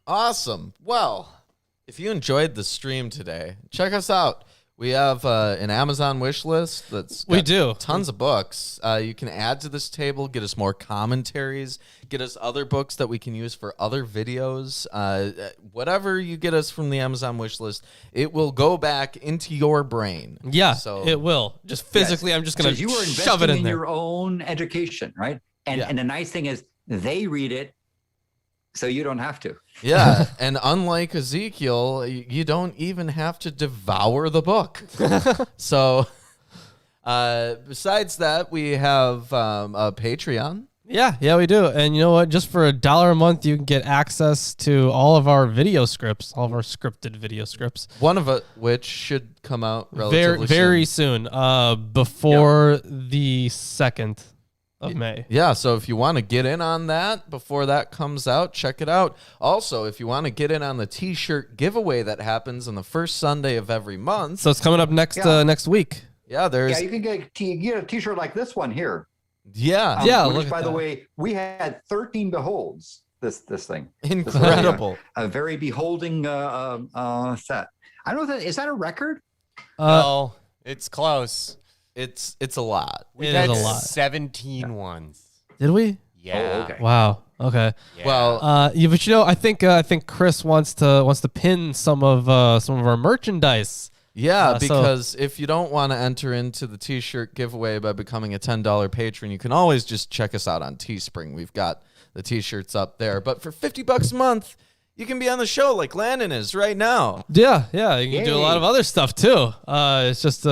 S3: Awesome. Well, if you enjoyed the stream today, check us out. We have an Amazon wish list that's
S1: We
S3: got
S1: do.
S3: tons of books. You can add to this table, get us more commentaries, get us other books that we can use for other videos. Whatever you get us from the Amazon wish list, it will go back into your brain.
S1: Yeah,
S3: So
S1: it will. Just physically, I'm just going to
S2: you are
S1: shove it
S2: investing
S1: in
S2: in
S1: there.
S2: your own education, right? And
S1: Yeah.
S2: and the nice thing is they read it, so you don't have to.
S3: yeah, and unlike Ezekiel, you don't even have to devour the book. So, besides that, we have a Patreon.
S1: Yeah, we do. And you know what? Just for $1 a month, you can get access to all of our video scripts, all of our scripted video scripts.
S3: One of it, which should come out relatively
S1: Very
S3: soon.
S1: soon. Before the 2nd of May.
S3: Yeah, so if you want to get in on that before that comes out, check it out. Also, if you want to get in on the t-shirt giveaway that happens on the first Sunday of every month.
S1: So it's coming up next next week.
S3: Yeah, there's
S2: Yeah, you can get a T-shirt like this one here.
S3: yeah,
S1: Yeah,
S2: Which,
S1: look at
S2: by the
S1: that.
S2: way, we had 13 beholds. This thing.
S3: incredible.
S2: A very beholding set. I don't know is that a record?
S4: No, it's close.
S3: It's a lot.
S4: We've
S1: It
S4: had
S1: is a lot.
S4: 17 ones.
S1: Did we?
S4: Yeah.
S2: Oh, okay.
S1: Wow. Okay.
S4: Yeah.
S3: Well,
S1: Yeah, but I think Chris wants to pin some of our merchandise.
S3: yeah,
S1: so-
S3: because if you don't want to enter into the t-shirt giveaway by becoming a $10 patron, you can always just check us out on Teespring. We've got the t-shirts up there. But for $50 a month, you can be on the show like Landon is right now.
S1: Yeah, you can do a lot
S2: Yay.
S1: of other stuff too. It's just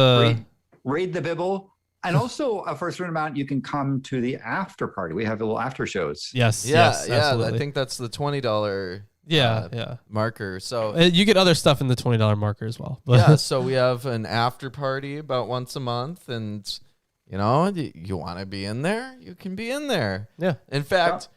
S2: Read the Bible. And also, for a certain amount, you can come to the after party. We have little after shows.
S1: yes,
S3: Yeah,
S1: yes,
S3: yeah.
S1: absolutely.
S3: I think that's the $20
S1: yeah.
S3: marker. So
S1: You get other stuff in the $20 marker as well. But
S3: yeah, so we have an after party about once a month, and you want to be in there, you can be in there.
S1: yeah.
S3: In fact,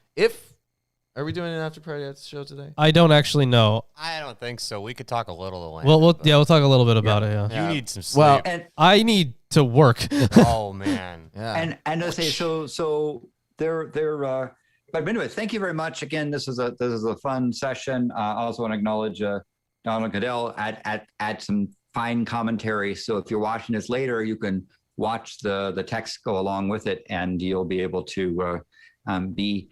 S3: are we doing an after party at the show today?
S1: I don't actually know.
S4: I don't think so. We could talk a little to Landon.
S1: We'll
S4: but
S1: we'll talk a little bit about it. Yeah.
S4: You need some sleep.
S3: Well,
S2: And
S1: I need to work.
S4: Oh, man.
S3: Yeah.
S2: and I say so they're but anyway, thank you very much again. This is a fun session. I also want to acknowledge Donald Goodell add some fine commentary. So if you're watching this later, you can watch the text go along with it, and you'll be able to be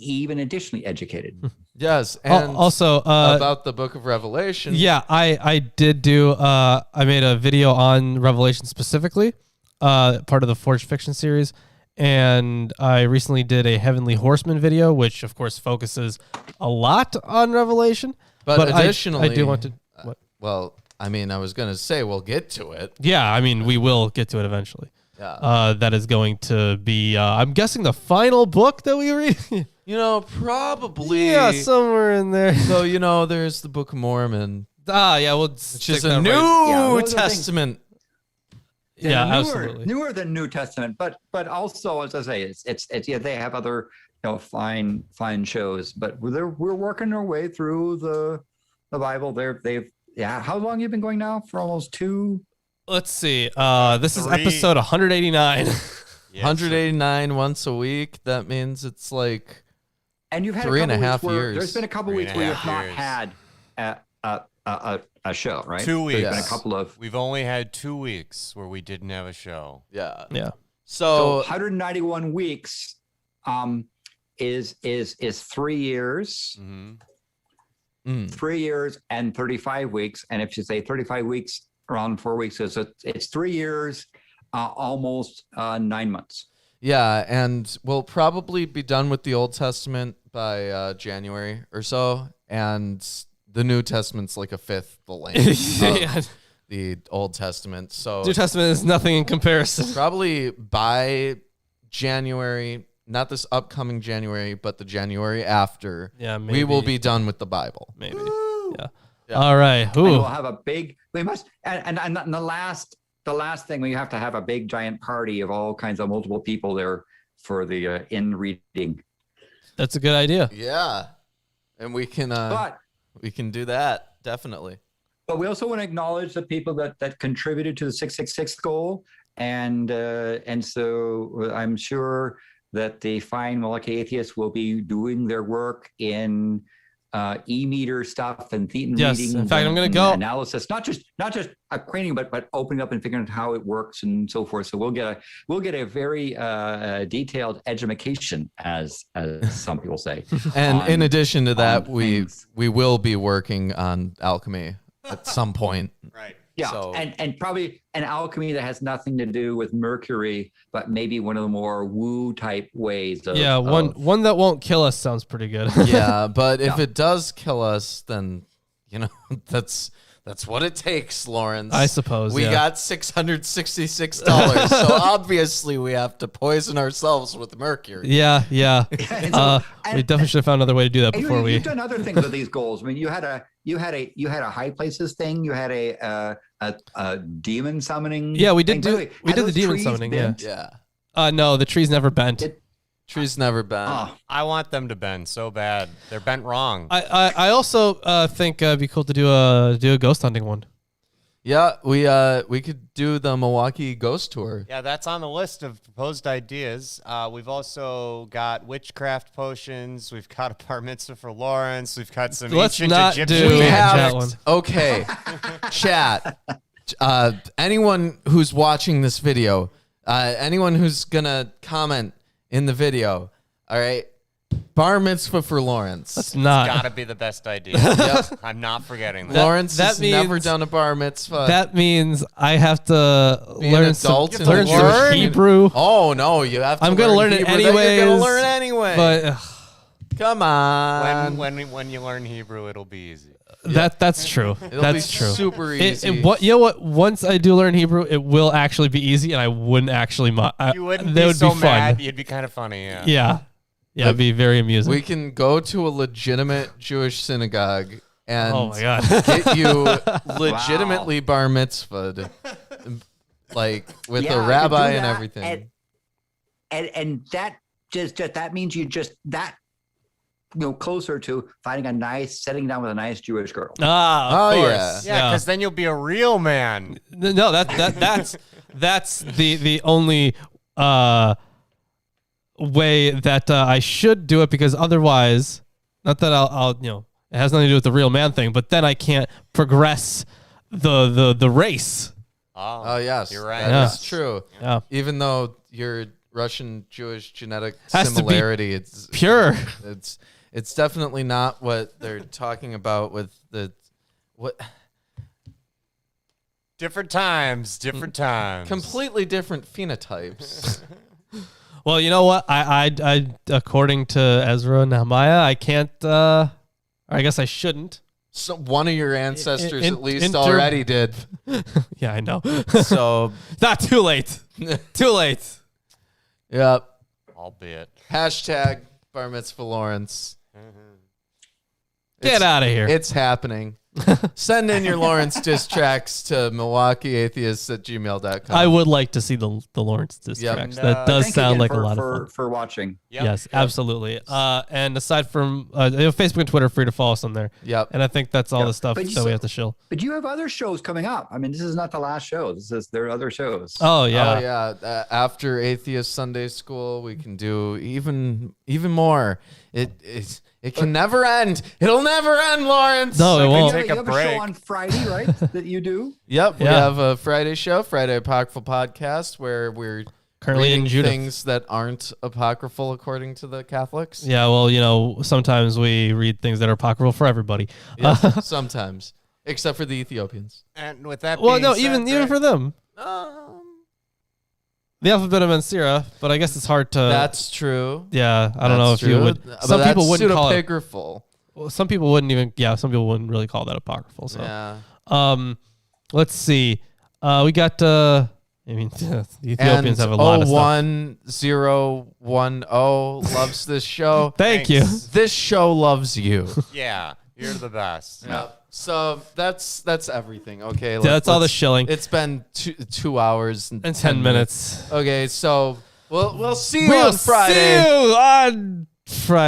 S2: even additionally educated.
S3: Yes, and
S1: also
S3: about the Book of Revelation.
S1: Yeah, I did do. I made a video on Revelation specifically, part of the Forged Fiction series, and I recently did a Heavenly Horseman video, which of course focuses a lot on Revelation.
S3: But additionally,
S1: I do want to. What?
S3: Well, I mean, I was gonna say we'll get to it.
S1: Yeah, I mean, we will get to it eventually.
S3: Yeah.
S1: That is going to be, I'm guessing, the final book that we read.
S3: You know, probably.
S1: Yeah, somewhere in there.
S3: So, you know, there's the Book of Mormon,
S1: Yeah, we'll
S3: which is a New Testament.
S1: Yeah,
S2: newer,
S1: absolutely.
S2: newer than New Testament, but also, as I say, it's yeah, they have other fine shows, but we're working our way through the Bible. They've how long you been going now? For almost 2.
S1: Let's see. This is episode 189.
S3: 189 once a week. That means it's like.
S2: And you've had
S3: 3.5 years.
S2: There's been a couple weeks where you've not had a show, right?
S4: 2 weeks.
S2: There's been a couple of.
S4: We've only had 2 weeks where we didn't have a show.
S3: Yeah.
S1: Yeah.
S2: So 191 weeks, is 3 years.
S4: Mm-hmm.
S2: 3 years and 35 weeks, and if you say 35 weeks around 4 weeks, so it's 3 years, almost 9 months.
S3: Yeah, and we'll probably be done with the Old Testament by January or so, and the New Testament's like a fifth the length of the Old Testament. So
S1: New Testament is nothing in comparison.
S3: probably by January, not this upcoming January, but the January after,
S1: Yeah, maybe.
S3: we will be done with the Bible.
S1: Maybe. Yeah.
S3: Yeah.
S1: All right.
S2: And
S1: Ooh.
S2: we'll have a big. We must, and the last thing, we have to have a big giant party of all kinds of multiple people there for the in reading.
S1: That's a good idea.
S3: Yeah, and we can do that definitely.
S2: But we also want to acknowledge the people that contributed to the 666 goal, and so I'm sure that the fine Malachi atheists will be doing their work in e-meter stuff and thetan
S1: Yes,
S2: reading.
S1: in fact, I'm going to go
S2: analysis, not just acquainting, but opening up and figuring out how it works and so forth. So we'll get a very detailed education, as some people say.
S3: And in addition to that, we
S2: things.
S3: will be working on alchemy at some point.
S4: Right.
S2: Yeah,
S3: So-
S2: and probably an alchemy that has nothing to do with Mercury, but maybe one of the more woo type ways.
S1: Yeah, one that won't kill us sounds pretty good.
S3: Yeah, but if
S2: Yeah.
S3: it does kill us, then that's what it takes, Lawrence.
S1: I suppose,
S3: we
S1: yeah.
S3: got $666, so obviously we have to poison ourselves with mercury.
S1: Yeah.
S2: And so-
S1: We definitely should have found another way to do that
S2: And
S1: before we.
S2: you've done other things with these goals. I mean, you had a high places thing. You had a demon summoning.
S1: Yeah, we did
S2: thing. By
S1: do.
S2: way,
S1: We
S2: had
S1: did the
S2: those
S1: demon
S2: trees
S1: summoning.
S2: been-
S3: Yeah,
S1: No, the tree's never bent.
S3: trees never bend.
S2: Oh,
S4: I want them to bend so bad. They're bent wrong.
S1: I also think it'd be cool to do a ghost hunting one.
S3: Yeah, we could do the Milwaukee Ghost Tour.
S4: Yeah, that's on the list of proposed ideas. We've also got witchcraft potions. We've got a bar mitzvah for Lawrence. We've got some
S1: Let's
S4: ancient
S1: not
S4: Egyptian
S1: do
S3: We
S1: that
S3: have
S1: one.
S3: okay, chat. Anyone who's watching this video, anyone who's gonna comment in the video, all right, bar mitzvah for Lawrence.
S1: That's not.
S4: Gotta be the best idea.
S3: Yep.
S4: I'm not forgetting that.
S3: Lawrence
S1: that
S3: has never
S1: means-
S3: done a bar mitzvah.
S1: That means I have to
S3: Be an
S1: learn some
S3: adult and
S1: learn some
S3: learn.
S1: Hebrew.
S3: Oh no, you have to.
S1: I'm gonna learn it
S3: Hebrew that You're gonna
S1: anyways,
S3: learn anyway.
S1: But
S3: come on,
S4: When you learn Hebrew, it'll be easy.
S1: that's true.
S3: it'll
S1: That's
S3: be
S1: true.
S3: super
S1: It,
S3: easy.
S1: what you know what? Once I do learn Hebrew, it will actually be easy, and I wouldn't actually.
S4: You wouldn't
S1: that
S4: be
S1: would
S4: so
S1: be fun.
S4: mad. You'd be kind of funny. Yeah.
S1: Yeah, it'd be very amusing.
S3: We can go to a legitimate Jewish synagogue and
S1: Oh my god.
S3: get you legitimately bar mitzvahed, like with
S2: yeah,
S3: a
S2: I could
S3: rabbi
S2: do
S3: and
S2: that,
S3: everything.
S2: and that just that means you just that closer to finding settling down with a nice Jewish girl.
S1: Ah, of
S3: Oh,
S1: course.
S4: Yeah, because then you'll be a real man.
S1: No, that's the only way that I should do it, because otherwise, not that I'll it has nothing to do with the real man thing, but then I can't progress the race.
S3: Oh yes,
S4: You're right.
S3: That
S1: Yeah.
S3: is true.
S1: Yeah.
S3: Even though you're Russian Jewish genetic
S1: Has to be
S3: similarity. It's
S1: pure.
S3: It's definitely not what they're talking about with the what.
S4: Different times.
S3: Completely different phenotypes.
S1: Well, you know what? I according to Ezra and Nehemiah, I can't. Or I guess I shouldn't.
S3: So one of your ancestors
S1: In-
S3: at least
S1: inter-
S3: already did.
S1: Yeah, I know.
S3: So
S1: Not too late. Too late.
S3: yep.
S4: Albeit.
S3: Hashtag Bar Mitzvah Lawrence.
S1: Get out of here.
S3: It's happening. Send in your Lawrence diss tracks to MilwaukeeAtheists@gmail.com.
S1: I would like to see the Lawrence diss
S3: Yep.
S1: tracks.
S4: No,
S1: That does
S2: Thank you
S1: sound
S2: again
S1: like a
S2: for,
S1: lot
S2: for,
S1: of fun.
S2: for watching.
S4: Yep.
S1: Yes, absolutely. And aside from Facebook and Twitter, free to follow us on there.
S3: Yep.
S1: And I think that's all
S2: Yep.
S1: the stuff
S2: But you
S1: that we
S2: said-
S1: have to shill.
S2: But you have other shows coming up. I mean, this is not the last show. There are other shows.
S1: Oh yeah.
S3: Oh yeah. After Atheist Sunday School, we can do even more. It can never end. It'll never end, Lawrence.
S1: No, it
S2: You
S1: won't.
S2: have,
S4: Take
S2: you
S4: a
S2: have a
S4: break.
S2: show on Friday, right? That you do.
S3: Yep. We
S1: Yeah.
S3: have a Friday show, Friday Apocryphal Podcast, where we're
S1: Currently in
S3: reading
S1: Judith.
S3: things that aren't apocryphal according to the Catholics.
S1: Yeah, well, sometimes we read things that are apocryphal for everybody.
S3: Yes, sometimes, except for the Ethiopians.
S4: And with that
S1: Well,
S4: being
S1: no,
S4: said,
S1: even
S4: Greg,
S1: for them. The alphabet of Mensira, but I guess it's hard to.
S3: That's true.
S1: Yeah, I don't know if
S3: That's
S1: you
S3: true.
S1: would.
S3: But
S1: Some
S3: that's
S1: people wouldn't call it.
S3: pseudepigraphal.
S1: Well, some people wouldn't even. Yeah, some people wouldn't really call that apocryphal. So,
S3: Yeah.
S1: let's see. We got. I mean, the Ethiopians have a lot of stuff.
S3: 01010 loves this show.
S1: Thank you.
S4: Thanks.
S3: This show loves you.
S4: Yeah, you're the best.
S3: So that's everything. Okay.
S1: Yeah, that's all the
S3: let's-
S1: shilling.
S3: It's been 2 hours and
S1: And 10 minutes.
S3: Okay, so we'll see you on Friday.
S1: See you on Friday.